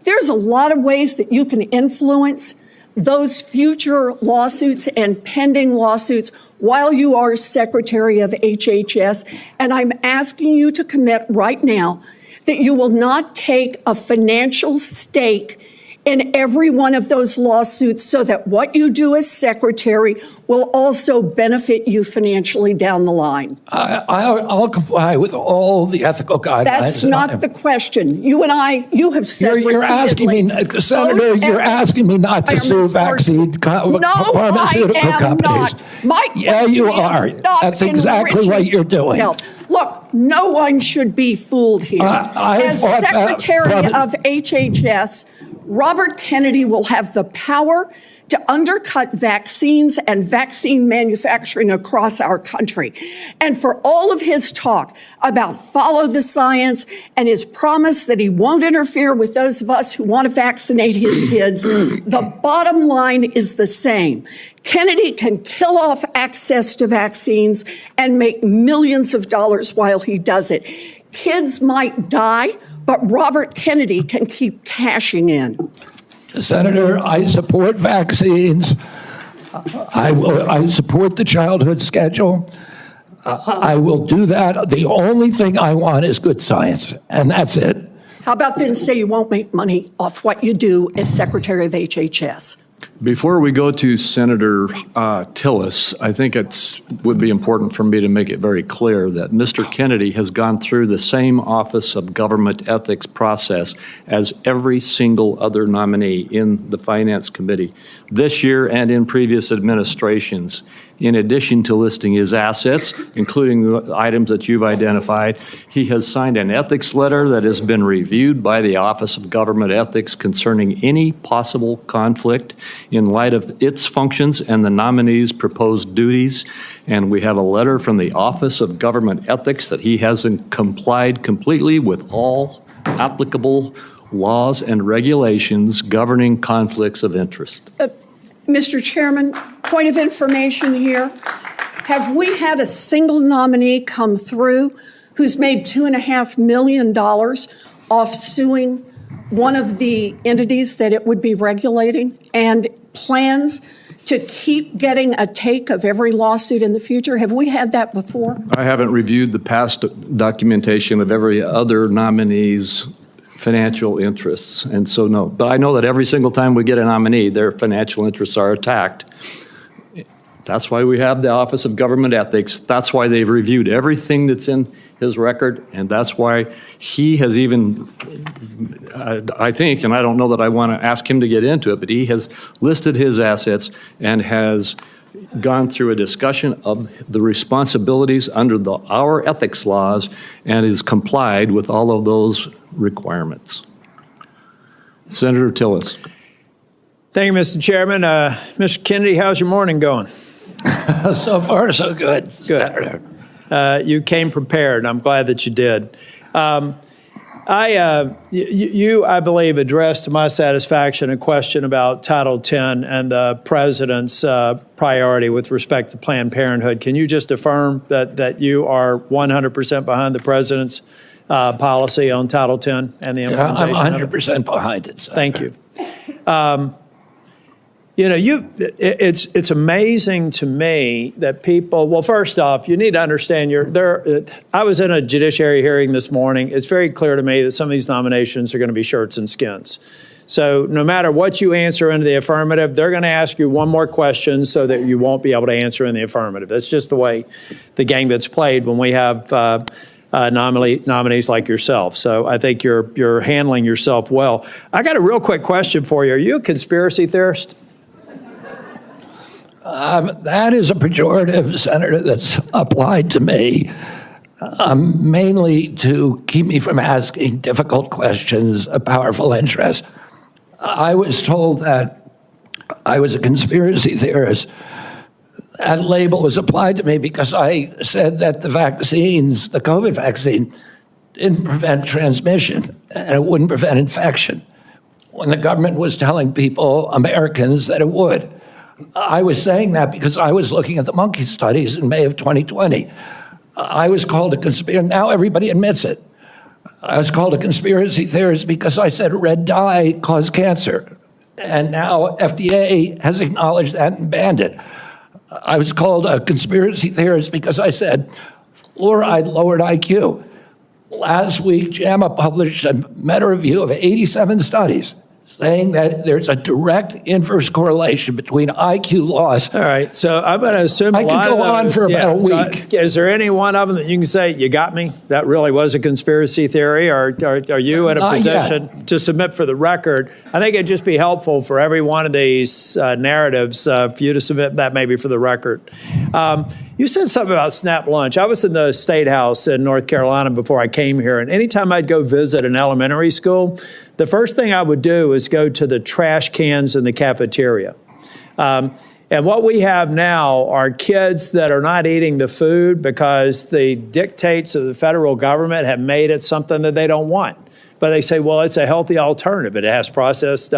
There's a lot of ways that you can influence those future lawsuits and pending lawsuits while you are Secretary of HHS, and I'm asking you to commit right now that you will not take a financial stake in every one of those lawsuits so that what you do as Secretary will also benefit you financially down the line. I'll comply with all the ethical guidelines. That's not the question. You and I, you have said You're asking me, Senator, you're asking me not to sue vaccine pharmaceutical companies. Yeah, you are. That's exactly what you're doing. Look, no one should be fooled here. As Secretary of HHS, Robert Kennedy will have the power to undercut vaccines and vaccine manufacturing across our country. And for all of his talk about follow the science and his promise that he won't interfere with those of us who want to vaccinate his kids, the bottom line is the same. Kennedy can kill off access to vaccines and make millions of dollars while he does it. Kids might die, but Robert Kennedy can keep cashing in. Senator, I support vaccines. I support the childhood schedule. I will do that. The only thing I want is good science, and that's it. How about then say you won't make money off what you do as Secretary of HHS? Before we go to Senator Tillis, I think it would be important for me to make it very clear that Mr. Kennedy has gone through the same Office of Government Ethics process as every single other nominee in the Finance Committee this year and in previous administrations. In addition to listing his assets, including the items that you've identified, he has signed an ethics letter that has been reviewed by the Office of Government Ethics concerning any possible conflict in light of its functions and the nominee's proposed duties. And we have a letter from the Office of Government Ethics that he hasn't complied completely with all applicable laws and regulations governing conflicts of interest. Mr. Chairman, point of information here. Have we had a single nominee come through who's made $2.5 million off suing one of the entities that it would be regulating and plans to keep getting a take of every lawsuit in the future? Have we had that before? I haven't reviewed the past documentation of every other nominee's financial interests, and so no. But I know that every single time we get a nominee, their financial interests are attacked. That's why we have the Office of Government Ethics. That's why they've reviewed everything that's in his record, and that's why he has even, I think, and I don't know that I want to ask him to get into it, but he has listed his assets and has gone through a discussion of the responsibilities under our ethics laws and is complied with all of those requirements. Senator Tillis. Thank you, Mr. Chairman. Mr. Kennedy, how's your morning going? So far, so good. Good. You came prepared. I'm glad that you did. You, I believe, addressed to my satisfaction a question about Title X and the president's priority with respect to Planned Parenthood. Can you just affirm that you are 100% behind the president's policy on Title X and the implementation? I'm 100% behind it, Senator. Thank you. You know, it's amazing to me that people, well, first off, you need to understand I was in a judiciary hearing this morning. It's very clear to me that some of these nominations are going to be shirts and skins. So no matter what you answer in the affirmative, they're going to ask you one more question so that you won't be able to answer in the affirmative. That's just the way the game gets played when we have nominees like yourself. So I think you're handling yourself well. I got a real quick question for you. Are you a conspiracy theorist? That is a pejorative, Senator, that's applied to me, mainly to keep me from asking difficult questions of powerful interests. I was told that I was a conspiracy theorist. That label was applied to me because I said that the vaccines, the COVID vaccine, didn't prevent transmission and it wouldn't prevent infection, when the government was telling people, Americans, that it would. I was saying that because I was looking at the monkey studies in May of 2020. I was called a conspiracy. Now everybody admits it. I was called a conspiracy theorist because I said red dye caused cancer. And now FDA has acknowledged that and banned it. I was called a conspiracy theorist because I said fluoride lowered IQ. Last week, JAMA published a meta-review of 87 studies saying that there's a direct inverse correlation between IQ loss. All right, so I'm going to assume I could go on for about a week. So is there any one of them that you can say, you got me, that really was a conspiracy theory, or are you in a position to submit for the record? I think it'd just be helpful for every one of these narratives for you to submit that maybe for the record. You said something about SNAP lunch. I was in the State House in North Carolina before I came here, and anytime I'd go visit an elementary school, the first thing I would do is go to the trash cans in the cafeteria. And what we have now are kids that are not eating the food because the dictates of the federal government have made it something that they don't want. But they say, well, it's a healthy alternative. It has processed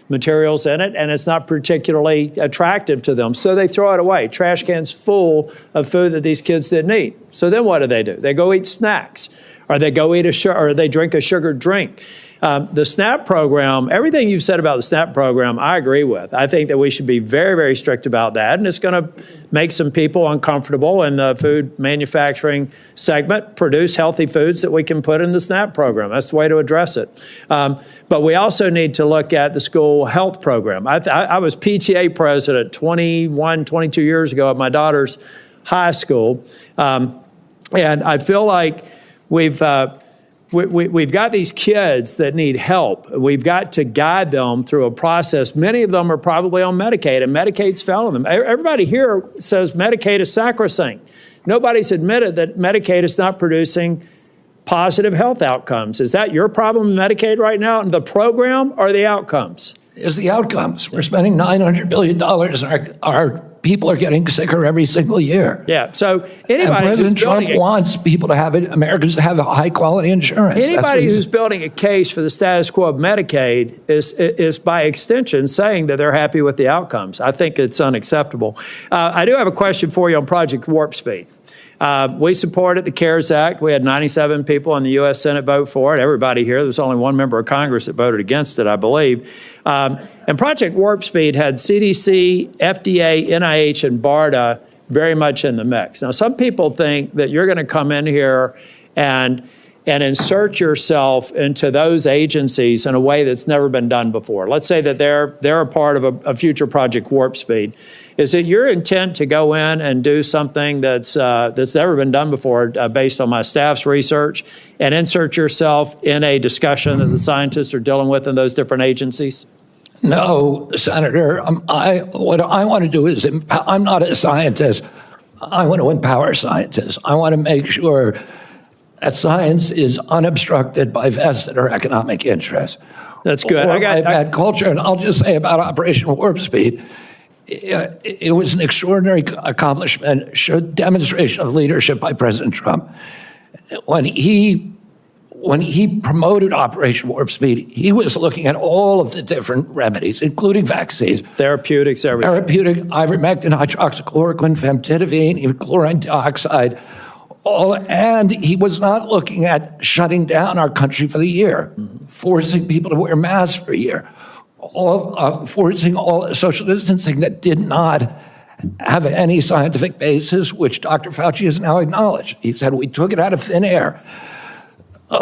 materials in it, and it's not particularly attractive to them. So they throw it away. Trash cans full of food that these kids didn't eat. So then what do? They go eat snacks, or they go eat or they drink a sugared drink. The SNAP program, everything you've said about the SNAP program, I agree with. I think that we should be very, very strict about that, and it's going to make some people uncomfortable in the food manufacturing segment, produce healthy foods that we can put in the SNAP program. That's the way to address it. But we also need to look at the school health program. I was PTA president 21, 22 years ago at my daughter's high school, and I feel like we've got these kids that need help. We've got to guide them through a process. Many of them are probably on Medicaid, and Medicaid's failing them. Everybody here says Medicaid is sacrosanct. Nobody's admitted that Medicaid is not producing positive health outcomes. Is that your problem with Medicaid right now? The program or the outcomes? It's the outcomes. We're spending $900 billion, and our people are getting sicker every single year. Yeah, so anybody and President Trump who's wants people to have it, Americans to have high quality insurance. Anybody who's building a case for the status quo of Medicaid is by extension saying that they're happy with the outcomes. I think it's unacceptable. I do have a question for you on Project Warp Speed. We supported the CARES Act. We had 97 people in the U.S. Senate vote for it. Everybody here. There was only one member of Congress that voted against it, I believe. And Project Warp Speed had CDC, FDA, NIH, and BARDA very much in the mix. Now, some people think that you're going to come in here and insert yourself into those agencies in a way that's never been done before. Let's say that they're a part of a future Project Warp Speed. Is it your intent to go in and do something that's never been done before, based on my staff's research, and insert yourself in a discussion that the scientists are dealing with in those different agencies? No, Senator. What I want to do is, I'm not a scientist. I want to empower scientists. I want to make sure that science is unobstructed by vested or economic interests. That's good. Or by bad culture. And I'll just say about Operation Warp Speed, it was an extraordinary accomplishment, showed demonstration of leadership by President Trump. When he promoted Operation Warp Speed, he was looking at all of the different remedies, including vaccines. Therapeutics, everything. Therapeutic, ivermectin, hydroxychloroquine, famotidine, even chlorine dioxide. And he was not looking at shutting down our country for the year, forcing people to wear masks for a year, forcing all social distancing that did not have any scientific basis, which Dr. Fauci has now acknowledged. He said, we took it out of thin air. But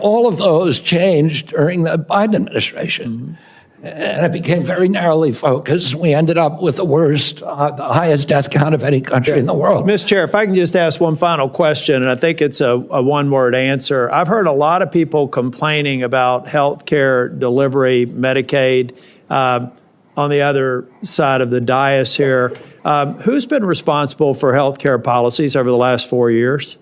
all of those changed during the Biden administration. And it became very narrowly focused. We ended up with the worst, the highest death count of any country in the world. Mr. Chair, if I can just ask one final question, and I think it's a one-word answer. I've heard a lot of people complaining about health care delivery, Medicaid. On the other side of the dais here, who's been responsible for health care policies over the last 4 years?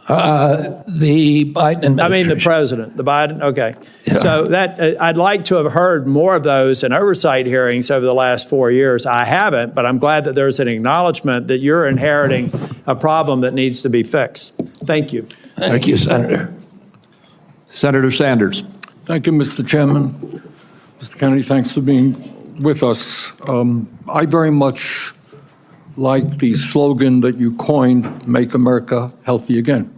The Biden administration. I mean, the president, the Biden. Okay. Yeah. So I'd like to have heard more of those in oversight hearings over the last 4 years. I haven't, but I'm glad that there's an acknowledgement that you're inheriting a problem that needs to be fixed. Thank you. Thank you, Senator. Senator Sanders. Thank you, Mr. Chairman. Mr. Kennedy, thanks for being with us. I very much like the slogan that you coined, Make America Healthy Again.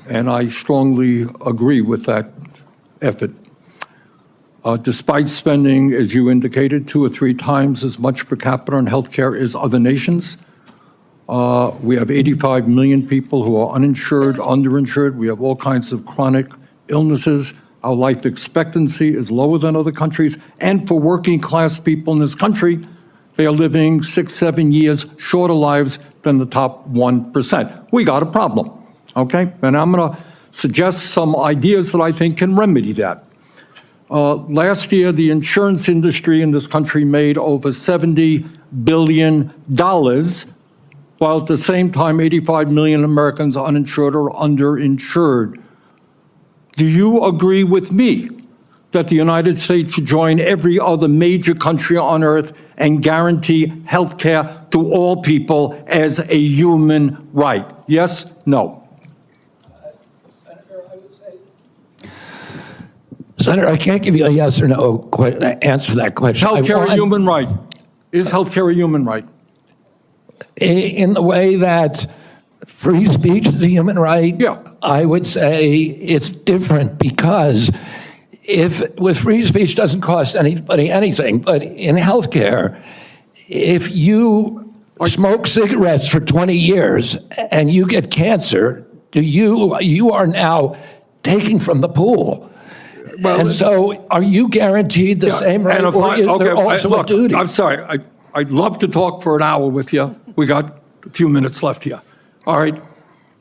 And I strongly agree with that effort. Despite spending, as you indicated, 2 or 3 times as much per capita on healthcare as other nations, we have 85 million people who are uninsured, underinsured. We have all kinds of chronic illnesses. Our life expectancy is lower than other countries. And for working class people in this country, they are living 6, 7 years shorter lives than the top 1%. We got a problem, okay? And I'm going to suggest some ideas that I think can remedy that. Last year, the insurance industry in this country made over $70 billion, while at the same time, 85 million Americans are uninsured or underinsured. Do you agree with me that the United States should join every other major country on earth and guarantee health care to all people as a human right? Yes? No? Senator, I can't give you a yes or no answer to that question. Health care a human right? Is health care a human right? In the way that free speech is a human right? Yeah. I would say it's different because with free speech doesn't cost anybody anything, but in healthcare, if you smoke cigarettes for 20 years and you get cancer, you are now taking from the pool. Well, and so are you guaranteed the same right, or is there also a duty? I'm sorry. I'd love to talk for an hour with you. We got a few minutes left here. All right.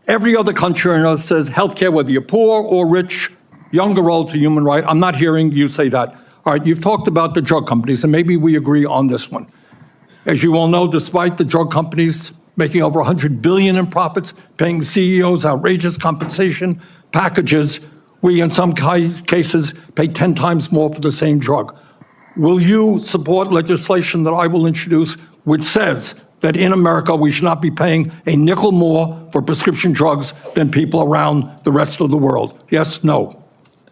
Every other country on earth says healthcare, whether you're poor or rich, young or old, is a human right. I'm not hearing you say that. All right. You've talked about the drug companies, and maybe we agree on this one. As you all know, despite the drug companies making over $100 billion in profits, paying CEOs outrageous compensation packages, we, in some cases, pay 10 times more for the same drug. Will you support legislation that I will introduce which says that in America we should not be paying a nickel more for prescription drugs than people around the rest of the world? Yes, no?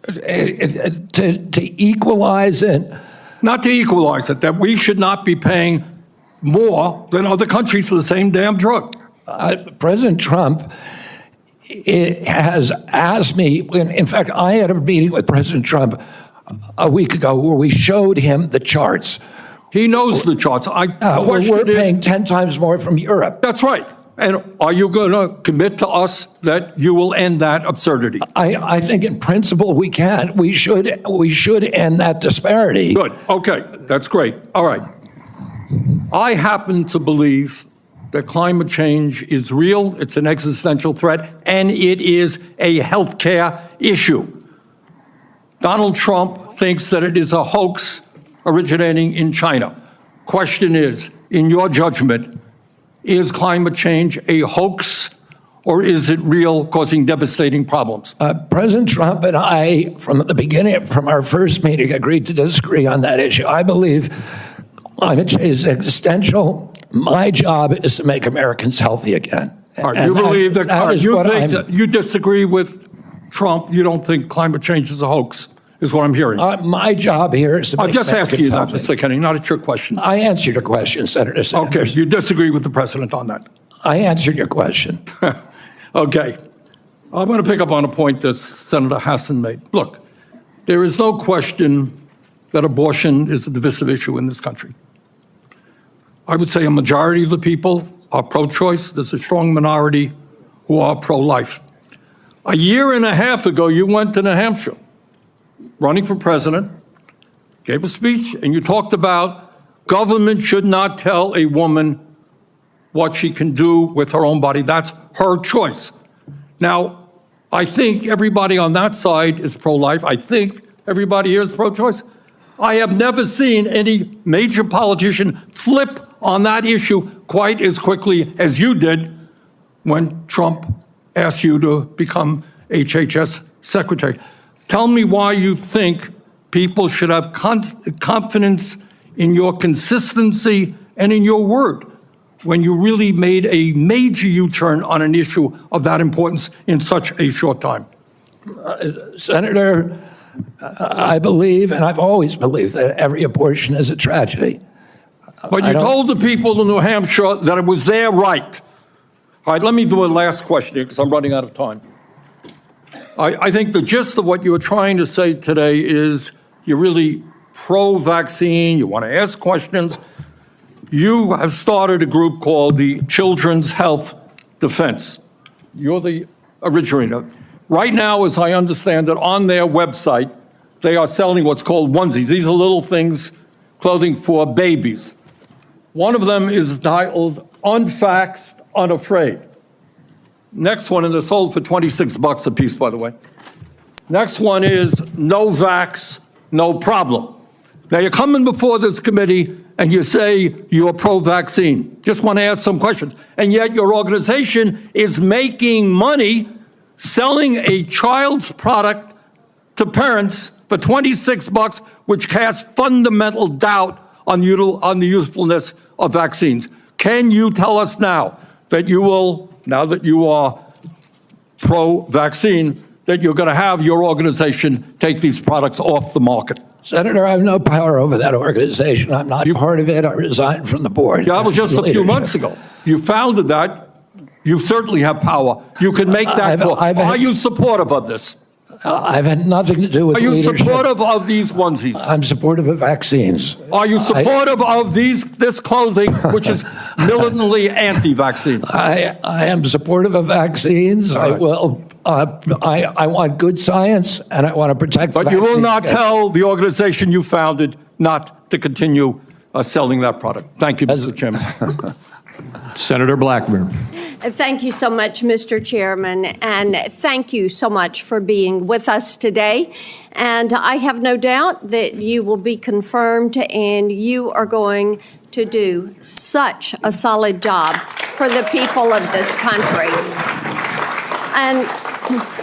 To equalize it? Not to equalize it, that we should not be paying more than other countries for the same damn drug. President Trump has asked me, in fact, I had a meeting with President Trump a week ago where we showed him the charts. He knows the charts. We're paying 10 times more from Europe. That's right. And are you going to commit to us that you will end that absurdity? I think in principle we can. We should end that disparity. Good. Okay. That's great. All right. I happen to believe that climate change is real, it's an existential threat, and it is a healthcare issue. Donald Trump thinks that it is a hoax originating in China. Question is, in your judgment, is climate change a hoax or is it real, causing devastating problems? President Trump and I, from the beginning, from our first meeting, agreed to disagree on that issue. I believe climate change is existential. My job is to make Americans healthy again. You believe that you disagree with Trump, you don't think climate change is a hoax, is what I'm hearing. My job here is to make I'm just asking you that, healthy. Mr. Kennedy, not a trick question. I answered your question, Senator Sanders. Okay, you disagree with the president on that. I answered your question. Okay. I'm going to pick up on a point that Senator Hassan made. Look, there is no question that abortion is a divisive issue in this country. I would say a majority of the people are pro-choice. There's a strong minority who are pro-life. A year and a half ago, you went to New Hampshire, running for president, gave a speech, and you talked about government should not tell a woman what she can do with her own body. That's her choice. Now, I think everybody on that side is pro-life. I think everybody here is pro-choice. I have never seen any major politician flip on that issue quite as quickly as you did when Trump asked you to become HHS secretary. Tell me why you think people should have confidence in your consistency and in your word when you really made a major U-turn on an issue of that importance in such a short time. Senator, I believe, and I've always believed, that every abortion is a tragedy. But you told the people in New Hampshire that it was their right. All right, let me do a last question here because I'm running out of time. I think the gist of what you were trying to say today is you're really pro-vaccine, you want to ask questions. You have started a group called the Children's Health Defense. You're the originator. Right now, as I understand it, on their website, they are selling what's called onesies. These are little things, clothing for babies. One of them is titled Unvaxxed, Unafraid. Next one, and they're sold for $26 a piece, by the way. Next one is No Vax, No Problem. Now, you're coming before this committee and you say you're pro-vaccine. Just want to ask some questions. And yet your organization is making money selling a child's product to parents for $26, which casts fundamental doubt on the usefulness of vaccines. Can you tell us now that you will, now that you are pro-vaccine, that you're going to have your organization take these products off the market? Senator, I have no power over that organization. I'm not part of it. I resigned from the board. Yeah, that was just a few months ago. You founded that. You certainly have power. You can make that call. Are you supportive of this? I've had nothing to do with Are you leadership. supportive of these onesies? I'm supportive of vaccines. Are you supportive of this clothing, which is militantly anti-vaccine? I am supportive of vaccines. I will. I want good science, and I want to protect. But you will not tell the organization you founded not to continue selling that product. Thank you, Mr. Chairman. Senator Blackburn. Thank you so much, Mr. Chairman, and thank you so much for being with us today. And I have no doubt that you will be confirmed and you are going to do such a solid job for the people of this country. And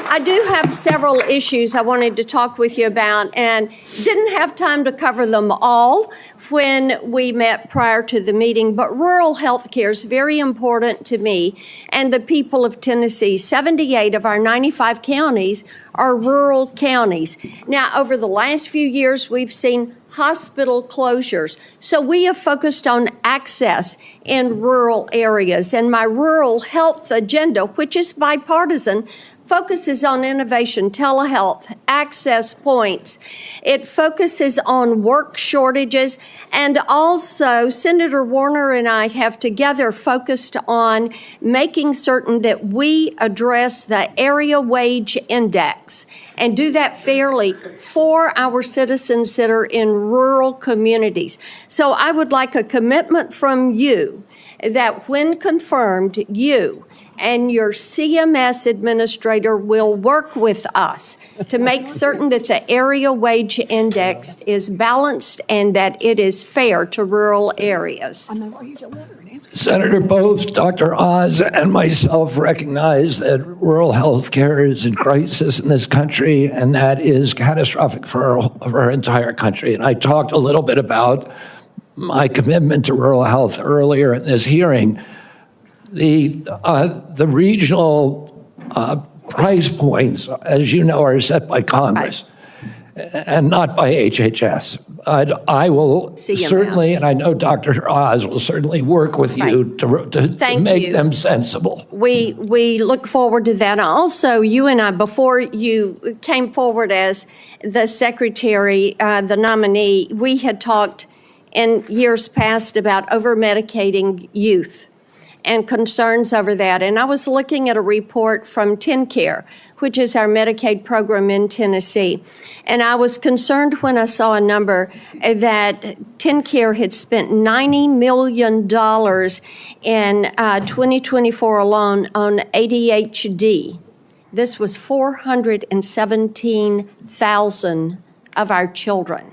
I do have several issues I wanted to talk with you about and didn't have time to cover them all when we met prior to the meeting, but rural health care is very important to me and the people of Tennessee. 78 of our 95 counties are rural counties. Now, over the last few years, we've seen hospital closures. So we have focused on access in rural areas. And my rural health agenda, which is bipartisan, focuses on innovation, telehealth, access points. It focuses on work shortages, and also Senator Warner and I have together focused on making certain that we address the area wage index and do that fairly for our citizens that are in rural communities. So I would like a commitment from you that when confirmed, you and your CMS administrator will work with us to make certain that the area wage index is balanced and that it is fair to rural areas. Senator, both Dr. Oz and myself recognize that rural health care is in crisis in this country, and that is catastrophic for our entire country. And I talked a little bit about my commitment to rural health earlier in this hearing. The regional price points, as you know, are set by Congress and not by HHS. I will CMS. certainly, and I know Dr. Oz will certainly work with you to make them sensible. We look forward to that. Also, you and I, before you came forward as the secretary, the nominee, we had talked in years past about over-medicating youth and concerns over that. And I was looking at a report from TennCare, which is our Medicaid program in Tennessee. And I was concerned when I saw a number that TennCare had spent $90 million in 2024 alone on ADHD. This was 417,000 of our children.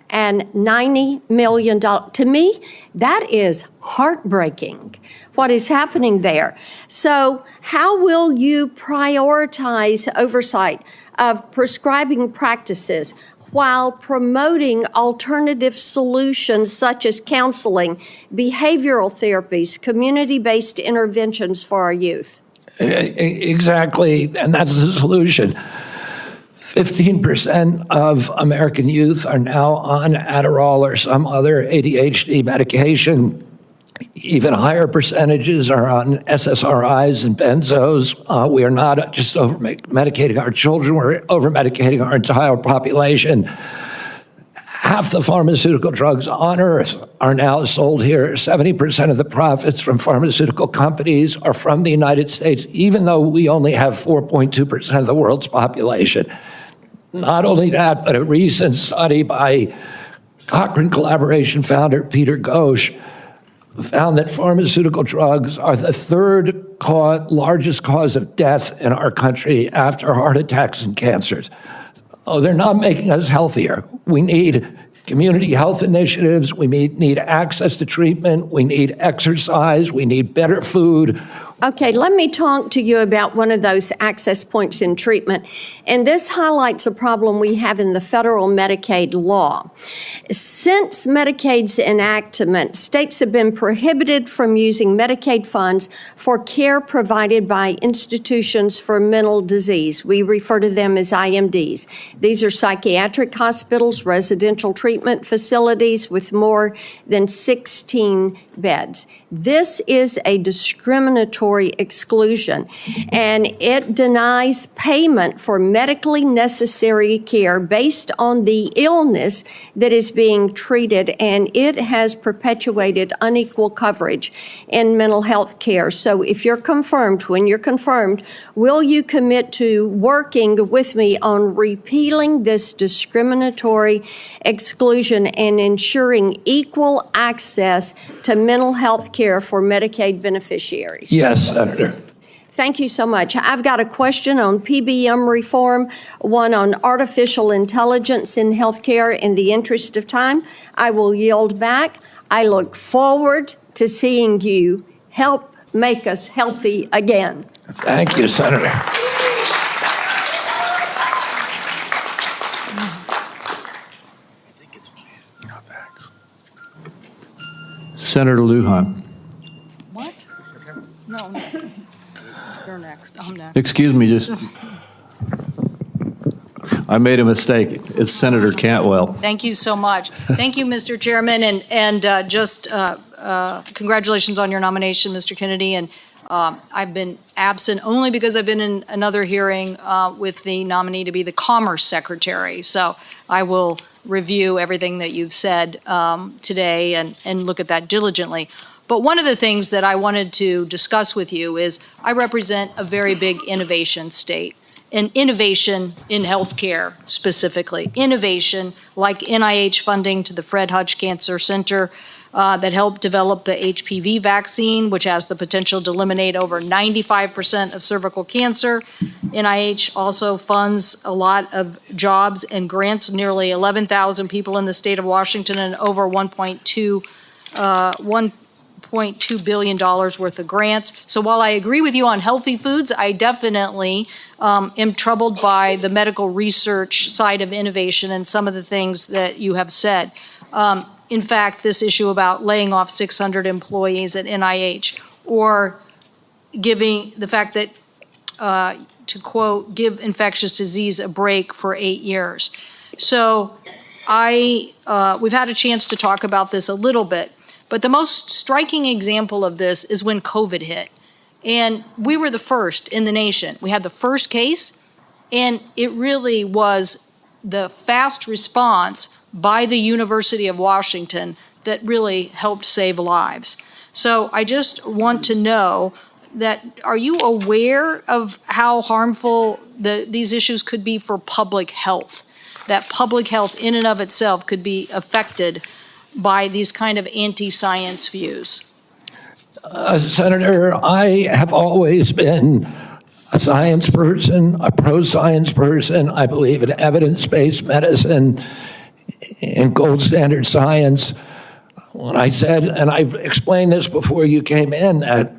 And $90 million. To me, that is heartbreaking, what is happening there. So how will you prioritize oversight of prescribing practices while promoting alternative solutions such as counseling, behavioral therapies, community-based interventions for our youth? Exactly, and that's the solution. 15% of American youth are now on Adderall or some other ADHD medication. Even higher percentages are on SSRIs and benzos. We are not just over-medicating our children, we're over-medicating our entire population. Half the pharmaceutical drugs on Earth are now sold here. 70% of the profits from pharmaceutical companies are from the United States, even though we only have 4.2% of the world's population. Not only that, but a recent study by Cochrane Collaboration founder Peter Ghosh found that pharmaceutical drugs are the third largest cause of death in our country after heart attacks and cancers. Oh, they're not making us healthier. We need community health initiatives. We need access to treatment. We need exercise. We need better food. Okay, let me talk to you about one of those access points in treatment. And this highlights a problem we have in the federal Medicaid law. Since Medicaid's enactment, states have been prohibited from using Medicaid funds for care provided by institutions for mental disease. We refer to them as IMDs. These are psychiatric hospitals, residential treatment facilities with more than 16 beds. This is a discriminatory discriminatory exclusion, and it denies payment for medically necessary care based on the illness that is being treated, and it has perpetuated unequal coverage in mental health care. So if you're confirmed, when you're confirmed, will you commit to working with me on repealing this discriminatory exclusion and ensuring equal access to mental health care for Medicaid beneficiaries? Yes, Senator. Thank you so much. I've got a question on PBM reform, one on artificial intelligence in healthcare. In the interest of time, I will yield back. I look forward to seeing you help make us healthy again. Thank you, Senator. Senator Lujan. What? No, you're next. I'm next. Excuse me, I made a mistake. It's Senator Cantwell. Thank you so much. Thank you, Mr. Chairman, and congratulations on your nomination, Mr. Kennedy. And I've been absent only because I've been in another hearing with the nominee to be the Commerce Secretary. So I will review everything that you've said today and look at that diligently. But one of the things that I wanted to discuss with you is I represent a very big innovation state. And innovation in healthcare specifically. Innovation like NIH funding to the Fred Hutch Cancer Center that helped develop the HPV vaccine, which has the potential to eliminate over 95% of cervical cancer. NIH also funds a lot of jobs and grants, nearly 11,000 people in the state of Washington and over $1.2 billion worth of grants. So while I agree with you on healthy foods, I definitely am troubled by the medical research side of innovation and some of the things that you have said. In fact, this issue about laying off 600 employees at NIH, or giving the fact that, to quote, give infectious disease a break for 8 years. So we've had a chance to talk about this a little bit, but the most striking example of this is when COVID hit. And we were the first in the nation. We had the first case, and it really was the fast response by the University of Washington that really helped save lives. So I just want to know that, are you aware of how harmful these issues could be for public health? That public health in and of itself could be affected by these kind of anti-science views? Senator, I have always been a science person, a pro-science person. I believe in evidence-based medicine and gold standard science. When I said, and I've explained this before you came in, that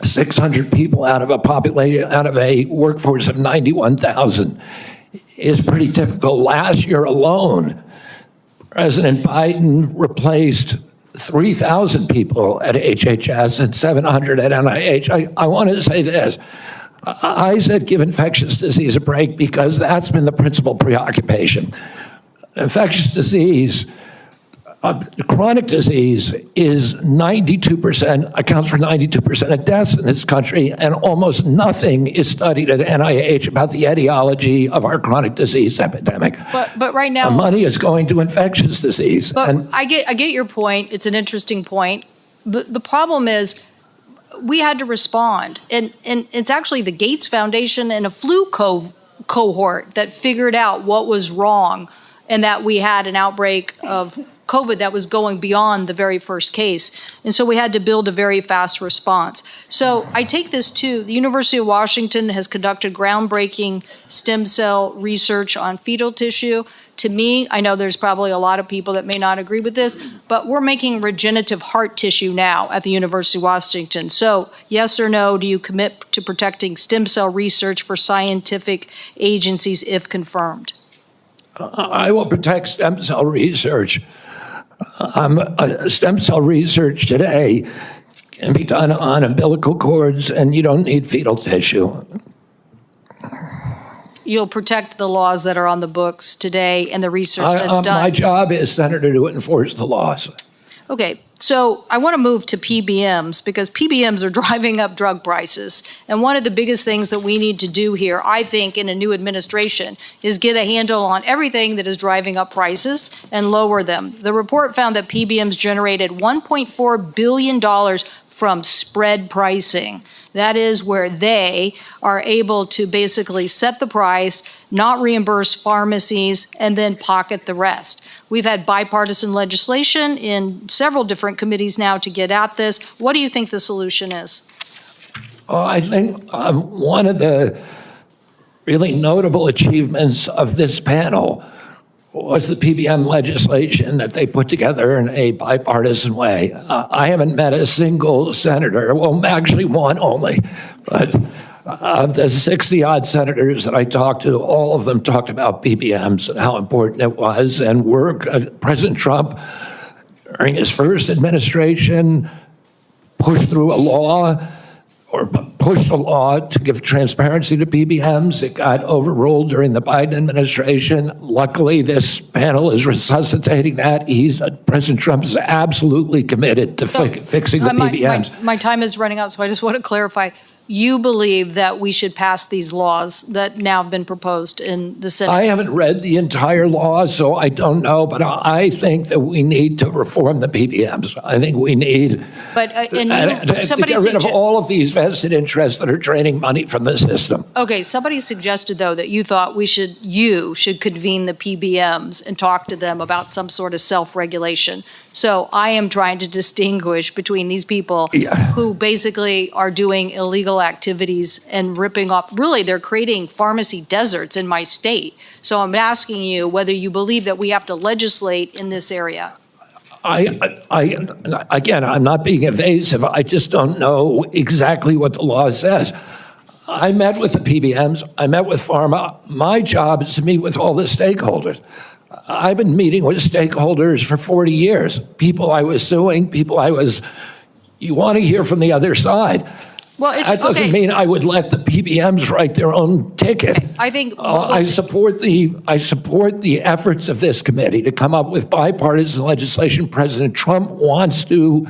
600 people out of a workforce of 91,000 is pretty typical. Last year alone, President Biden replaced 3,000 people at HHS and 700 at NIH. I want to say this. I said give infectious disease a break because that's been the principal preoccupation. Infectious disease, chronic disease is 92%, accounts for 92% of deaths in this country, and almost nothing is studied at NIH about the etiology of our chronic disease epidemic. But right now, the money is going to infectious disease. But I get your point. It's an interesting point. The problem is we had to respond, and it's actually the Gates Foundation and a flu cohort that figured out what was wrong, and that we had an outbreak of COVID that was going beyond the very first case. And so we had to build a very fast response. So I take this too. The University of Washington has conducted groundbreaking stem cell research on fetal tissue. To me, I know there's probably a lot of people that may not agree with this, but we're making regenerative heart tissue now at the University of Washington. So yes or no, do you commit to protecting stem cell research for scientific agencies if confirmed? I will protect stem cell research. Stem cell research today can be done on umbilical cords, and you don't need fetal tissue. You'll protect the laws that are on the books today and the research that's done. My job is, Senator, to enforce the laws. Okay, so I want to move to PBMs because PBMs are driving up drug prices. And one of the biggest things that we need to do here, I think, in a new administration is get a handle on everything that is driving up prices and lower them. The report found that PBMs generated $1.4 billion from spread pricing. That is where they are able to basically set the price, not reimburse pharmacies, and then pocket the rest. We've had bipartisan legislation in several different committees now to get at this. What do you think the solution is? I think one of the really notable achievements of this panel was the PBM legislation that they put together in a bipartisan way. I haven't met a single senator, well, actually one only, but of the 60-odd senators that I talked to, all of them talked about PBMs and how important it was. And President Trump, during his first administration, pushed through a law to give transparency to PBMs. It got overruled during the Biden administration. Luckily, this panel is resuscitating that. President Trump is absolutely committed to fixing the PBMs. My time is running out, so I just want to clarify. You believe that we should pass these laws that now have been proposed in the Senate? I haven't read the entire law, so I don't know, but I think that we need to reform the PBMs. I think we need to get rid of all of these vested interests that are draining money from the system. Okay, somebody suggested, though, that you thought you should convene the PBMs and talk to them about some sort of self-regulation. So I am trying to distinguish between these people who basically are doing illegal activities and ripping off, really, they're creating pharmacy deserts in my state. So I'm asking you whether you believe that we have to legislate in this area. Again, I'm not being evasive. I just don't know exactly what the law says. I met with the PBMs. I met with pharma. My job is to meet with all the stakeholders. I've been meeting with stakeholders for 40 years. People I was suing, you want to hear from the other side. Well, that doesn't mean I would let the PBMs write their own ticket. I think I support the efforts of this committee to come up with bipartisan legislation. President Trump wants to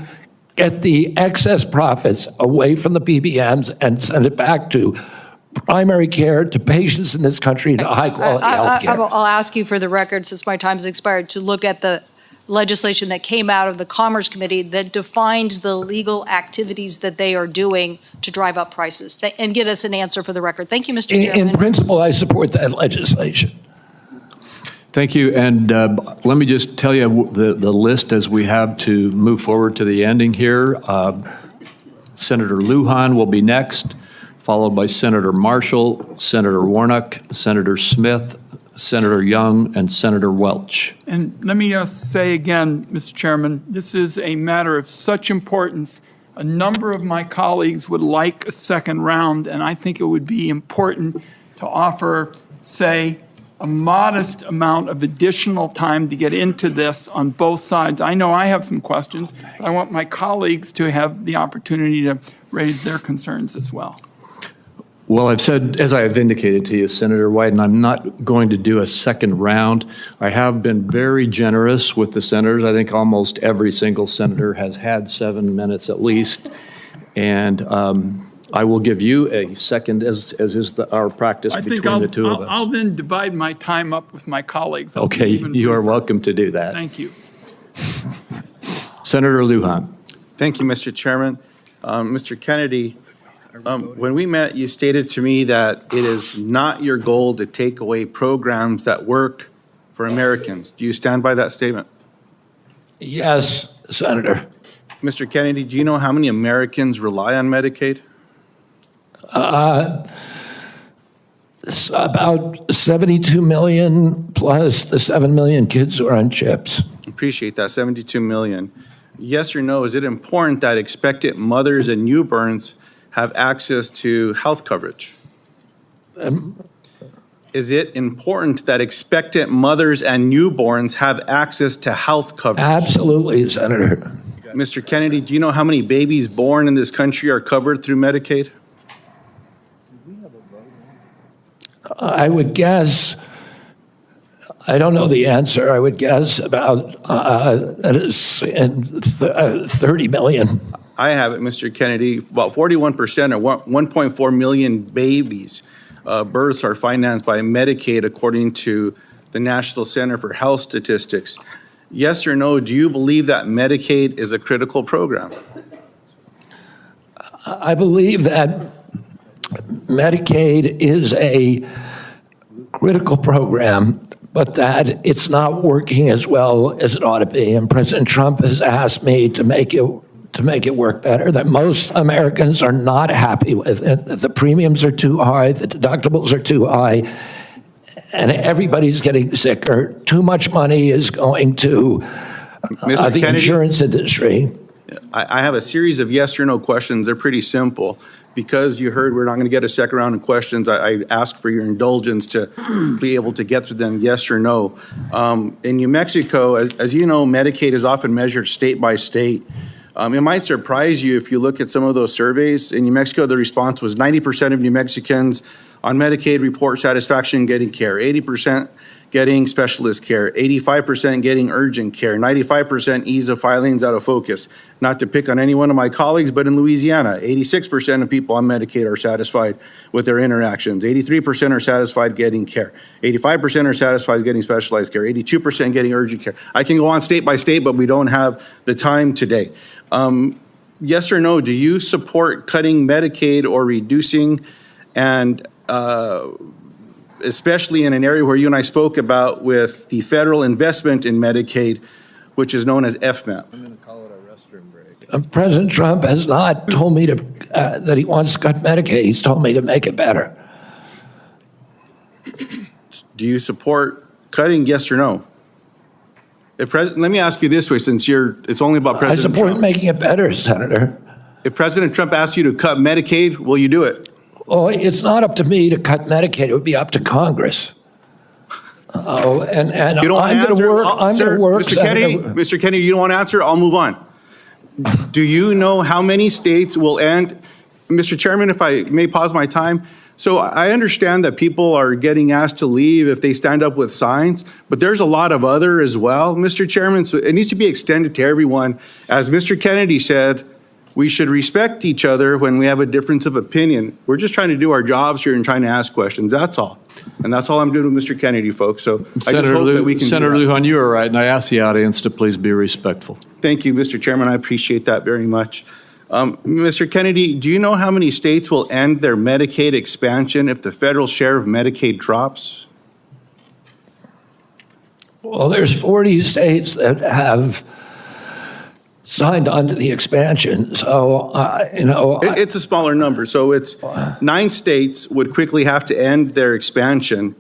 get the excess profits away from the PBMs and send it back to primary care, to patients in this country, to high-quality health care. I'll ask you for the record, since my time's expired, to look at the legislation that came out of the Commerce Committee that defines the legal activities that they are doing to drive up prices, and get us an answer for the record. Thank you, Mr. Chairman. In principle, I support that legislation. Thank you. And let me just tell you the list as we have to move forward to the ending here. Senator Lujan will be next, followed by Senator Marshall, Senator Warnock, Senator Smith, Senator Young, and Senator Welch. And let me say again, Mr. Chairman, this is a matter of such importance. A number of my colleagues would like a second round, and I think it would be important to offer, say, a modest amount of additional time to get into this on both sides. I know I have some questions, but I want my colleagues to have the opportunity to raise their concerns as well. Well, I've said, as I have indicated to you, Senator Wyden, I'm not going to do a second round. I have been very generous with the senators. I think almost every single senator has had 7 minutes at least. And I will give you a second, as is our practice between the two of us. I'll then divide my time up with my colleagues. Okay, you are welcome to do that. Thank you. Senator Lujan. Thank you, Mr. Chairman. Mr. Kennedy, when we met, you stated to me that it is not your goal to take away programs that work for Americans. Do you stand by that statement? Yes, Senator. Mr. Kennedy, do you know how many Americans rely on Medicaid? It's about 72 million plus the 7 million kids who are on chips. Appreciate that, 72 million. Yes or no, is it important that expectant mothers and newborns have access to health coverage? Is it important that expectant mothers and newborns have access to health coverage? Absolutely, Senator. Mr. Kennedy, do you know how many babies born in this country are covered through Medicaid? I would guess I don't know the answer. I would guess about 30 million. I have it, Mr. Kennedy. About 41% or 1.4 million babies births are financed by Medicaid, according to the National Center for Health Statistics. Yes or no, do you believe that Medicaid is a critical program? I believe that Medicaid is a critical program, but that it's not working as well as it ought to be. And President Trump has asked me to make it work better, that most Americans are not happy with it, that the premiums are too high, the deductibles are too high, and everybody's getting sicker. Too much money is going to the insurance industry. I have a series of yes or no questions. They're pretty simple. Because you heard we're not going to get a second round of questions, I ask for your indulgence to be able to get through them yes or no. In New Mexico, as you know, Medicaid is often measured state by state. It might surprise you if you look at some of those surveys. In New Mexico, the response was 90% of New Mexicans on Medicaid report satisfaction getting care, 80% getting specialist care, 85% getting urgent care, 95% ease of filings out of focus. Not to pick on any one of my colleagues, but in Louisiana, 86% of people on Medicaid are satisfied with their interactions. 83% are satisfied getting care. 85% are satisfied getting specialized care. 82% getting urgent care. I can go on state by state, but we don't have the time today. Yes or no, do you support cutting Medicaid or reducing, and especially in an area where you and I spoke about with the federal investment in Medicaid, which is known as FMAP? I'm going to call it a restroom break. President Trump has not told me that he wants to cut Medicaid. He's told me to make it better. Do you support cutting, yes or no? Let me ask you this way, since it's only about President Trump. I support making it better, Senator. If President Trump asked you to cut Medicaid, will you do it? Oh, it's not up to me to cut Medicaid. It would be up to Congress. Oh, and I'm going to work. I'm going to work. Mr. Kennedy, you don't want to answer? I'll move on. Do you know how many states will end? Mr. Chairman, if I may pause my time. So I understand that people are getting asked to leave if they stand up with signs, but there's a lot of other as well, Mr. Chairman. So it needs to be extended to everyone. As Mr. Kennedy said, we should respect each other when we have a difference of opinion. We're just trying to do our jobs here and trying to ask questions. That's all. And that's all I'm doing with Mr. Kennedy, folks. So I just hope that we can Senator Lujan, you are right, and I ask the audience to please be respectful. Thank you, Mr. Chairman. I appreciate that very much. Mr. Kennedy, do you know how many states will end their Medicaid expansion if the federal share of Medicaid drops? Well, there's 40 states that have signed on to the expansion. So, it's a smaller number. So it's 9 states would quickly have to end their expansion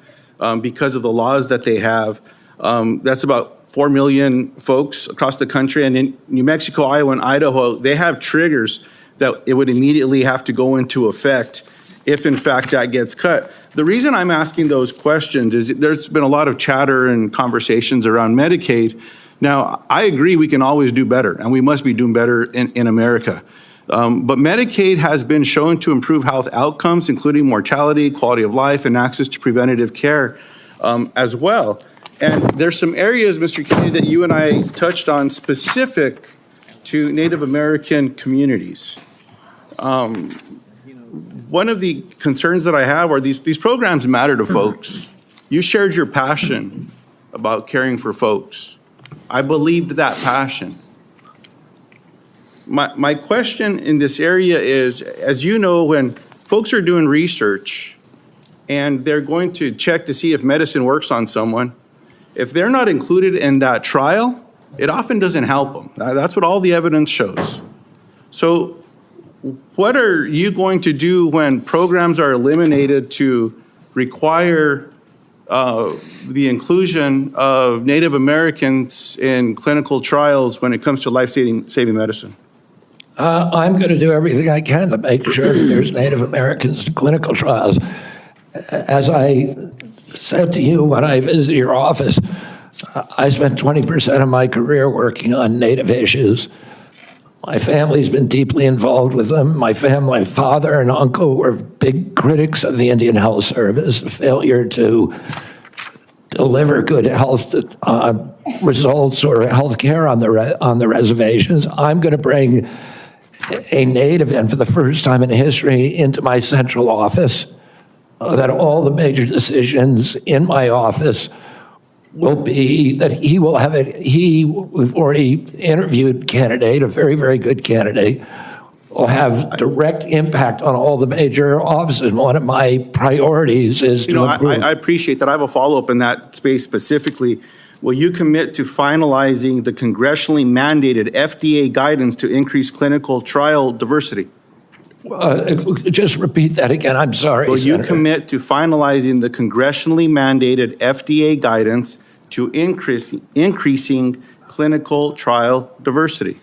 because of the laws that they have. That's about 4 million folks across the country. And in New Mexico, Iowa, and Idaho, they have triggers that it would immediately have to go into effect if, in fact, that gets cut. The reason I'm asking those questions is there's been a lot of chatter and conversations around Medicaid. Now, I agree we can always do better, and we must be doing better in America. But Medicaid has been shown to improve health outcomes, including mortality, quality of life, and access to preventative care as well. And there's some areas, Mr. Kennedy, that you and I touched on specific to Native American communities. One of the concerns that I have are these programs matter to folks. You shared your passion about caring for folks. I believed that passion. My question in this area is, as you know, when folks are doing research and they're going to check to see if medicine works on someone, if they're not included in that trial, it often doesn't help them. That's what all the evidence shows. So what are you going to do when programs are eliminated to require the inclusion of Native Americans in clinical trials when it comes to life-saving medicine? I'm going to do everything I can to make sure that there's Native Americans in clinical trials. As I said to you when I visited your office, I spent 20% of my career working on Native issues. My family's been deeply involved with them. My father and uncle were big critics of the Indian Health Service, a failure to deliver good health results or health care on the reservations. I'm going to bring a native in for the first time in history into my central office, that all the major decisions in my office will be that he will have it. We've already interviewed candidate, a very, very good candidate, will have direct impact on all the major offices. One of my priorities is to improve. I appreciate that. I have a follow-up in that space specifically. Will you commit to finalizing the congressionally mandated FDA guidance to increase clinical trial diversity? Just repeat that again. I'm sorry, Will you Senator. commit to finalizing the congressionally mandated FDA guidance to increasing clinical trial diversity?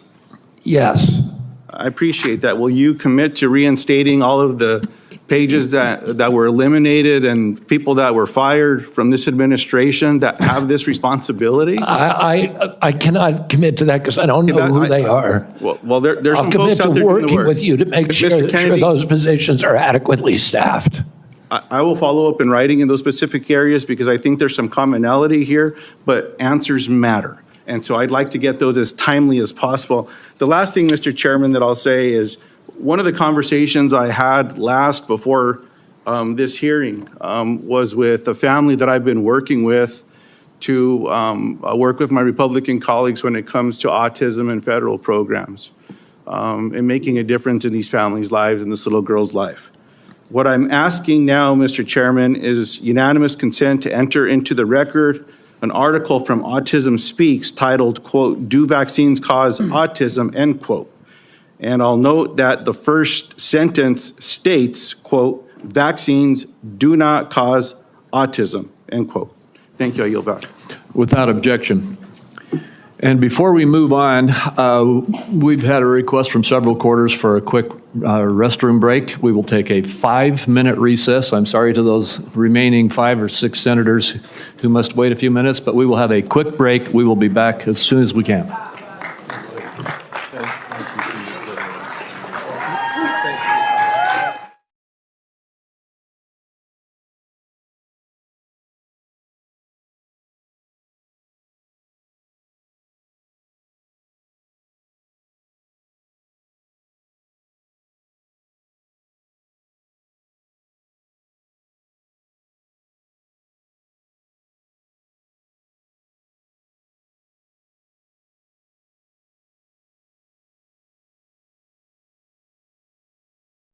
Yes. I appreciate that. Will you commit to reinstating all of the pages that were eliminated and people that were fired from this administration that have this responsibility? I cannot commit to that because I don't know who they are. Well, there's I'll some folks commit to out there doing the working work. with you to make sure those positions are adequately staffed. I will follow up in writing in those specific areas because I think there's some commonality here, but answers matter. And so I'd like to get those as timely as possible. The last thing, Mr. Chairman, that I'll say is one of the conversations I had last before this hearing was with a family that I've been working with to work with my Republican colleagues when it comes to autism and federal programs and making a difference in these families' lives and this little girl's life. What I'm asking now, Mr. Chairman, is unanimous consent to enter into the record an article from Autism Speaks titled, quote, "Do Vaccines Cause Autism?" End quote. And I'll note that the first sentence states, quote, "Vaccines do not cause autism," end quote. Thank you. I yield back. Without objection. And before we move on, we've had a request from several quarters for a quick restroom break. We will take a 5-minute recess. I'm sorry to those remaining 5 or 6 senators who must wait a few minutes, but we will have a quick break. We will be back as soon as we can.